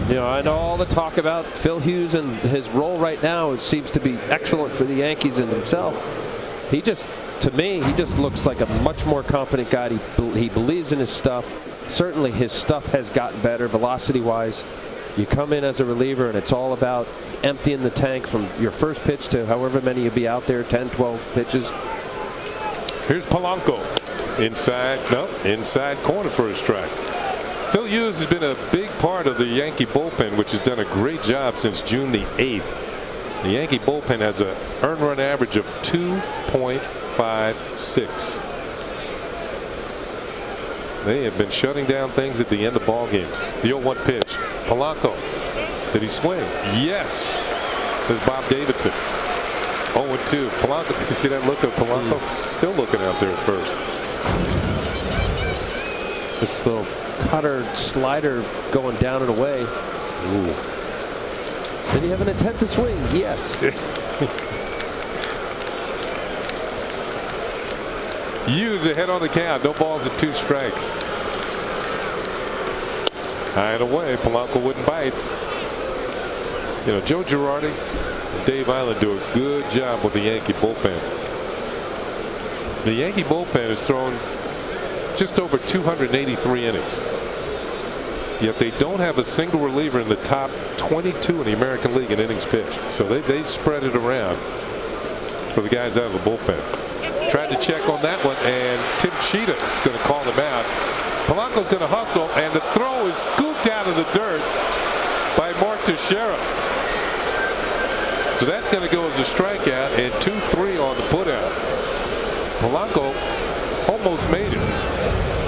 You know, I know all the talk about Phil Hughes and his role right now. It seems to be excellent for the Yankees and himself. To me, he just looks like a much more confident guy. He believes in his stuff. Certainly his stuff has gotten better velocity-wise. You come in as a reliever and it's all about emptying the tank from your first pitch to however many you'll be out there, 10, 12 pitches. Here's Polanco. Inside corner for a strike. Phil Hughes has been a big part of the Yankee bullpen, which has done a great job since June the 8th. The Yankee bullpen has an earned run average of 2.56. They have been shutting down things at the end of ball games. The 0-1 pitch. Polanco. Did he swing? Yes, says Bob Davidson. 0-2. Polanco. You see that look of Polanco? Still looking out there at first. This little cutter slider going down and away. Ooh. Did he have an intent to swing? Yes. Hughes ahead on the count. No balls and 2 strikes. High and away. Polanco wouldn't bite. You know, Joe Girardi and Dave Island do a good job with the Yankee bullpen. The Yankee bullpen has thrown just over 283 innings. Yet they don't have a single reliever in the top 22 in the American League in innings pitched. So they spread it around for the guys out of the bullpen. Tried to check on that one, and Tim Cheetah is going to call him out. Polanco's going to hustle, and the throw is scooped out of the dirt by Mark Teixeira. So that's going to go as a strikeout, and 2-3 on the putout. Polanco almost made it.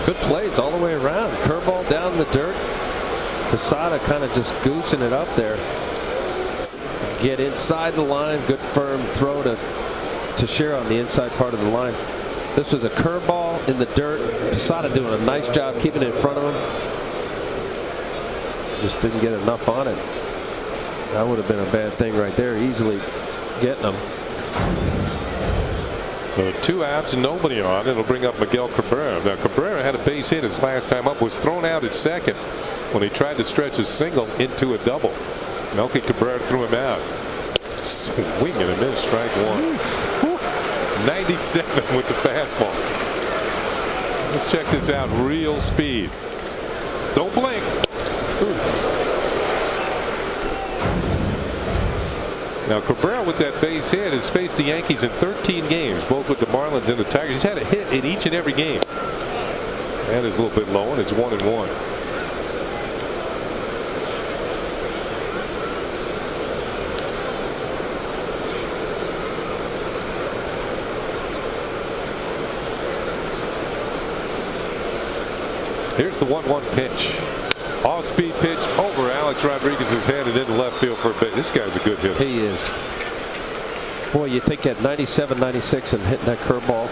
Good plays all the way around. Curveball down in the dirt. Posada kind of just goosing it up there. Get inside the line. Good firm throw to Teixeira on the inside part of the line. This was a curveball in the dirt. Posada doing a nice job keeping it in front of him. Just didn't get enough on it. That would have been a bad thing right there. Easily getting them. So 2 outs and nobody on. It'll bring up Miguel Cabrera. Now Cabrera had a base hit his last time up. Was thrown out at second when he tried to stretch a single into a double. Melky Cabrera threw him out. Swing and a miss, strike 1. 97 with the fastball. Let's check this out. Real speed. Don't blink. Now Cabrera with that base hit has faced the Yankees in 13 games, both with the Marlins and the Tigers. He's had a hit in each and every game. That is a little bit low, and it's 1-1. Here's the 1-1 pitch. Off-speed pitch over Alex Rodriguez's head and into left field for a bit. This guy's a good hitter. He is. Boy, you think at 97, 96 and hitting that curveball.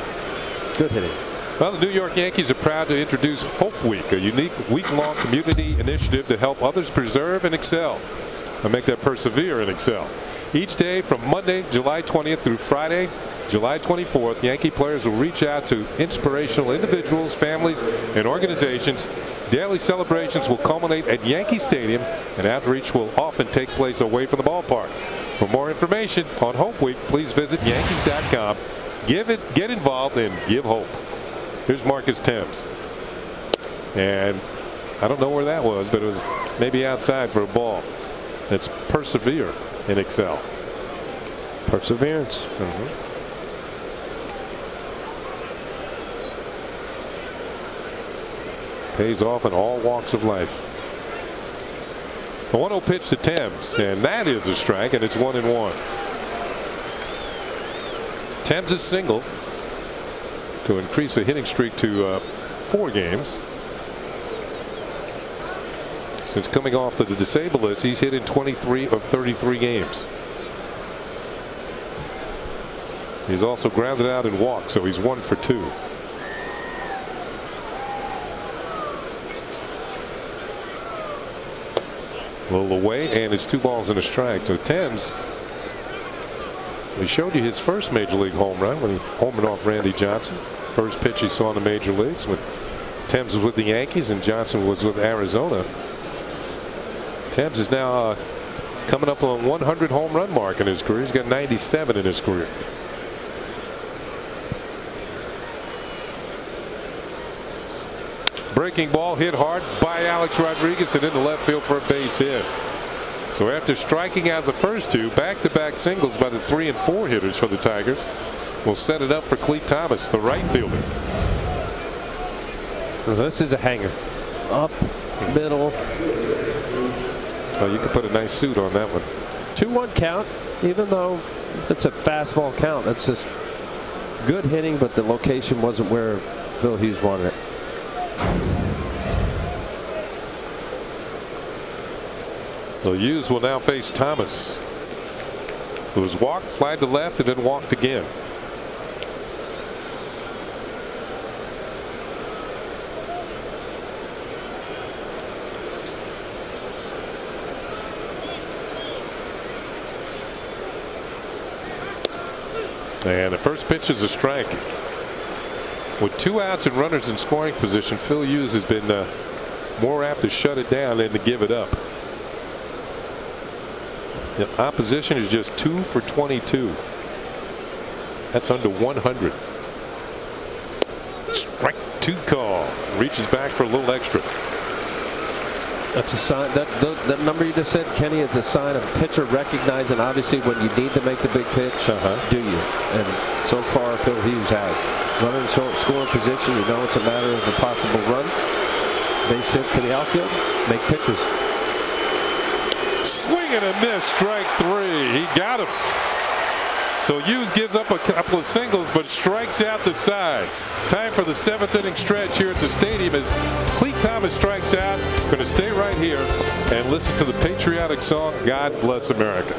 Good hitting. Well, the New York Yankees are proud to introduce Hope Week, a unique week-long community initiative to help others preserve and excel, and make that persevere and excel. Each day from Monday, July 20th through Friday, July 24th, Yankee players will reach out to inspirational individuals, families, and organizations. Daily celebrations will culminate at Yankee Stadium, and outreach will often take place away from the ballpark. For more information on Hope Week, please visit Yankees.com. Get involved and give hope. Here's Marcus Thames. And I don't know where that was, but it was maybe outside for a ball. That's persevere and excel. Perseverance. Pays off in all walks of life. The 1-0 pitch to Thames, and that is a strike, and it's 1-1. Thames' single to increase the hitting streak to 4 games. Since coming off the disabled list, he's hit in 23 of 33 games. He's also grounded out and walked, so he's 1 for 2. A little away, and it's 2 balls and a strike. So Thames, we showed you his first major league home run when he homered off Randy Johnson. First pitch he saw in the major leagues when Thames was with the Yankees and Johnson was with Arizona. Thames is now coming up on 100 home run mark in his career. He's got 97 in his career. Breaking ball hit hard by Alex Rodriguez and into left field for a base hit. So after striking out the first 2, back-to-back singles by the 3 and 4 hitters for the Tigers will set it up for Clete Thomas, the right fielder. Well, this is a hanger. Up, middle. Oh, you could put a nice suit on that one. 2-1 count, even though it's a fastball count. That's just good hitting, but the location wasn't where Phil Hughes wanted it. So Hughes will now face Thomas, who has walked, flied to left, and then walked again. And the first pitch is a strike. With 2 outs and runners in scoring position, Phil Hughes has been more apt to shut it down than to give it up. The opposition is just 2 for 22. That's under 100. Strike 2 call. Reaches back for a little extra. That's a sign. That number you just said, Kenny, is a sign of pitcher recognizing obviously when you need to make the big pitch. Do you? And so far Phil Hughes has. Runner in scoring position, you know it's a matter of a possible run. Base hit to the outfield, make pitches. Swing and a miss, strike 3. He got him. So Hughes gives up a couple of singles but strikes out the side. Time for the 7th inning stretch here at the stadium as Clete Thomas strikes out. Going to stay right here and listen to the patriotic song, God Bless America.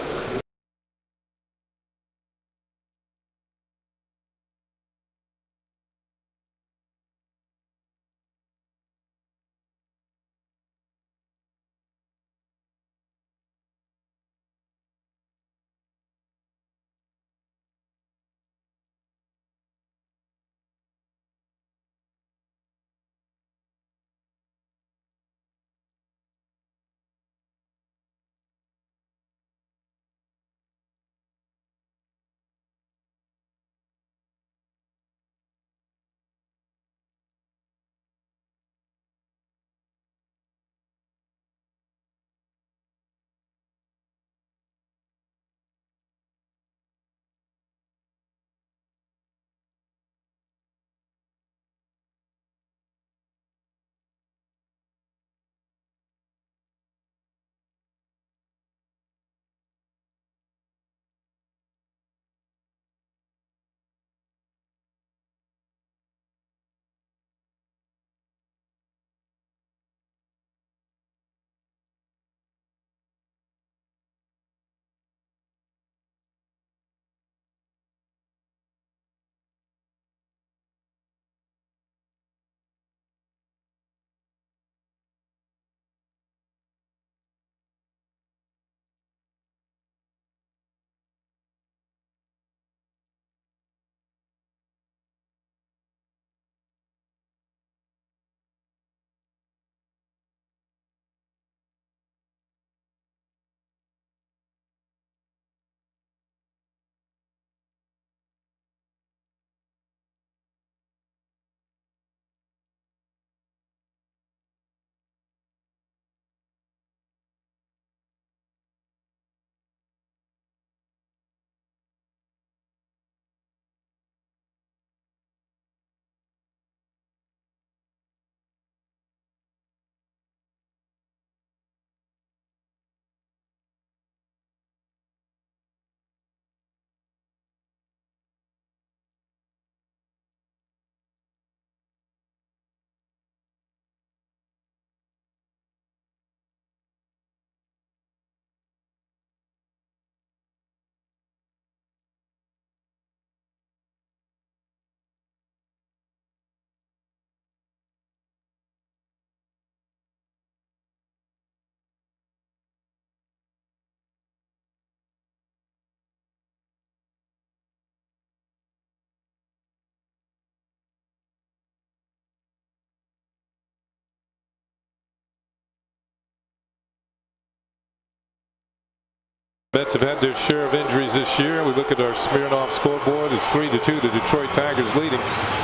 Mets have had their share of injuries this year. We look at our Smirnoff scoreboard. It's 3-2. The Detroit Tigers leading.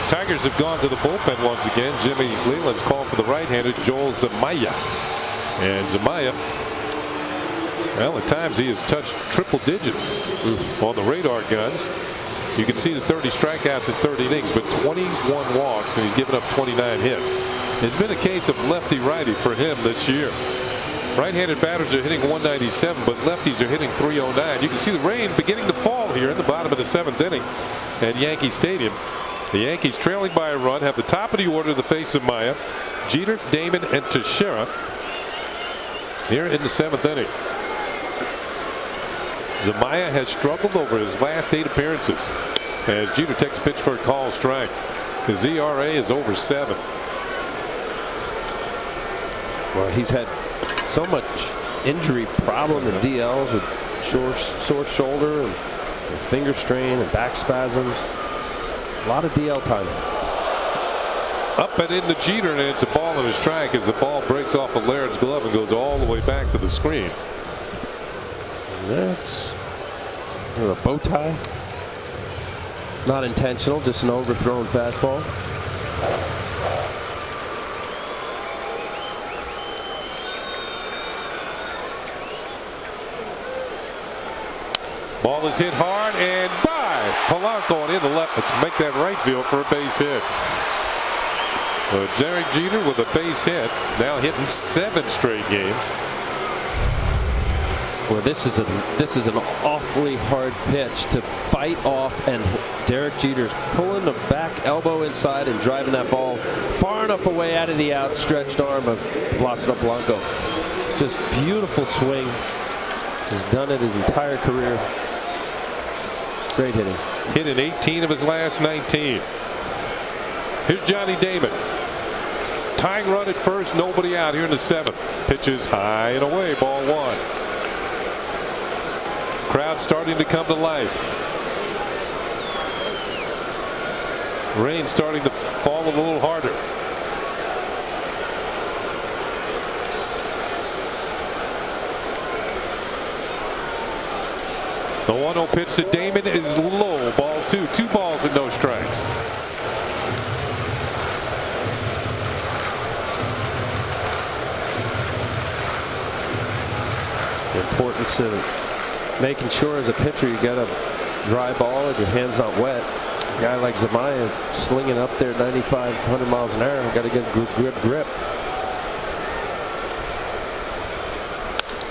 Tigers have gone to the bullpen once again. Jimmy Leland's called for the right-handed Joel Zumaya. And Zumaya, well, at times he has touched triple digits on the radar guns. You can see the 30 strikeouts in 30 innings, but 21 walks, and he's given up 29 hits. It's been a case of lefty-righty for him this year. Right-handed batters are hitting 197, but lefties are hitting 309. You can see the rain beginning to fall here in the bottom of the 7th inning at Yankee Stadium. The Yankees, trailing by a run, have the top of the order to face Amaya, Jeter, Damon, and Teixeira here in the 7th inning. Zumaya has struggled over his last 8 appearances as Jeter takes a pitch for a call strike. His ERA is over 7. Well, he's had so much injury problem and DLs with sore shoulder and finger strain and back spasms. A lot of DL time. Up and into Jeter, and it's a ball and a strike as the ball breaks off of Laird's glove and goes all the way back to the screen. That's a bow tie. Not intentional, just an overthrown fastball. Ball is hit hard and by Polanco and in the left. Let's make that right field for a base hit. Derek Jeter with a base hit, now hitting 7 straight games. Well, this is an awfully hard pitch to fight off, and Derek Jeter's pulling the back elbow inside and driving that ball far enough away out of the outstretched arm of Placido Polanco. Just beautiful swing. He's done it his entire career. Great hitting. Hit in 18 of his last 19. Here's Johnny Damon. Tying run at first, nobody out here in the 7th. Pitches high and away, ball 1. Crowd starting to come to life. Rain starting to fall a little harder. The 1-0 pitch to Damon is low, ball 2. 2 balls and no strikes. The importance of making sure as a pitcher you got a dry ball and your hand's not wet. A guy like Zumaya slinging up there 95, 100 miles an hour, got to get a good grip.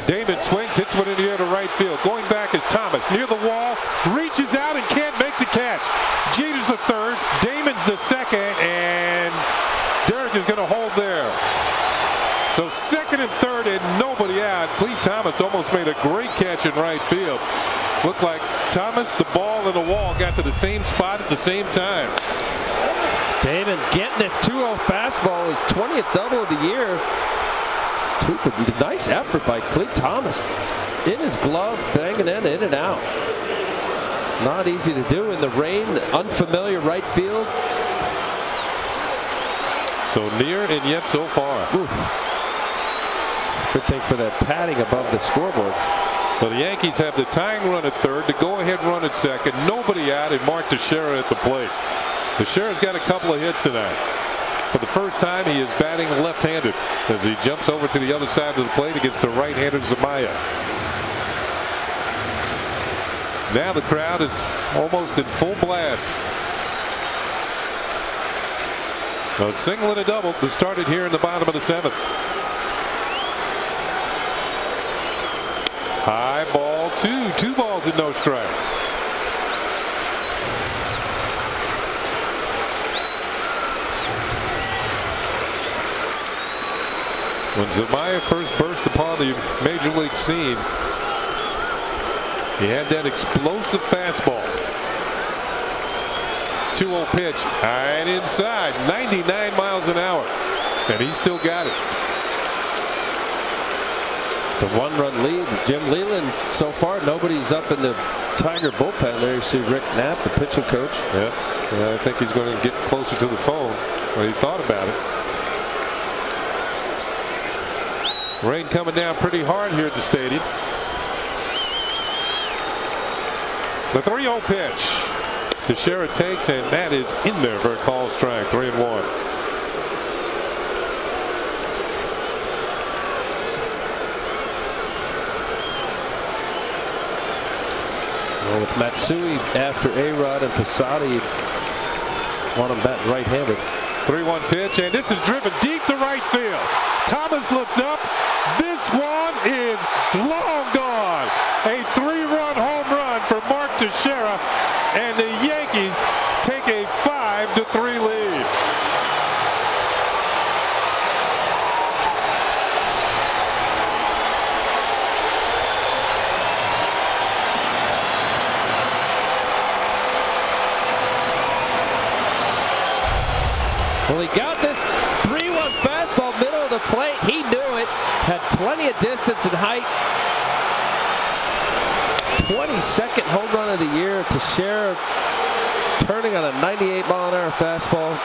Damon swings, hits one in the air to right field. Going back is Thomas near the wall, reaches out and can't make the catch. Jeter's the 3rd, Damon's the 2nd, and Derek is going to hold there. So 2nd and 3rd and nobody out. Cleve Thomas almost made a great catch in right field. Looked like Thomas, the ball, and the wall got to the same spot at the same time. Damon getting this 2-0 fastball, his 20th double of the year. Nice effort by Cleve Thomas. In his glove, banging in and out. Not easy to do in the rain, unfamiliar right field. So near and yet so far. Ooh. Good thing for that padding above the scoreboard. Well, the Yankees have the tying run at 3rd, the go-ahead run at 2nd, nobody out, and Mark Teixeira at the plate. Teixeira's got a couple of hits tonight. For the first time, he is batting left-handed as he jumps over to the other side of the plate against the right-handed Zumaya. Now the crowd is almost in full blast. A single and a double that started here in the bottom of the 7th. High ball 2. 2 balls and no strikes. When Zumaya first burst upon the major league scene, he had that explosive fastball. 2-0 pitch, high and inside, 99 miles an hour, and he still got it. The 1-run lead, Jim Leland. So far, nobody's up in the Tiger bullpen. There you see Rick Knapp, the pitching coach. Yeah, I think he's going to get closer to the phone when he thought about it. Rain coming down pretty hard here at the stadium. The 3-0 pitch. Teixeira takes, and that is in there for a call strike. 3-1. Well, with Matsui after A-Rod and Posada, want him batting right-handed. 3-1 pitch, and this is driven deep to right field. Thomas looks up. This one is long gone. A 3-run home run for Mark Teixeira, and the Yankees take a 5-3 lead. Well, he got this 3-1 fastball middle of the plate. He knew it. Had plenty of distance and height. 22nd home run of the year. Teixeira turning on a 98-mile-an-hour fastball.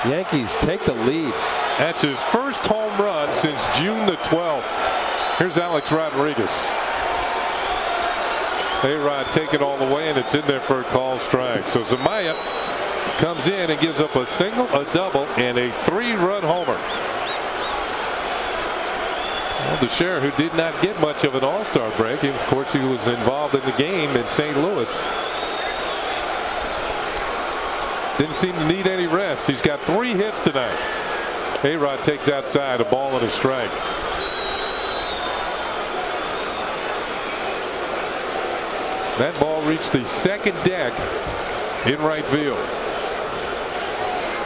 Yankees take the lead. That's his first home run since June the 12th. Here's Alex Rodriguez. A-Rod take it all the way, and it's in there for a call strike. So Zamaya comes in and gives up a single, a double, and a 3-run homer. Well, Teixeira, who did not get much of an all-star break, of course he was involved in the game in St. Louis. Didn't seem to need any rest. He's got 3 hits tonight. A-Rod takes outside, a ball and a strike. That ball reached the second deck in right field.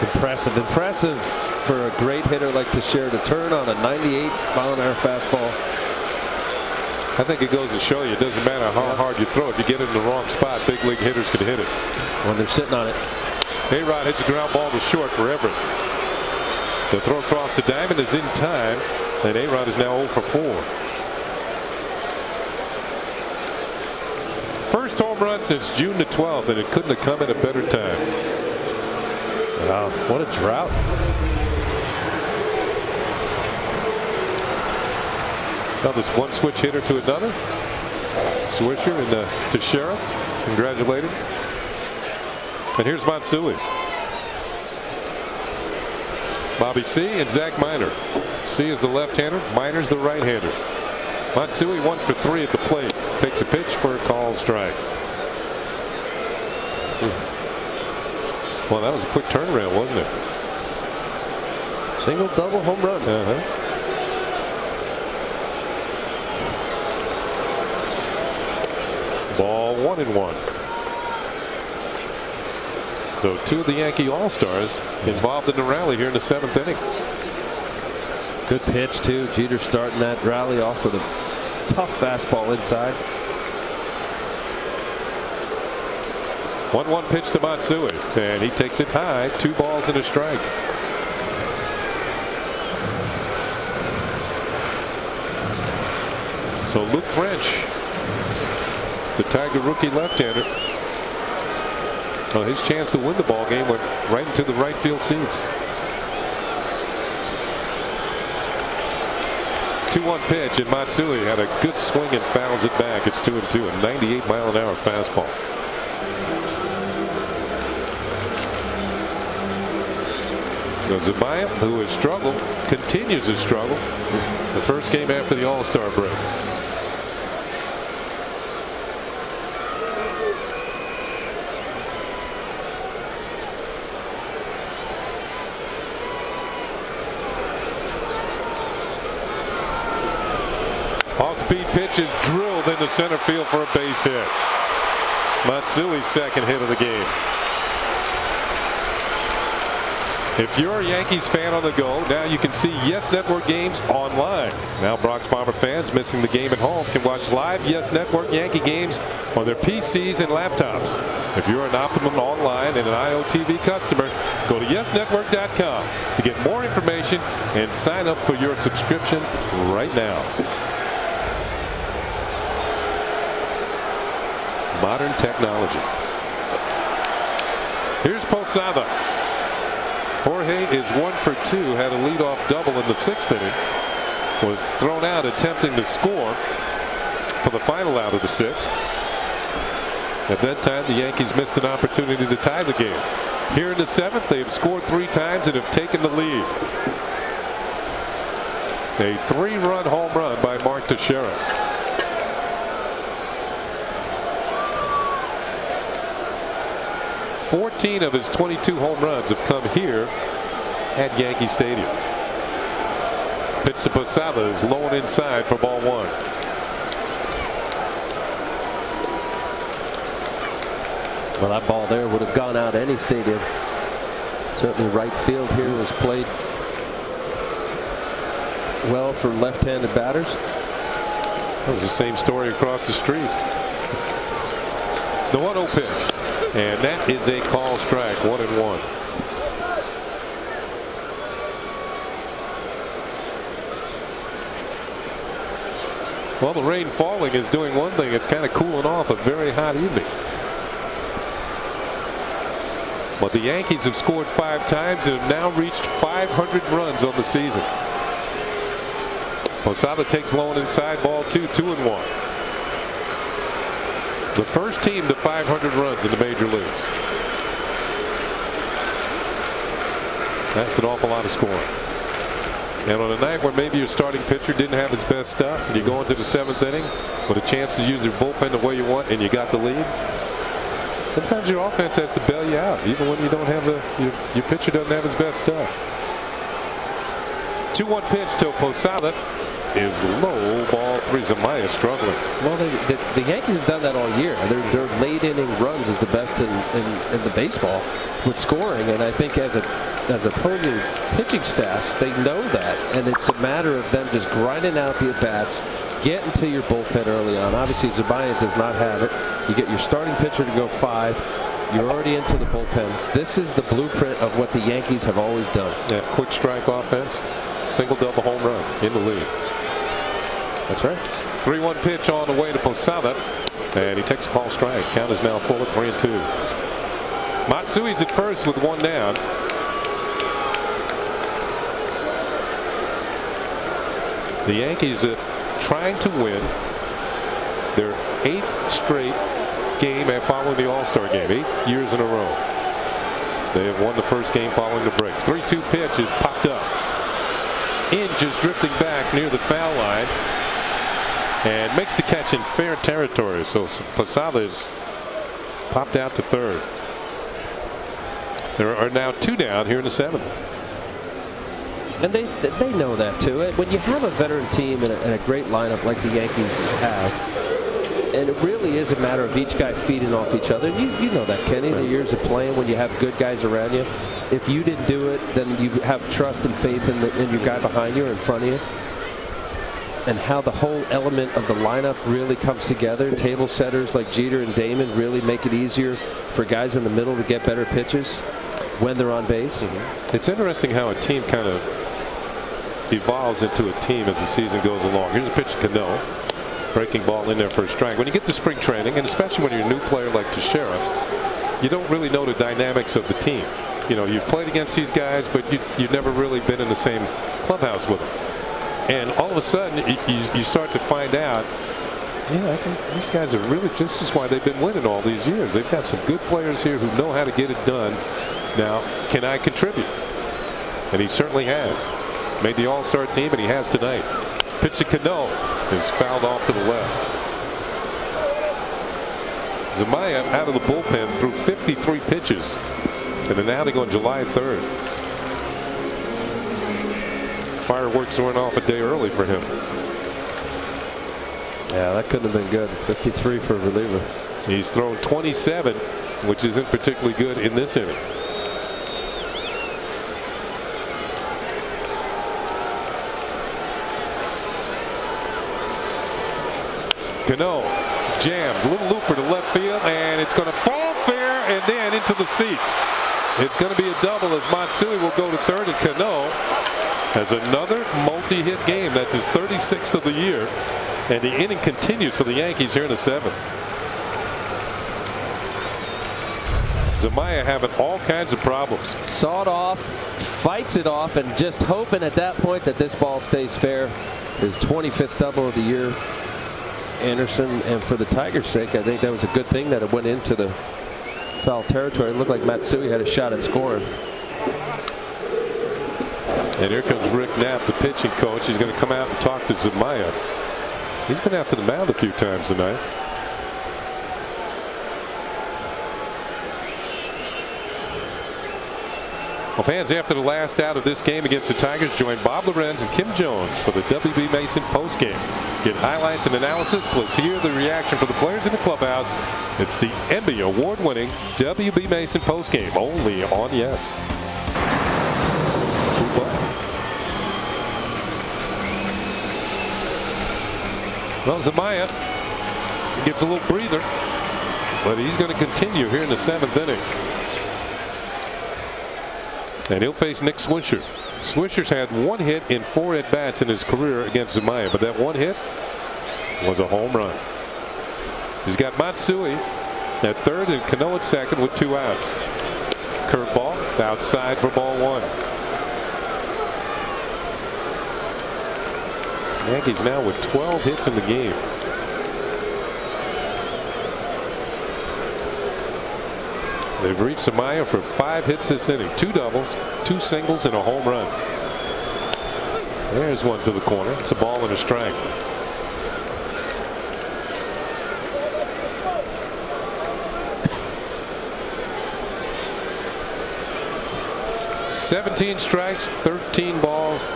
Impressive for a great hitter like Teixeira to turn on a 98-mile-an-hour fastball. I think it goes to show you, it doesn't matter how hard you throw it. You get it in the wrong spot, big league hitters can hit it. When they're sitting on it. A-Rod hits a ground ball to short for Everett. The throw across the diamond is in time, and A-Rod is now 0 for 4. First home run since June the 12th, and it couldn't have come at a better time. Wow, what a drought. Now this one switch hitter to another. Swisher and Teixeira. Congratulated. And here's Matsui. Bobby C. and Zach Miner. C is the left-hander. Miner's the right-hander. Matsui 1 for 3 at the plate. Takes a pitch for a call strike. Well, that was a quick turnaround, wasn't it? Single, double, home run. Ball 1-1. So 2 of the Yankee All-Stars involved in the rally here in the 7th inning. Good pitch, too. Jeter starting that rally off with a tough fastball inside. 1-1 pitch to Matsui, and he takes it high. 2 balls and a strike. So Luke French, the Tiger rookie left-hander, well, his chance to win the ball game went right into the right field seats. 2-1 pitch, and Matsui had a good swing and fouls it back. It's 2-2, a 98-mile-an-hour fastball. Zamaya, who has struggled, continues to struggle. The first game after the All-Star break. Off-speed pitch is drilled into center field for a base hit. Matsui's second hit of the game. If you're a Yankees fan on the go, now you can see Yes Network games online. Now Bronx Bomber fans missing the game at home can watch live Yes Network Yankee games on their PCs and laptops. If you're an Optimum Online and an IOTV customer, go to yesnetwork.com to get more information and sign up for your subscription right now. Modern technology. Here's Posada. Jorge is 1 for 2. Had a leadoff double in the 6th inning. Was thrown out attempting to score for the final out of the 6th. At that time, the Yankees missed an opportunity to tie the game. Here in the 7th, they have scored 3 times and have taken the lead. A 3-run home run by Mark Teixeira. "14 of his 22 home runs have come here at Yankee Stadium." Pitch to Posada is low and inside for ball 1. Well, that ball there would have gone out any stadium. Certainly right field here was played well for left-handed batters. That was the same story across the street. The 1-0 pitch. And that is a call strike, 1-1. Well, the rain falling is doing one thing. It's kind of cooling off a very hot evening. But the Yankees have scored 5 times and have now reached 500 runs on the season. Posada takes low and inside, ball 2, 2-1. The first team to 500 runs in the major leagues. That's an awful lot of scoring. And on a night where maybe your starting pitcher didn't have his best stuff, and you go into the 7th inning with a chance to use your bullpen the way you want, and you got the lead, sometimes your offense has to bail you out, even when you don't have your pitcher doesn't have his best stuff. 2-1 pitch to Posada is low, ball 3. Zamaya struggling. Well, the Yankees have done that all year. Their late inning runs is the best in the baseball with scoring, and I think as opposing pitching staffs, they know that, and it's a matter of them just grinding out the at-bats, getting to your bullpen early on. Obviously, Zamaya does not have it. You get your starting pitcher to go 5. You're already into the bullpen. This is the blueprint of what the Yankees have always done. Yeah, quick strike offense, single double home run in the lead. That's right. 3-1 pitch on the way to Posada, and he takes a call strike. Count is now full at 3-2. Matsui's at first with 1 down. The Yankees are trying to win their 8th straight game following the All-Star game, 8 years in a row. They have won the first game following the break. 3-2 pitch is popped up. Inge is drifting back near the foul line and makes the catch in fair territory. So Posada is popped out to 3rd. There are now 2 down here in the 7th. And they know that too. When you have a veteran team and a great lineup like the Yankees have, and it really is a matter of each guy feeding off each other. You know that, Kenny, the years of playing when you have good guys around you. If you didn't do it, then you have trust and faith in your guy behind you or in front of you. And how the whole element of the lineup really comes together. Table setters like Jeter and Damon really make it easier for guys in the middle to get better pitches when they're on base. It's interesting how a team kind of evolves into a team as the season goes along. Here's a pitch to Cano. Breaking ball in there for a strike. When you get to spring training, and especially when you're a new player like Teixeira, you don't really know the dynamics of the team. You know, you've played against these guys, but you've never really been in the same clubhouse with them. And all of a sudden, you start to find out, yeah, I think these guys are really, this is why they've been winning all these years. They've got some good players here who know how to get it done. Now, can I contribute? And he certainly has. Made the All-Star team, and he has tonight. Pitch to Cano is fouled off to the left. Zamaya out of the bullpen threw 53 pitches in an outing on July 3rd. Fireworks went off a day early for him. Yeah, that couldn't have been good. 53 for a reliever. He's thrown 27, which isn't particularly good in this inning. Cano jammed, little looper to left field, and it's going to fall fair and then into the seats. It's going to be a double as Matsui will go to 3rd, and Cano has another multi-hit game. That's his 36th of the year, and the inning continues for the Yankees here in the 7th. Zamaya having all kinds of problems. Sawed off, fights it off, and just hoping at that point that this ball stays fair. His 25th double of the year. Anderson, and for the Tigers' sake, I think that was a good thing that it went into the foul territory. It looked like Matsui had a shot at scoring. And here comes Rick Knapp, the pitching coach. He's going to come out and talk to Zamaya. He's been after the mound a few times tonight. Well, fans, after the last out of this game against the Tigers, join Bob Lorenz and Kim Jones for the W.B. Mason postgame. Get highlights and analysis, plus hear the reaction from the players in the clubhouse. It's the Emmy award-winning W.B. Mason postgame, only on Yes. Well, Zamaya gets a little breather, but he's going to continue here in the 7th inning. And he'll face Nick Swisher. Swisher's had 1 hit in 4 at-bats in his career against Zamaya, but that 1 hit was a home run. He's got Matsui at 3rd and Cano at 2nd with 2 outs. Curveball outside for ball 1. Yankees now with 12 hits in the game. They've reached Zamaya for 5 hits this inning, 2 doubles, 2 singles, and a home run. There's one to the corner. It's a ball and a strike. "17 strikes, 13 balls,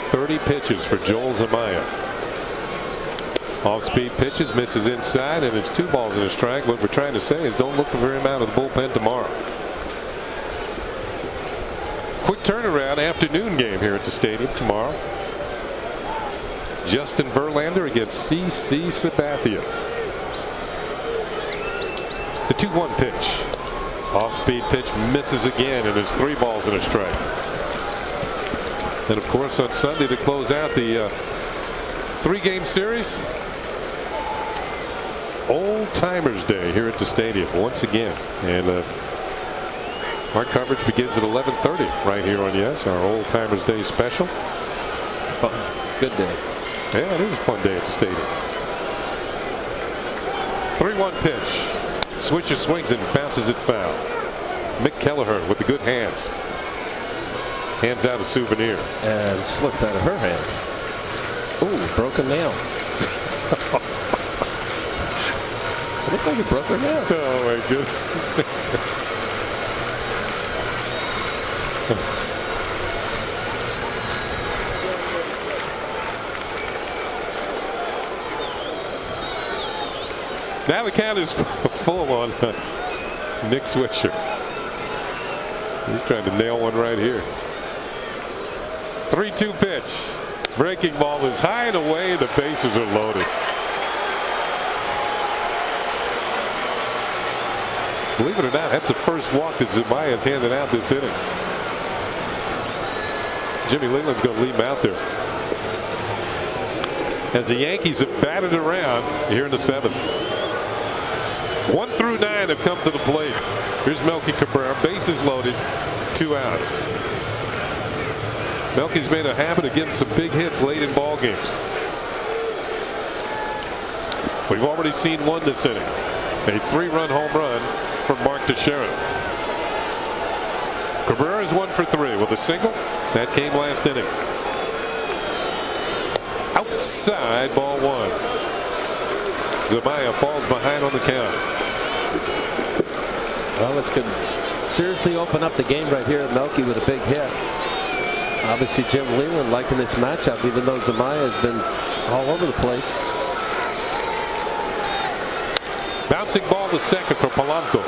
30 pitches for Joel Zamaya." Off-speed pitches, misses inside, and it's 2 balls and a strike. What we're trying to say is don't look for him out of the bullpen tomorrow. Quick turnaround afternoon game here at the stadium tomorrow. Justin Verlander against C.C. Sabathia. The 2-1 pitch. Off-speed pitch misses again, and it's 3 balls and a strike. And of course on Sunday to close out the 3-game series, Old Timers Day here at the stadium once again. And our coverage begins at 11:30 right here on Yes, our Old Timers Day special. Fun. Good day. Yeah, it is a fun day at the stadium. 3-1 pitch. Swisher swings and bounces it foul. Mick Kelleher with the good hands. Hands out a souvenir. And slipped out of her hand. Ooh, broken nail. It looked like it broke her nail. Oh my goodness. Now the count is full on Nick Swisher. He's trying to nail one right here. 3-2 pitch. Breaking ball is high and away, and the bases are loaded. Believe it or not, that's the first walk that Zamaya's handed out this inning. Jimmy Leland's going to leave him out there. As the Yankees have batted around here in the 7th. 1 through 9 have come to the plate. Here's Melky Cabrera, bases loaded, 2 outs. Melky's made a habit of getting some big hits late in ball games. We've already seen one this inning. A 3-run home run from Mark Teixeira. Cabrera is 1 for 3 with a single. That came last inning. Outside, ball 1. Zamaya falls behind on the count. Well, this could seriously open up the game right here at Melky with a big hit. Obviously, Jim Leland liking this matchup, even though Zamaya has been all over the place. Bouncing ball to second for Polanco.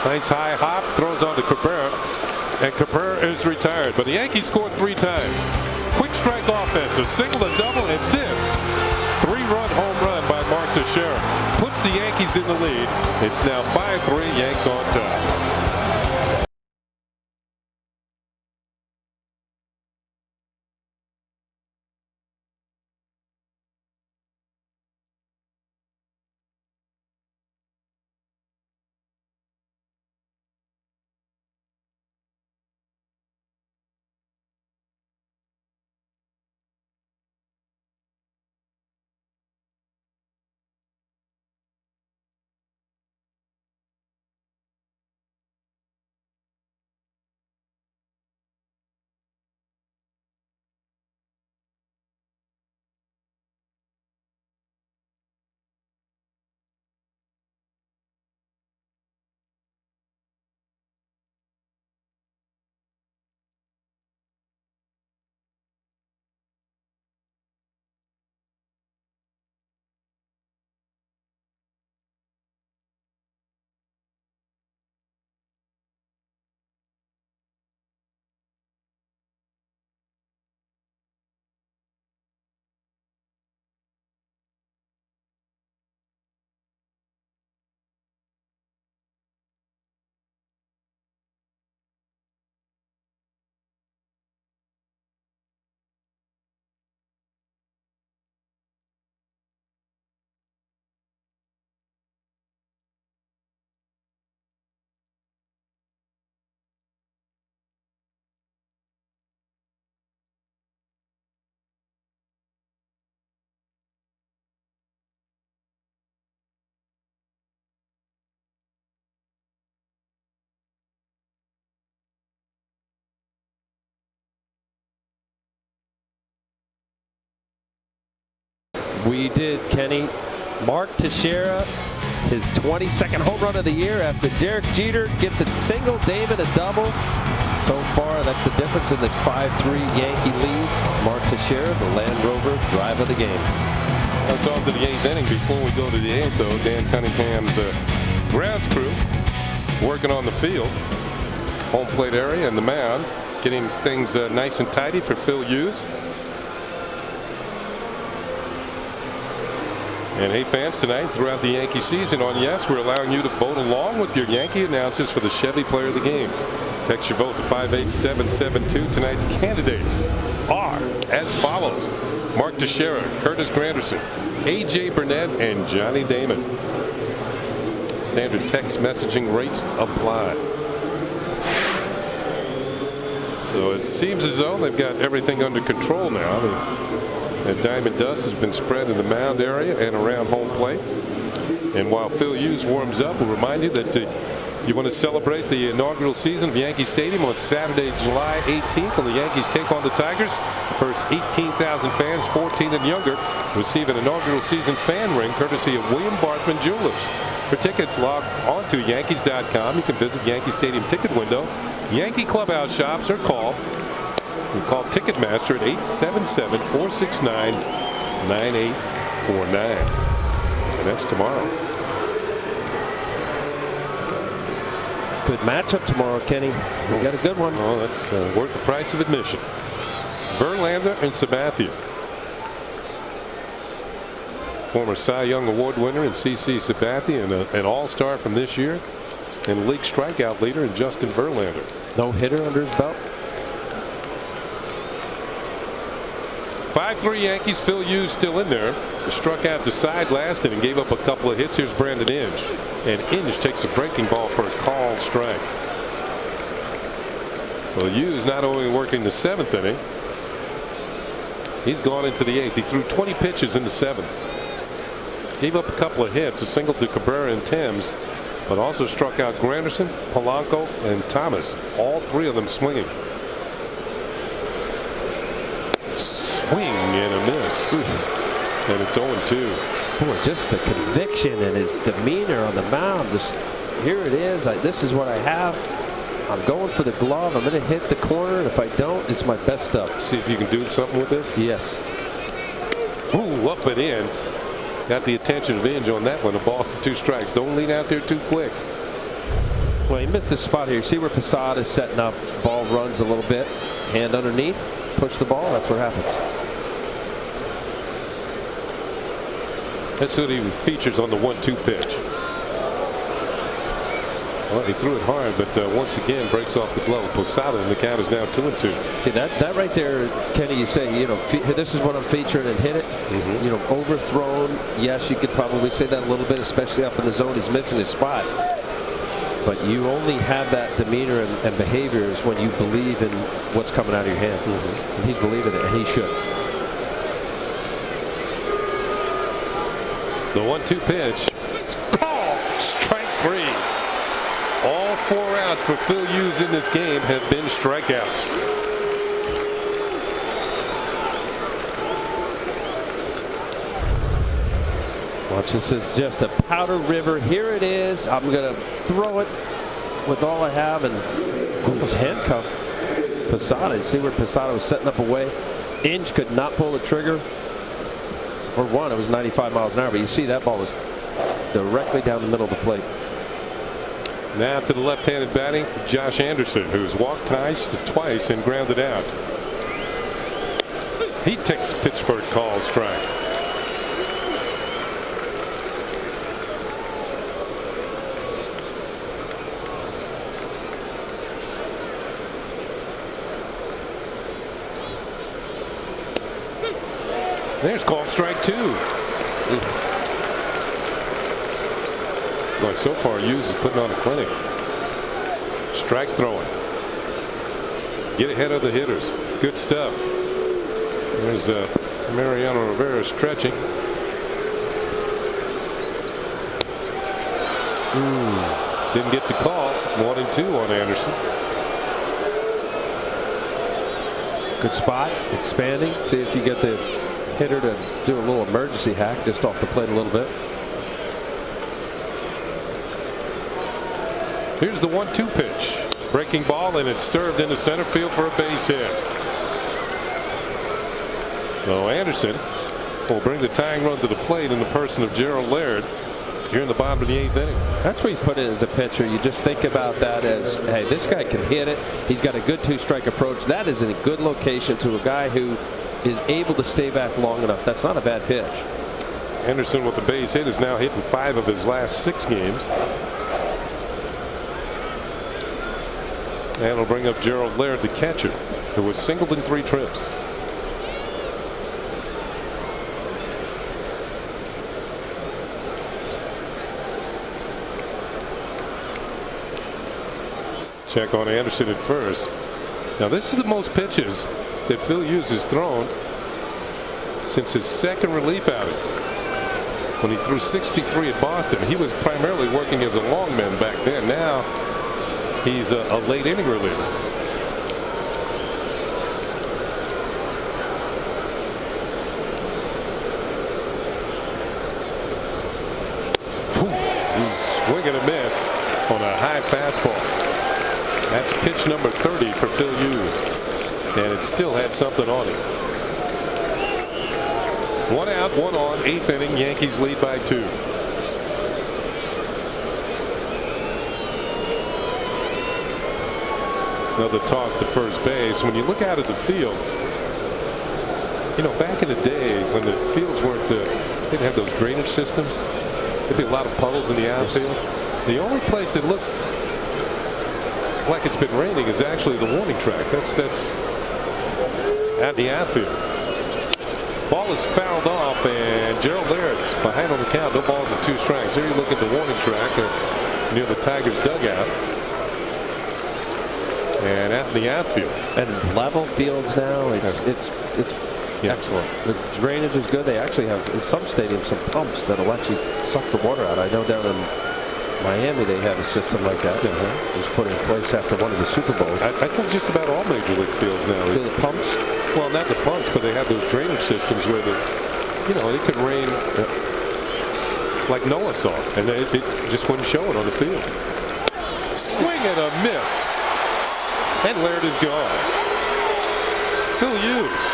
Nice high hop, throws on to Cabrera, and Cabrera is retired. But the Yankees scored 3 times. Quick strike offense, a single, a double, and this 3-run home run by Mark Teixeira puts the Yankees in the lead. It's now 5-3, Yanks on top. We did, Kenny. Mark Teixeira, his 22nd home run of the year after Derek Jeter gets a single, Damon a double. So far, that's the difference in this 5-3 Yankee lead. Mark Teixeira, the Land Rover drive of the game. That's on to the 8th inning. Before we go to the 8th, though, Dan Cunningham's grounds crew working on the field, home plate area and the mound, getting things nice and tidy for Phil Hughes. And hey, fans, tonight throughout the Yankee season on Yes, we're allowing you to vote along with your Yankee announcers for the Chevy Player of the Game. Text your vote to 58772. Tonight's candidates are as follows: Mark Teixeira, Curtis Granderson, A.J. Burnett, and Johnny Damon. Standard text messaging rates apply. So it seems as though they've got everything under control now. The diamond dust has been spread in the mound area and around home plate. And while Phil Hughes warms up, we'll remind you that you want to celebrate the inaugural season of Yankee Stadium on Saturday, July 18th, when the Yankees take on the Tigers. The first 18,000 fans 14 and younger receive an inaugural season fan ring courtesy of William Barthman Jewelers. For tickets, log on to Yankees.com. You can visit Yankee Stadium ticket window, Yankee Clubhouse shops, or call Ticketmaster at 877-469-9849. And that's tomorrow. Good matchup tomorrow, Kenny. We got a good one. Oh, that's worth the price of admission. Verlander and Sabathia. Former Cy Young Award winner in CC Sabathia and an all-star from this year, and league strikeout leader in Justin Verlander. No hitter under his belt. 5-3 Yankees. Phil Hughes still in there. Struck out to side last and gave up a couple of hits. Here's Brandon Inge. And Inge takes a breaking ball for a called strike. So Hughes not only working the 7th inning, he's gone into the 8th. He threw 20 pitches in the 7th. Gave up a couple of hits, a single to Cabrera and Thames, but also struck out Granderson, Polanco, and Thomas. All three of them swinging. Swing and a miss. And it's 0-2. Boy, just the conviction and his demeanor on the mound. Just here it is. This is what I have. I'm going for the glove. I'm going to hit the corner. And if I don't, it's my best stuff. See if you can do something with this. Yes. Ooh, up and in. Got the attention of Inge on that one. A ball, 2 strikes. Don't lean out there too quick. Well, he missed his spot here. You see where Posada is setting up. Ball runs a little bit. Hand underneath. Push the ball. That's what happens. That's what he features on the 1-2 pitch. Well, he threw it hard, but once again breaks off the glove of Posada, and the count is now 2-2. See that right there, Kenny. You say, you know, this is what I'm featuring, and hit it. You know, overthrown. Yes, you could probably say that a little bit, especially up in the zone. He's missing his spot. But you only have that demeanor and behaviors when you believe in what's coming out of your hand. And he's believing it, and he should. The 1-2 pitch. It's called strike 3. All 4 outs for Phil Hughes in this game have been strikeouts. Watch, this is just a powder river. Here it is. I'm going to throw it with all I have, and almost handcuffed Posada. See where Posada was setting up away. Inge could not pull the trigger. For one, it was 95 miles an hour, but you see that ball was directly down the middle of the plate. Now to the left-handed batting, Josh Anderson, who's walked twice and grounded out. He takes a pitch for a call strike. There's called strike 2. Boy, so far Hughes is putting on a clinic. Strike throwing. Get ahead of the hitters. Good stuff. There's Mariano Rivera stretching. Didn't get the call. 1-2 on Anderson. Good spot. Expanding. See if you get the hitter to do a little emergency hack just off the plate a little bit. Here's the 1-2 pitch. Breaking ball, and it's served into center field for a base hit. So Anderson will bring the tying run to the plate in the person of Gerald Laird here in the bottom of the 8th inning. That's where you put it as a pitcher. You just think about that as, hey, this guy can hit it. He's got a good 2-strike approach. That is in a good location to a guy who is able to stay back long enough. That's not a bad pitch. Anderson with the base hit is now hitting 5 of his last 6 games. And it'll bring up Gerald Laird, the catcher, who was singled in 3 trips. Check on Anderson at first. Now this is the most pitches that Phil Hughes has thrown since his second relief outing. When he threw 63 at Boston, he was primarily working as a long man back then. Now he's a late inning reliever. Swing and a miss on a high fastball. That's pitch number 30 for Phil Hughes, and it still had something on it. 1 out, 1 on, 8th inning. Yankees lead by 2. Another toss to first base. When you look out at the field, you know, back in the day when the fields weren't, they didn't have those drainage systems. There'd be a lot of puddles in the outfield. The only place that looks like it's been raining is actually the warning tracks. That's at the outfield. Ball is fouled off, and Gerald Laird's behind on the count. No balls and 2 strikes. Here you look at the warning track near the Tigers dugout, and out in the outfield. And level fields now. It's excellent. The drainage is good. They actually have in some stadiums some pumps that'll actually suck the water out. I know down in Miami they have a system like that. It was put in place after one of the Super Bowls. I think just about all major league fields now. The pumps? Well, not the pumps, but they have those drainage systems where it could rain like Noah saw, and it just wouldn't show it on the field. Swing and a miss, and Laird is gone. Phil Hughes,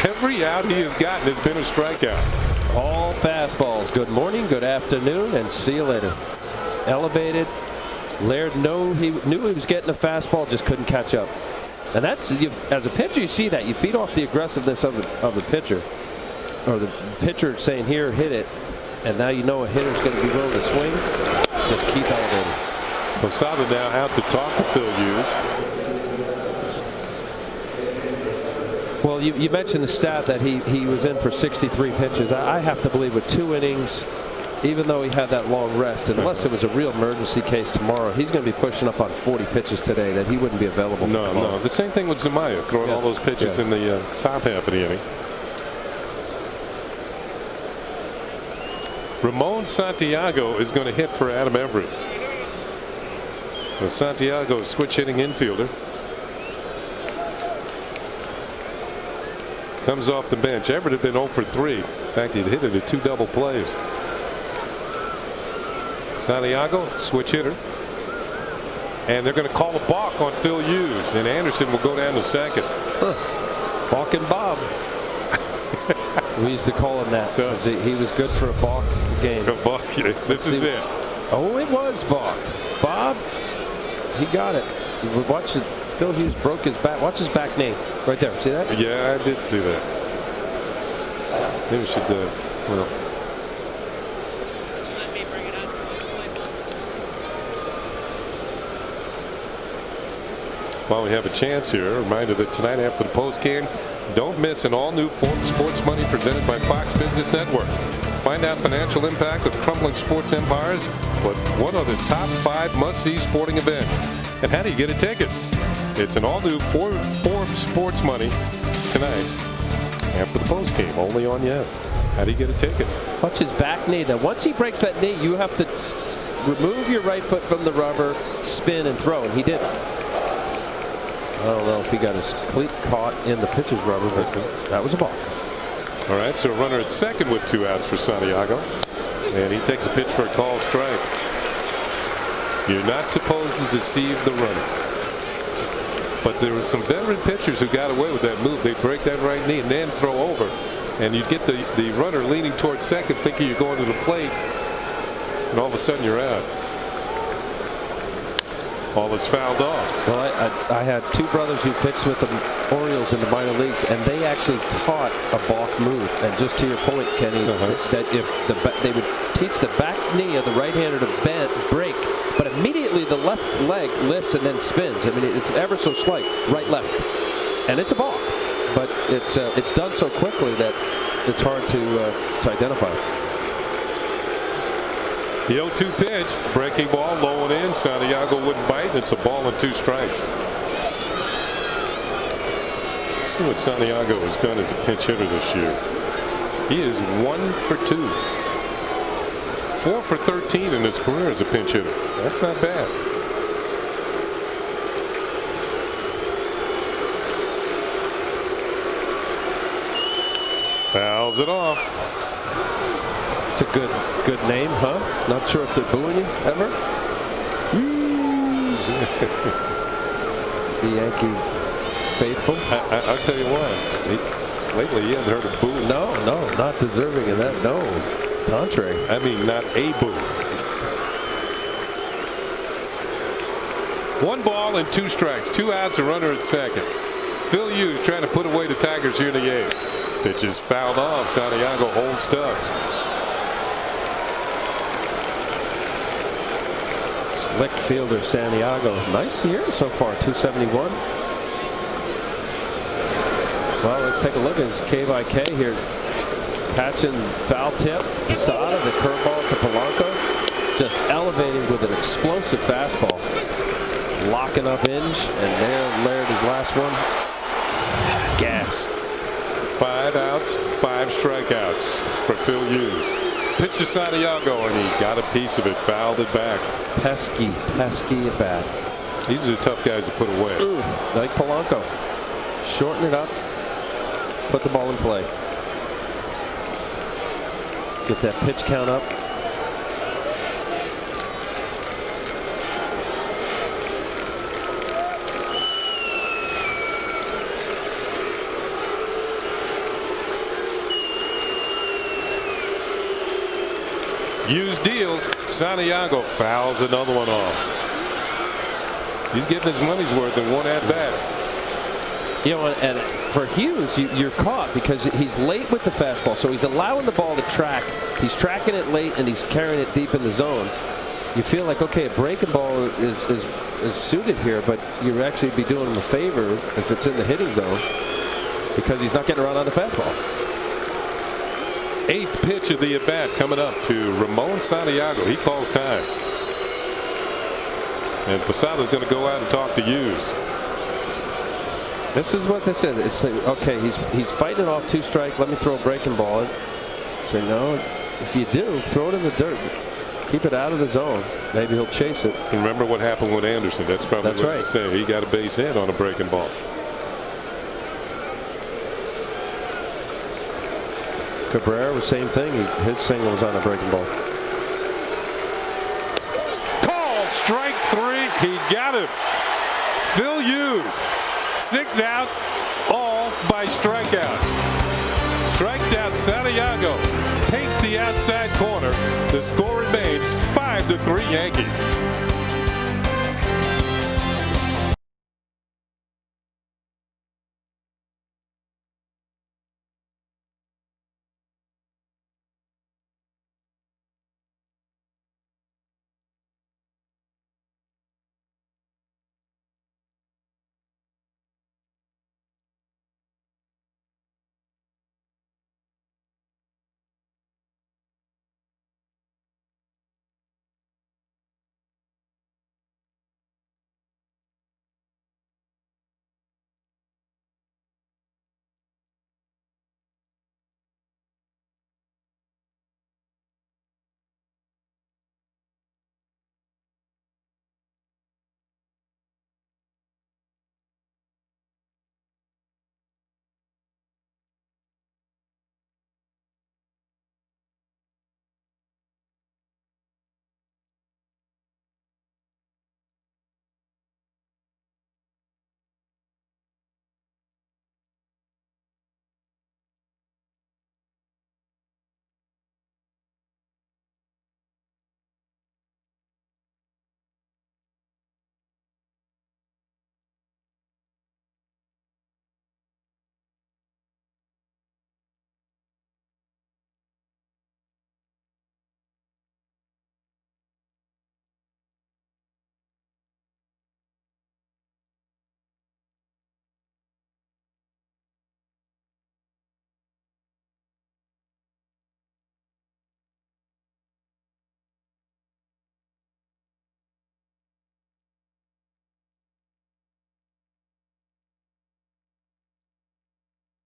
every out he has gotten has been a strikeout. All fastballs. Good morning, good afternoon, and see you later. Elevated. Laird knew he was getting a fastball, just couldn't catch up. And that's, as a pitcher, you see that. You feed off the aggressiveness of the pitcher. Or the pitcher saying, here, hit it. And now you know a hitter's going to be willing to swing. Just keep elevating. Posada now out to talk to Phil Hughes. Well, you mentioned the stat that he was in for 63 pitches. I have to believe with 2 innings, even though he had that long rest, unless it was a real emergency case tomorrow, he's going to be pushing up on 40 pitches today that he wouldn't be available for tomorrow. No. The same thing with Zumaya, throwing all those pitches in the top half of the inning. Ramon Santiago is going to hit for Adam Everett. Santiago is switch hitting infielder. Comes off the bench. Everett had been 0 for 3. In fact, he'd hit it at 2 double plays. Santiago, switch hitter. And they're going to call a balk on Phil Hughes, and Anderson will go down to second. Balk and Bob. We used to call him that because he was good for a balk game. A balk. This is it. Oh, it was balk. Bob, he got it. Watch it. Phil Hughes broke his back. Watch his back knee right there. See that? Yeah, I did see that. Maybe we should while we have a chance here, a reminder that tonight after the post game, don't miss an all-new Forbes Sports Money presented by Fox Business Network. Find out financial impact of crumbling sports empires with one of the top 5 must-see sporting events. And how do you get a ticket? It's an all-new Forbes Sports Money tonight after the post game, only on Yes. How do you get a ticket? Watch his back knee. Now, once he breaks that knee, you have to remove your right foot from the rubber, spin, and throw. And he did. I don't know if he got his cleat caught in the pitcher's rubber, but that was a balk. All right, so a runner at second with 2 outs for Santiago. And he takes a pitch for a called strike. You're not supposed to deceive the runner. But there were some veteran pitchers who got away with that move. They break that right knee and then throw over. And you get the runner leaning towards second thinking you're going to the plate. And all of a sudden you're out. Ball is fouled off. Well, I had 2 brothers who pitched with the Orioles in the minor leagues, and they actually taught a balk move. And just to your point, Kenny, that if they would teach the back knee of the right-hander to bend, break, but immediately the left leg lifts and then spins. I mean, it's ever so slight, right, left, and it's a balk, but it's done so quickly that it's hard to identify. The 0-2 pitch, breaking ball, low and in. Santiago wouldn't bite, and it's a ball and 2 strikes. Let's see what Santiago has done as a pinch hitter this year. He is 1 for 2. 4 for 13 in his career as a pinch hitter. That's not bad. Fouls it off. It's a good name, huh? Not sure if they're booing you ever. The Yankee faithful. I'll tell you what. Lately, he hasn't heard a boo. No, not deserving of that. No, contrary. I mean, not a boo. 1 ball and 2 strikes. 2 outs, a runner at second. Phil Hughes trying to put away the Tigers here in the 8th. Pitch is fouled off. Santiago holds tough. Slick fielder Santiago. Nice year so far, 271. Well, let's take a look at his K by K here. Catching foul tip, Posada, the curveball to Polanco. Just elevating with an explosive fastball. Locking up Inge, and there Laird his last one. Gas. 5 outs, 5 strikeouts for Phil Hughes. Pitch to Santiago, and he got a piece of it, fouled it back. Pesky at bat. These are the tough guys to put away. Like Polanco. Shorten it up. Put the ball in play. Get that pitch count up. Hughes deals. Santiago fouls another one off. He's getting his money's worth in 1 at bat. You know, and for Hughes, you're caught because he's late with the fastball, so he's allowing the ball to track. He's tracking it late, and he's carrying it deep in the zone. You feel like, okay, a breaking ball is suited here, but you'd actually be doing him a favor if it's in the hitting zone because he's not getting around on the fastball. 8th pitch of the at bat coming up to Ramon Santiago. He calls time, and Posada's going to go out and talk to Hughes. This is what they said. It's like, okay, he's fighting off 2 strike. Let me throw a breaking ball in. Say no. If you do, throw it in the dirt. Keep it out of the zone. Maybe he'll chase it. And remember what happened with Anderson. That's probably what right. He's saying. He got a base hit on a breaking ball. Cabrera, same thing. His single was on a breaking ball. Called strike 3. He got him. Phil Hughes. 6 outs, all by strikeouts. Strikes out Santiago. Paints the outside corner. The score remains 5-3 Yankees.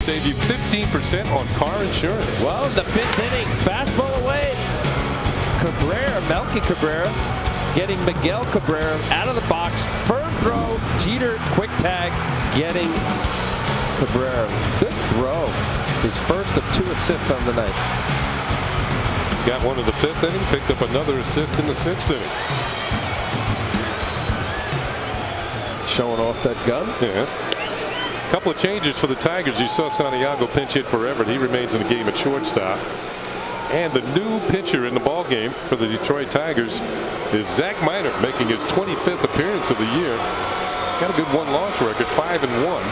save you 15% on car insurance. Well, in the 5th inning, fastball away. Melky Cabrera, getting Miguel Cabrera out of the box. Firm throw. Jeter, quick tag, getting Cabrera. Good throw. His first of 2 assists on the night. Got one in the 5th inning, picked up another assist in the 6th inning. Showing off that gun. Yeah. Couple of changes for the Tigers. You saw Santiago pinch hit for Everett. He remains in the game at shortstop. And the new pitcher in the ball game for the Detroit Tigers is Zach Minor, making his 25th appearance of the year. He's got a good 1-loss record, 5-1.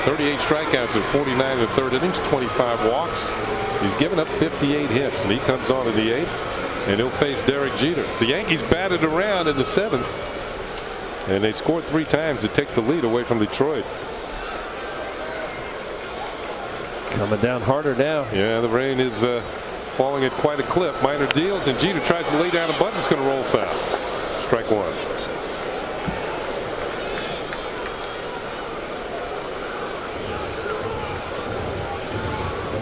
38 strikeouts in 49 and 3rd innings, 25 walks. He's given up 58 hits, and he comes on in the 8th, and he'll face Derek Jeter. The Yankees batted around in the 7th, and they scored 3 times to take the lead away from Detroit. Coming down harder now. Yeah, the rain is falling at quite a clip. Minor deals, and Jeter tries to lay down a bunt. It's going to roll foul. Strike 1.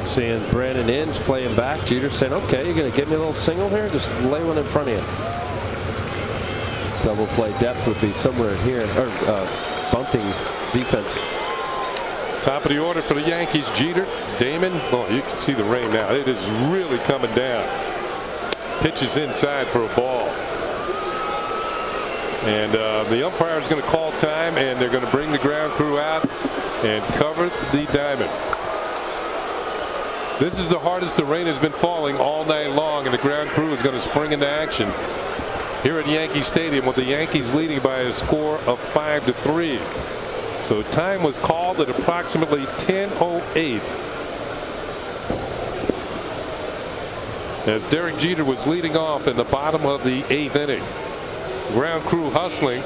Seeing Brandon Inge playing back. Jeter saying, okay, you're going to give me a little single here? Just lay one in front of you. Double play depth would be somewhere in here. Or bunting defense. Top of the order for the Yankees. Jeter, Damon. Oh, you can see the rain now. It is really coming down. Pitches inside for a ball. And the umpire is going to call time, and they're going to bring the ground crew out and cover the diamond. This is the hardest the rain has been falling all night long, and the ground crew is going to spring into action here at Yankee Stadium, with the Yankees leading by a score of 5-3. So time was called at approximately 10:08 as Derek Jeter was leading off in the bottom of the 8th inning. Ground crew hustling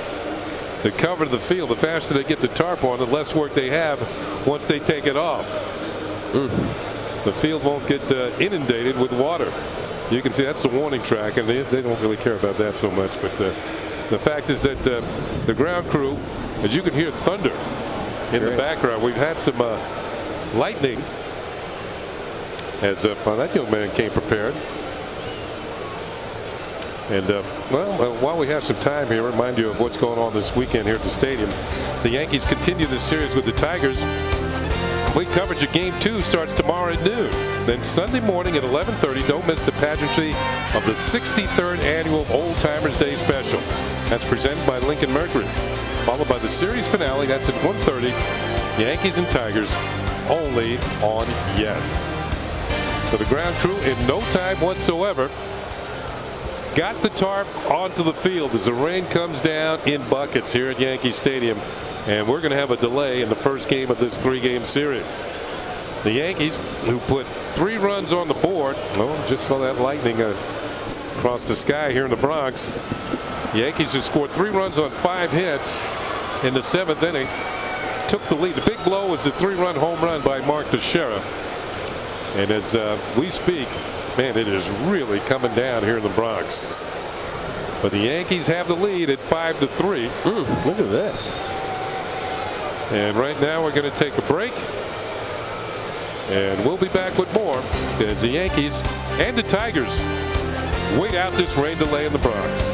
to cover the field. The faster they get the tarp on, the less work they have once they take it off. The field won't get inundated with water. You can see that's the warning track, and they don't really care about that so much. But the fact is that the ground crew, as you can hear thunder in the background. We've had some lightning as that young man came prepared. And well, while we have some time here, remind you of what's going on this weekend here at the stadium. The Yankees continue this series with the Tigers. Complete coverage of Game 2 starts tomorrow at noon. Then Sunday morning at 11:30, don't miss the pageantry of the 63rd annual Old Timers Day Special. That's presented by Lincoln Mercury. Followed by the series finale. That's at 1:30. Yankees and Tigers only on Yes. So the ground crew in no time whatsoever got the tarp onto the field as the rain comes down in buckets here at Yankee Stadium. And we're going to have a delay in the first game of this 3-game series. The Yankees, who put 3 runs on the board. Oh, just saw that lightning across the sky here in the Bronx. The Yankees have scored 3 runs on 5 hits in the 7th inning. Took the lead. The big blow was the 3-run home run by Mark Teixeira. And as we speak, man, it is really coming down here in the Bronx. But the Yankees have the lead at 5-3. Look at this. And right now we're going to take a break. And we'll be back with more as the Yankees and the Tigers wait out this rain delay in the Bronx.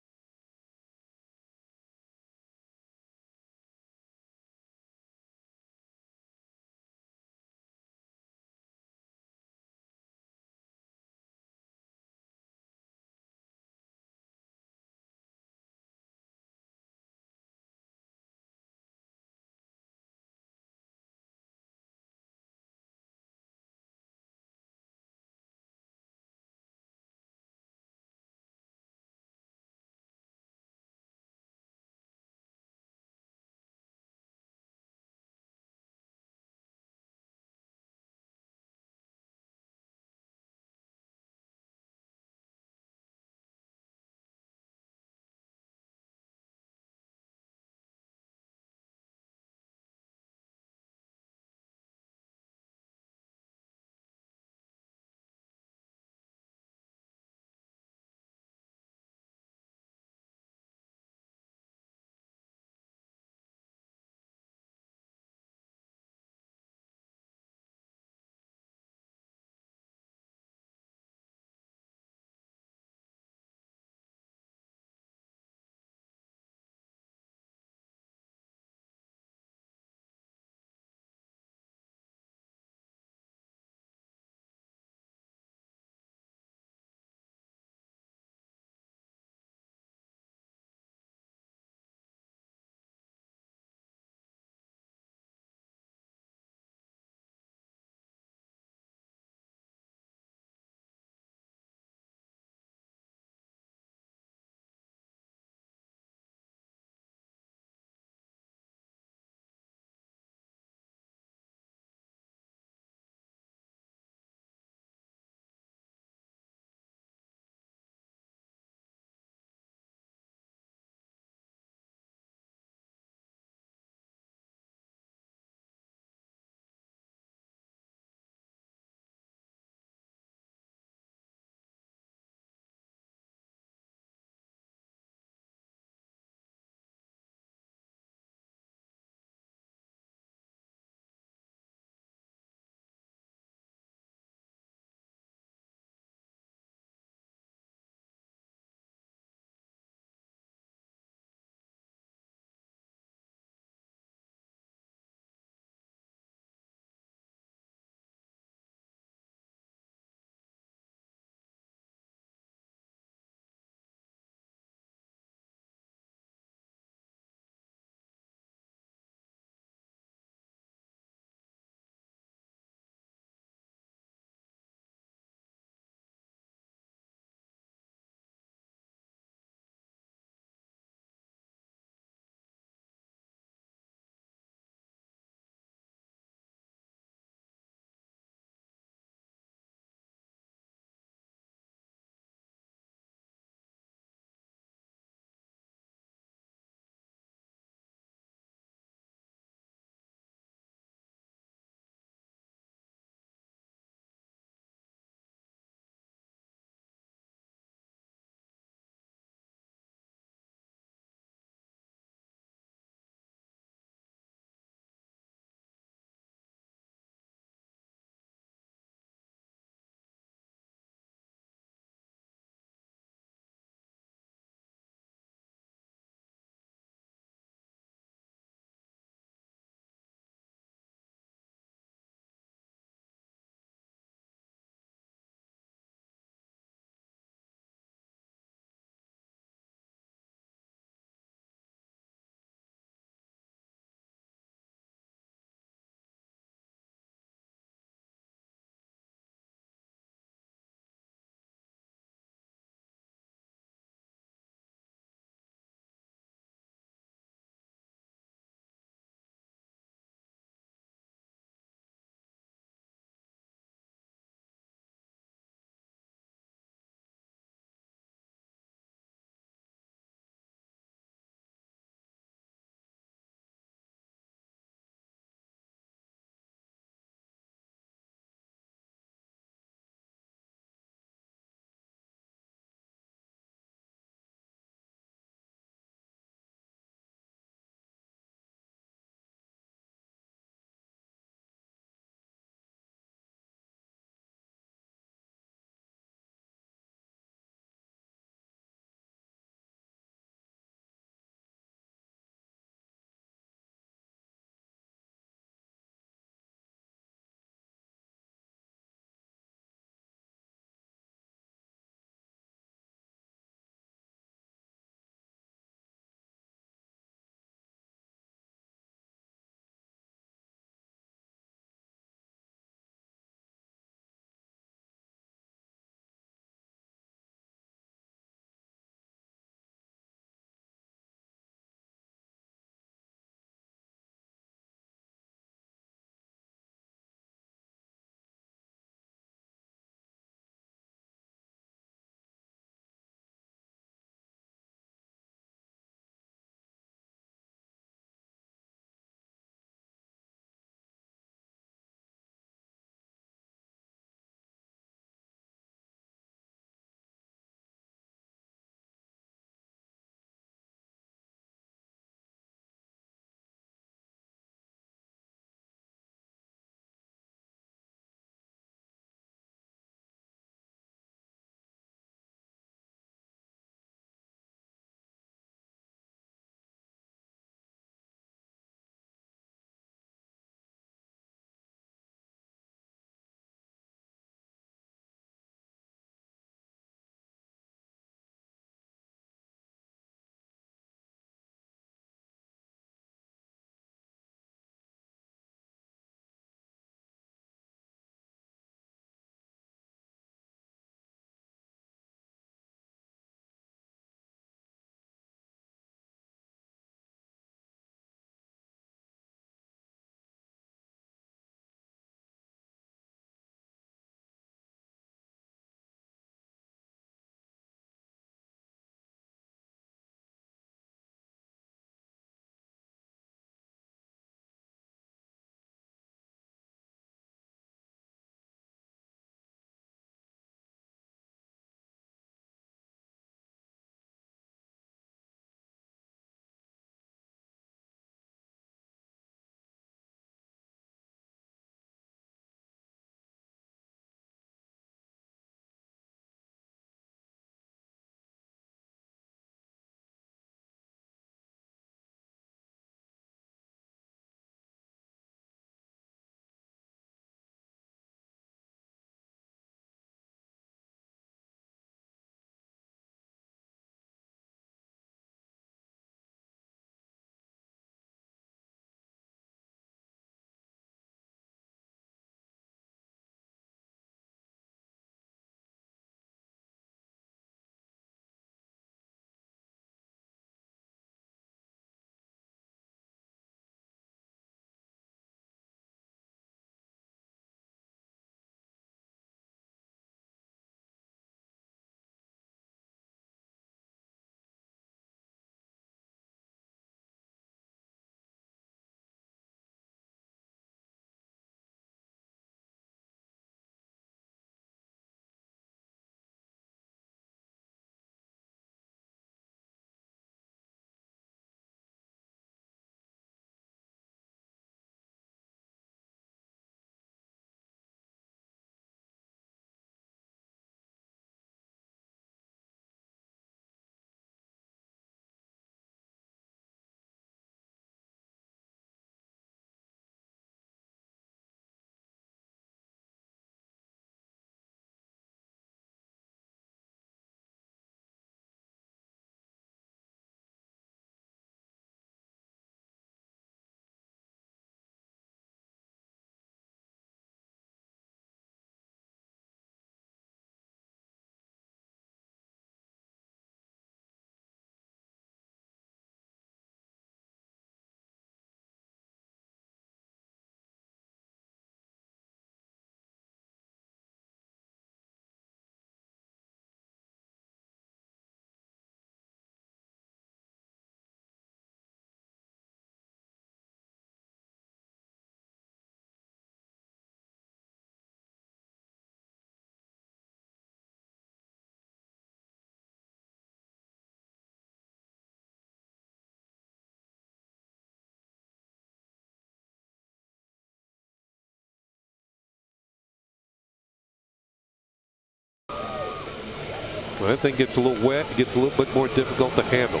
When that thing gets a little wet, it gets a little bit more difficult to handle.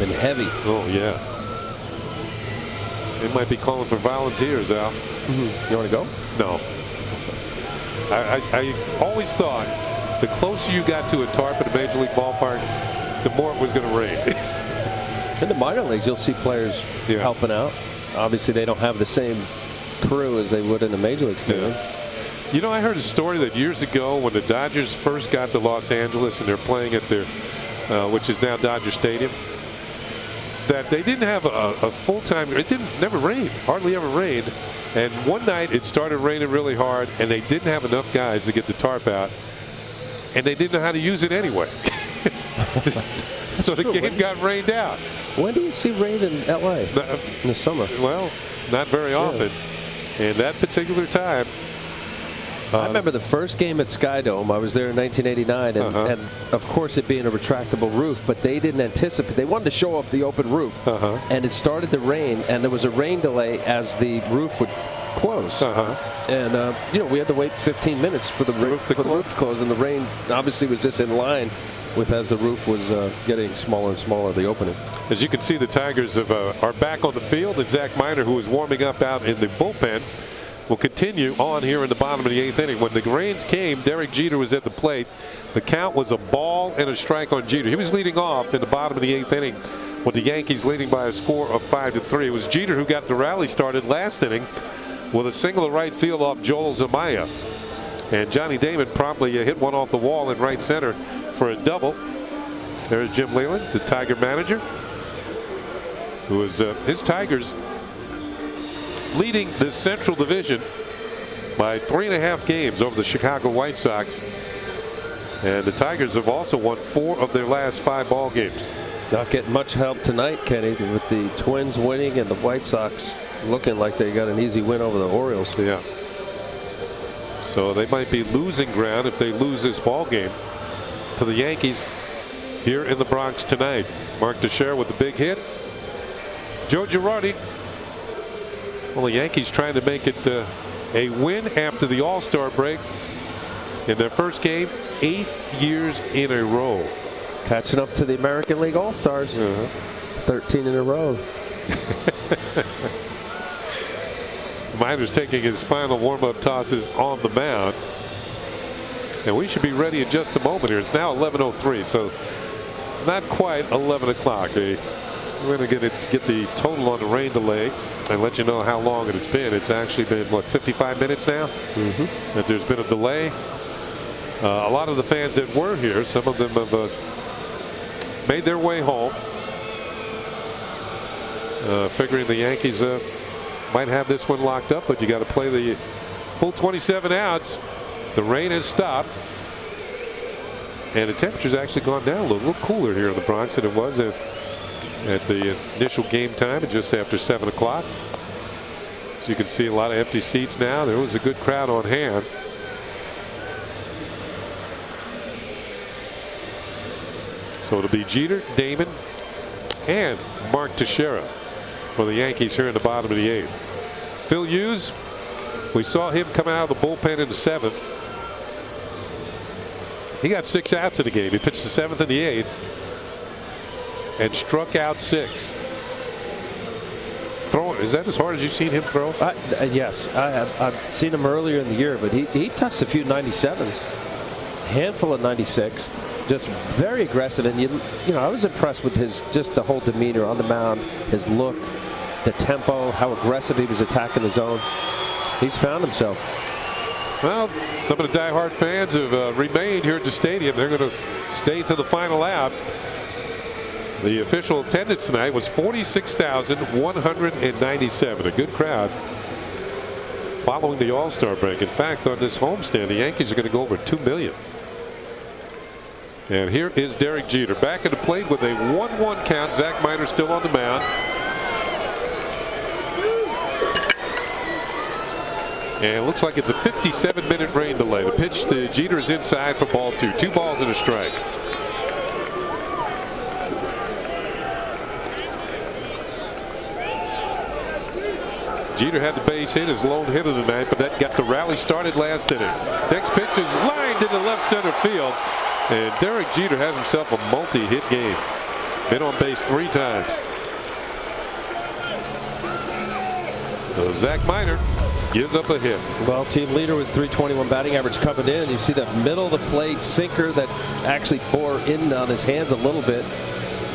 And heavy. Oh, yeah. They might be calling for volunteers, Al. You want to go? No. I always thought the closer you got to a tarp at a major league ballpark, the more it was going to rain. In the minor leagues, you'll see players helping out. Obviously, they don't have the same crew as they would in the major league stadium. Yeah. You know, I heard a story that years ago when the Dodgers first got to Los Angeles and they're playing at their, which is now Dodger Stadium, that they didn't have a full-time, it never rained, hardly ever rained. And one night it started raining really hard and they didn't have enough guys to get the tarp out. And they didn't know how to use it anyway. So the game got rained out. When do you see rain in LA? In the summer? Well, not very often. And that particular time, I remember the first game at Sky Dome. I was there in 1989, and of course it being a retractable roof, but they didn't anticipate. They wanted to show off the open roof, and it started to rain, and there was a rain delay as the roof would close. And you know, we had to wait 15 minutes for the roof to close, and the rain obviously was just in line with as the roof was getting smaller and smaller, the opening. As you can see, the Tigers are back on the field, and Zach Miner, who was warming up out in the bullpen, will continue on here in the bottom of the 8th inning. When the rains came, Derek Jeter was at the plate. The count was a ball and a strike on Jeter. He was leading off in the bottom of the 8th inning with the Yankees leading by a score of 5-3. It was Jeter who got the rally started last inning with a single to right field off Joel Zumaya. And Johnny Damon promptly hit one off the wall in right center for a double. There's Jim Leyland, the Tiger manager, who is his Tigers leading the Central Division by 3.5 games over the Chicago White Sox. And the Tigers have also won 4 of their last 5 ball games. Not getting much help tonight, Kenny, with the Twins winning and the White Sox looking like they got an easy win over the Orioles. Yeah. So they might be losing ground if they lose this ball game to the Yankees here in the Bronx tonight. Mark Teixeira with the big hit. Joe Girardi. Well, the Yankees trying to make it a win after the All-Star break in their first game 8 years in a row. Catching up to the American League All-Stars. 13 in a row. Miner's taking his final warm-up tosses on the mound. And we should be ready in just a moment here. It's now 11:03, so not quite 11 o'clock. We're going to get the total on the rain delay and let you know how long it's been. It's actually been, what, 55 minutes now? That there's been a delay. A lot of the fans that were here, some of them have made their way home, figuring the Yankees might have this one locked up, but you got to play the full 27 outs. The rain has stopped, and the temperature's actually gone down a little cooler here in the Bronx than it was at the initial game time at just after 7 o'clock. As you can see, a lot of empty seats now. There was a good crowd on hand. So it'll be Jeter, Damon, and Mark Teixeira for the Yankees here in the bottom of the 8th. Phil Hughes, we saw him come out of the bullpen in the 7th. He got 6 outs in the game. He pitched the 7th and the 8th and struck out 6. Throwing, is that as hard as you've seen him throw? Yes, I have. I've seen him earlier in the year, but he touched a few 97s, handful of 96. Just very aggressive, and you know, I was impressed with his just the whole demeanor on the mound, his look, the tempo, how aggressive he was attacking the zone. He's found himself. Well, some of the diehard fans have remained here at the stadium. They're going to stay to the final out. The official attendance tonight was 46,197. A good crowd following the All-Star break. In fact, on this homestand, the Yankees are going to go over 2 million. And here is Derek Jeter back at the plate with a 1-1 count. Zach Miner still on the mound. And it looks like it's a 57-minute rain delay. The pitch to Jeter is inside for ball 2. 2 balls and a strike. Jeter had the base hit, his lone hitter tonight, but that got the rally started last inning. Next pitch is lined into left center field. And Derek Jeter has himself a multi-hit game. Been on base 3 times. So Zach Minor gives up a hit. Well, team leader with .321 batting average coming in. You see that middle of the plate sinker that actually bore in on his hands a little bit.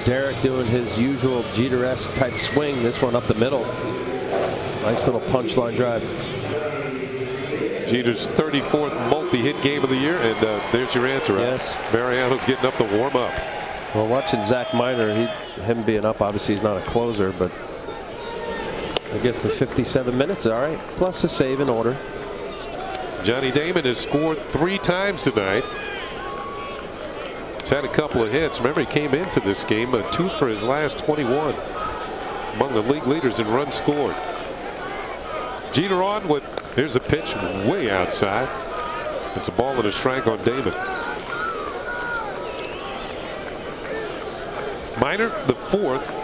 Derek doing his usual Jeter-esque type swing. This one up the middle. Nice little punchline drive. Jeter's 34th multi-hit game of the year, and there's your answer. Yes. Mariano's getting up to warm up. Well, watching Zach Minor, him being up, obviously he's not a closer, but I guess the 57 minutes, all right. Plus a save in order. Johnny Damon has scored 3 times tonight. He's had a couple of hits. Remember, he came into this game 2 for his last 21. Among the league leaders in runs scored. Jeter on with, here's a pitch way outside. It's a ball and a strike on Damon. Minor, the 4th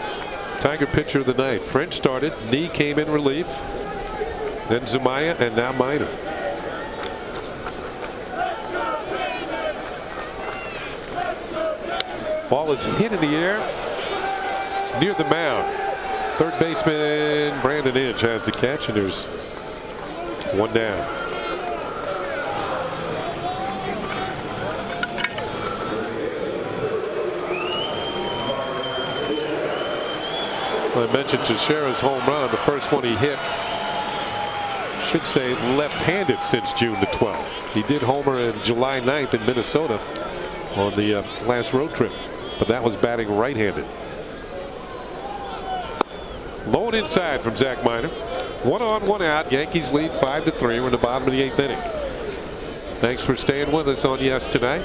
Tiger pitcher of the night. French started, Knee came in relief, then Zumaya, and now Minor. Ball is hit in the air near the mound. Third baseman Brandon Inge has the catch, and there's 1 down. I mentioned Teixeira's home run, the first one he hit, should say left-handed since June the 12th. He did homer in July 9th in Minnesota on the last road trip, but that was batting right-handed. Low and inside from Zach Minor. 1 on, 1 out. Yankees lead 5-3. We're in the bottom of the 8th inning. Thanks for staying with us on Yes Tonight.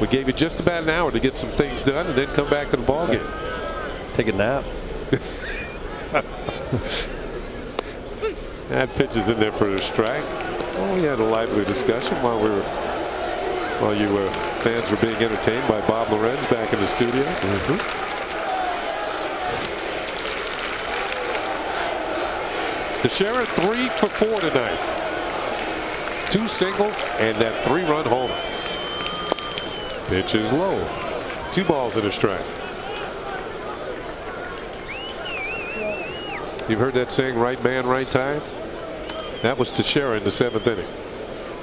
We gave you just about an hour to get some things done and then come back to the ball game. Take a nap. That pitch is in there for a strike. Oh, we had a lively discussion while you fans were being entertained by Bob Lorenz back in the studio. Teixeira 3 for 4 tonight. 2 singles and that 3-run homer. Pitch is low. 2 balls and a strike. You've heard that saying, right man, right time? That was Teixeira in the 7th inning.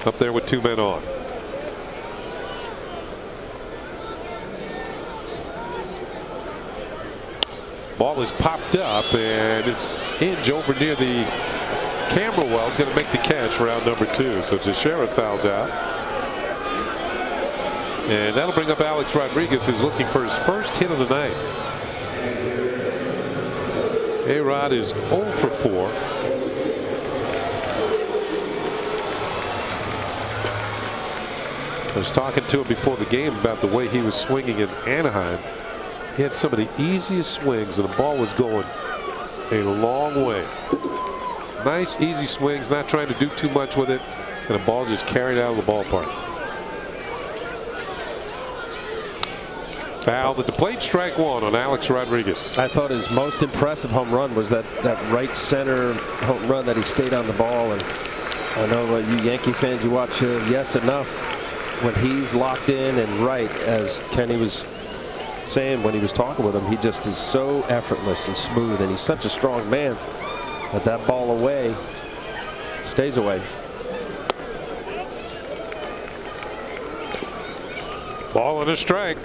Up there with 2 men on. Ball is popped up, and it's Inge over near the camera well. Is going to make the catch for out number 2. So Teixeira fouls out. And that'll bring up Alex Rodriguez, who's looking for his first hit of the night. A-Rod is 0 for 4. I was talking to him before the game about the way he was swinging in Anaheim. He had some of the easiest swings, and the ball was going a long way. Nice, easy swings, not trying to do too much with it, and the ball just carried out of the ballpark. Foul at the plate, strike 1 on Alex Rodriguez. I thought his most impressive home run was that right center home run that he stayed on the ball. And I know you Yankee fans, you watch Yes Enough. When he's locked in and right, as Kenny was saying when he was talking with him, he just is so effortless and smooth, and he's such a strong man that ball away stays away. Ball and a strike.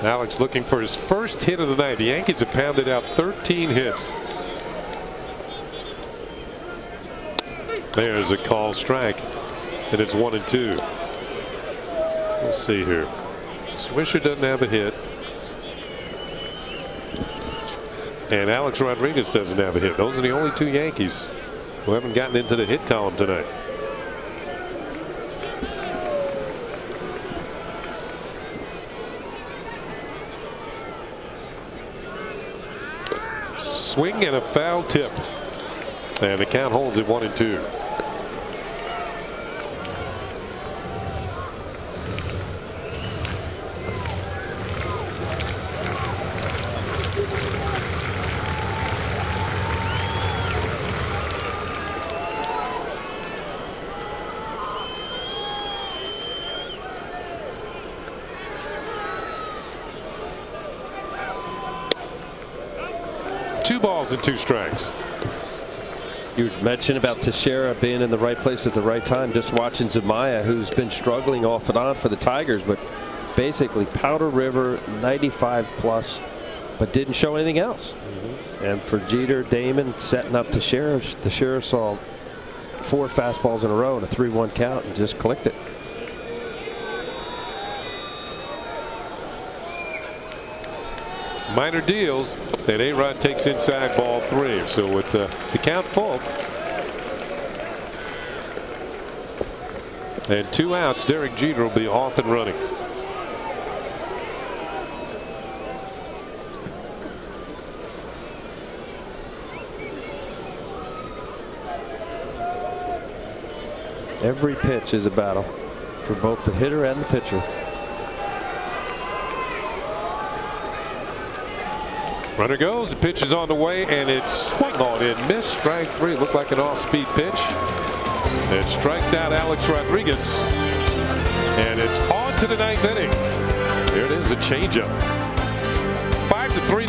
Alex looking for his first hit of the night. The Yankees have pounded out 13 hits. There's a call strike, and it's 1-2. Let's see here. Swisher doesn't have a hit, and Alex Rodriguez doesn't have a hit. Those are the only 2 Yankees who haven't gotten into the hit column tonight. Swing and a foul tip, and the count holds at 1-2. 2 balls and 2 strikes. You mentioned about Teixeira being in the right place at the right time. Just watching Zamaya, who's been struggling off and on for the Tigers, but basically Powder River 95 plus, but didn't show anything else. And for Jeter, Damon setting up Teixeira, Teixeira saw 4 fastballs in a row and a 3-1 count and just clicked it. Minor deals, and A-Rod takes inside ball 3. So with the count full and 2 outs, Derek Jeter will be off and running. Every pitch is a battle for both the hitter and the pitcher. Runner goes, the pitch is on the way, and it's swung on in. Missed. Strike 3. Looked like an off-speed pitch. It strikes out Alex Rodriguez. And it's on to the 9th inning. There it is, a changeup. 5-3.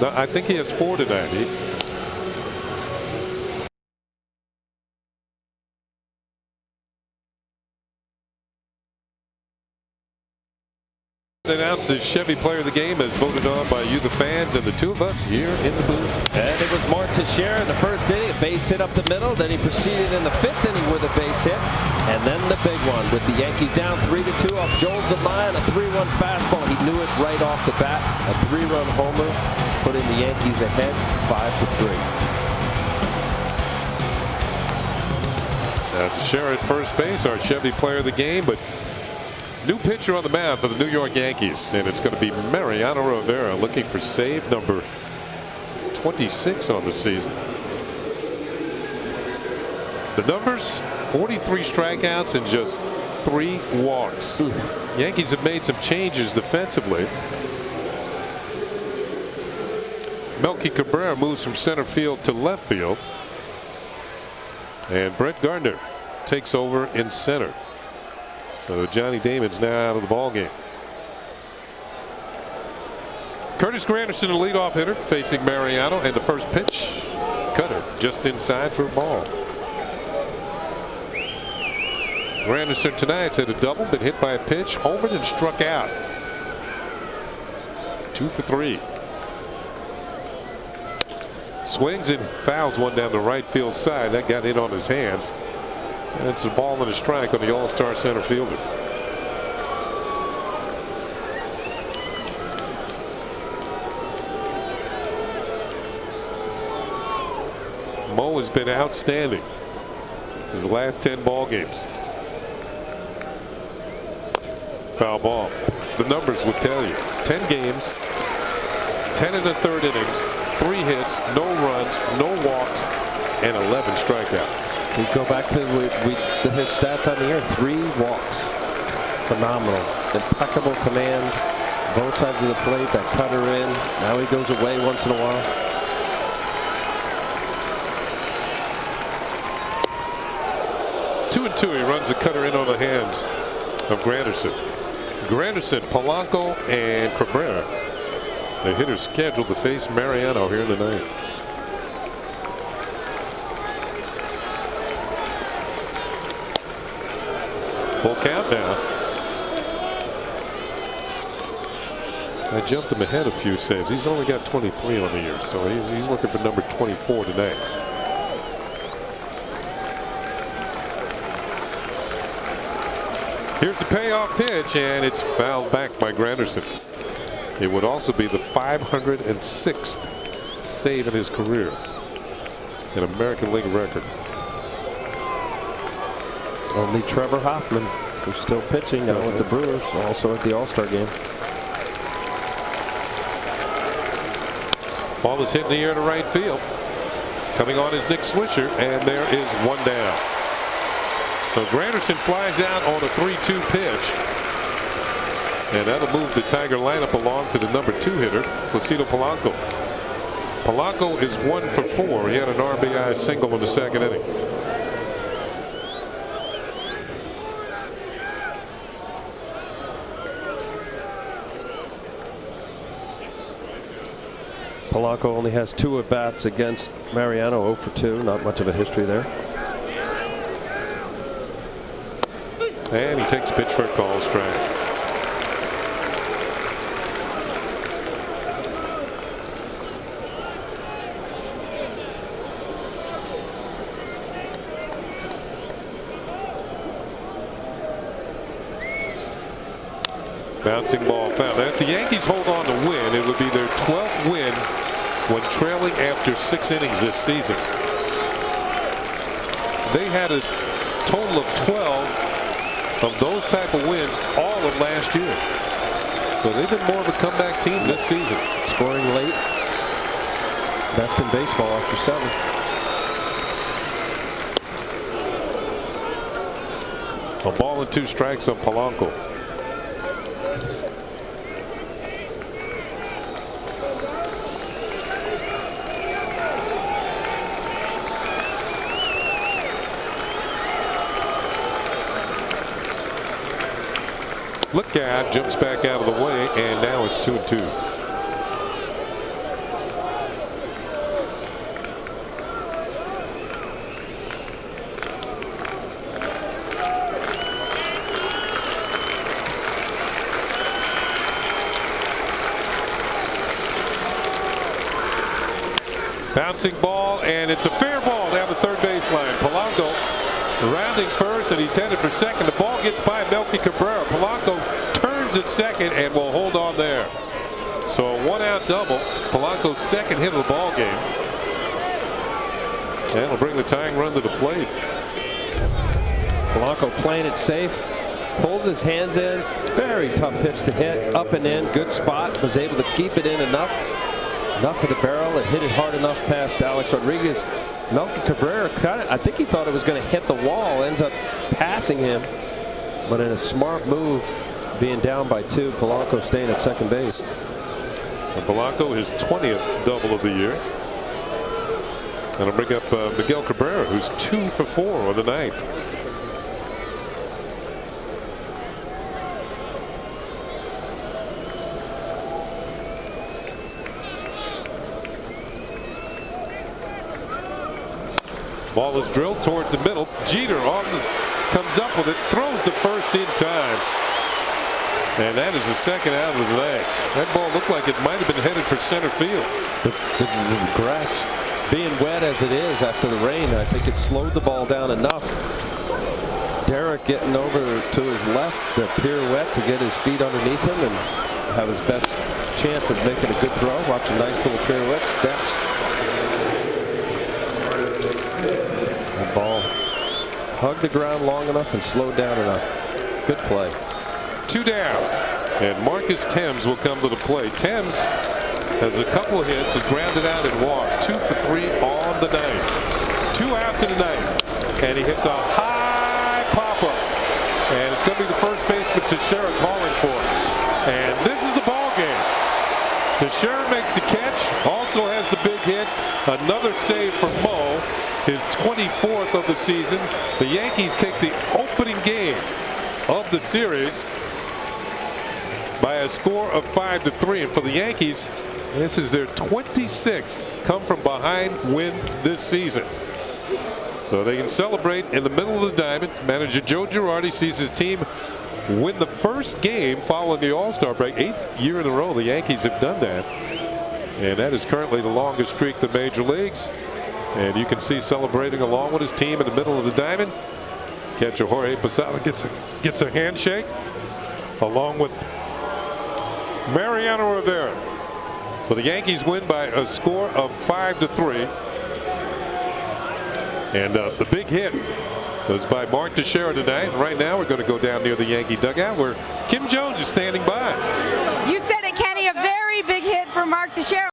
No, I think he has 4 tonight. Announced as Chevy Player of the Game as voted on by you, the fans, and the 2 of us here in the booth. And it was Mark Teixeira in the first inning, a base hit up the middle. Then he proceeded in the 5th inning with a base hit. And then the big one with the Yankees down 3-2 off Joel Zamaya and a 3-1 fastball. He knew it right off the bat. A 3-run homer, putting the Yankees ahead 5-3. Now Teixeira at first base, our Chevy Player of the Game, but new pitcher on the mound for the New York Yankees, and it's going to be Mariano Rivera looking for save number 26 on the season. The numbers: 43 strikeouts and just 3 walks. Yankees have made some changes defensively. Melky Cabrera moves from center field to left field, and Brett Gardner takes over in center. So Johnny Damon's now out of the ball game. Curtis Granderson, the leadoff hitter, facing Mariano, and the first pitch, cutter just inside for a ball. Granderson tonight's hit a double, been hit by a pitch, homered and struck out. 2 for 3. Swings and fouls one down the right field side. That got in on his hands. And it's a ball and a strike on the All-Star center fielder. Mo has been outstanding his last 10 ball games. Foul ball. The numbers would tell you. 10 games, 10 1/3 innings, 3 hits, no runs, no walks, and 11 strikeouts. We go back to his stats on the year. 3 walks. Phenomenal. Impeccable command. Both sides of the plate. That cutter in. Now he goes away once in a while. Two. He runs the cutter in on the hands of Granderson. Granderson, Polanco, and Cabrera. The hitters scheduled to face Mariano here in the ninth. Full count now. I jumped him ahead a few saves. He's only got 23 on the year, so he's looking for number 24 tonight. Here's the payoff pitch, and it's fouled back by Granderson. It would also be the 506th save in his career, an American League record. Only Trevor Hoffman, who's still pitching now with the Brewers, also at the All-Star game. Ball is hit in the air to right field. Coming on is Nick Swisher, and there is 1 down. So Granderson flies out on a 3-2 pitch. And that'll move the Tiger lineup along to the number 2 hitter, Placido Polanco. Polanco is 1 for 4. He had an RBI single in the second inning. Polanco only has 2 at-bats against Mariano, 0 for 2. Not much of a history there. And he takes a pitch for a call strike. Bouncing ball foul. Now, if the Yankees hold on to win, it would be their 12th win when trailing after 6 innings this season. They had a total of 12 of those type of wins all of last year. So they've been more of a comeback team this season. Scoring late. Best in baseball after 7. A ball and 2 strikes on Polanco. Look out, jumps back out of the way, and now it's 2-2. Bouncing ball, and it's a fair ball down the third baseline. Polanco rounding first, and he's headed for second. The ball gets by Melky Cabrera. Polanco turns at second and will hold on there. So a 1-out double. Polanco's second hit of the ball game. And will bring the tying run to the plate. Polanco playing it safe. Pulls his hands in. Very tough pitch to hit. Up and in. Good spot. Was able to keep it in enough. Enough for the barrel. It hit it hard enough past Alex Rodriguez. Melky Cabrera, I think he thought it was going to hit the wall. Ends up passing him. But in a smart move, being down by 2, Polanco staying at second base. And Polanco, his 20th double of the year. And I'll bring up Miguel Cabrera, who's 2 for 4 on the night. Ball is drilled towards the middle. Jeter comes up with it, throws the first in time. And that is the second out of the leg. That ball looked like it might have been headed for center field. The grass being wet as it is after the rain, I think it slowed the ball down enough. Derek getting over to his left, the pirouette to get his feet underneath him and have his best chance of making a good throw. Watch a nice little pirouette, steps. The ball hugged the ground long enough and slowed down enough. Good play. 2 down, and Marcus Thames will come to the plate. Thames has a couple of hits, is grounded out and walked. 2 for 3 on the night. 2 outs in the ninth, and he hits a high pop-up. And it's going to be the first baseman Teixeira calling for it. And this is the ball game. Teixeira makes the catch, also has the big hit. Another save from Mo, his 24th of the season. The Yankees take the opening game of the series by a score of 5-3. And for the Yankees, this is their 26th come from behind win this season. So they can celebrate in the middle of the diamond. Manager Joe Girardi sees his team win the first game following the All-Star break. 8th year in a row the Yankees have done that. And that is currently the longest streak in the major leagues. And you can see celebrating along with his team in the middle of the diamond. Catcher Jorge Posada gets a handshake along with Mariano Rivera. So the Yankees win by a score of 5-3. And the big hit was by Mark Teixeira tonight. And right now we're going to go down near the Yankee dugout where Kim Jones is standing by. You said it, Kenny, a very big hit for Mark Teixeira.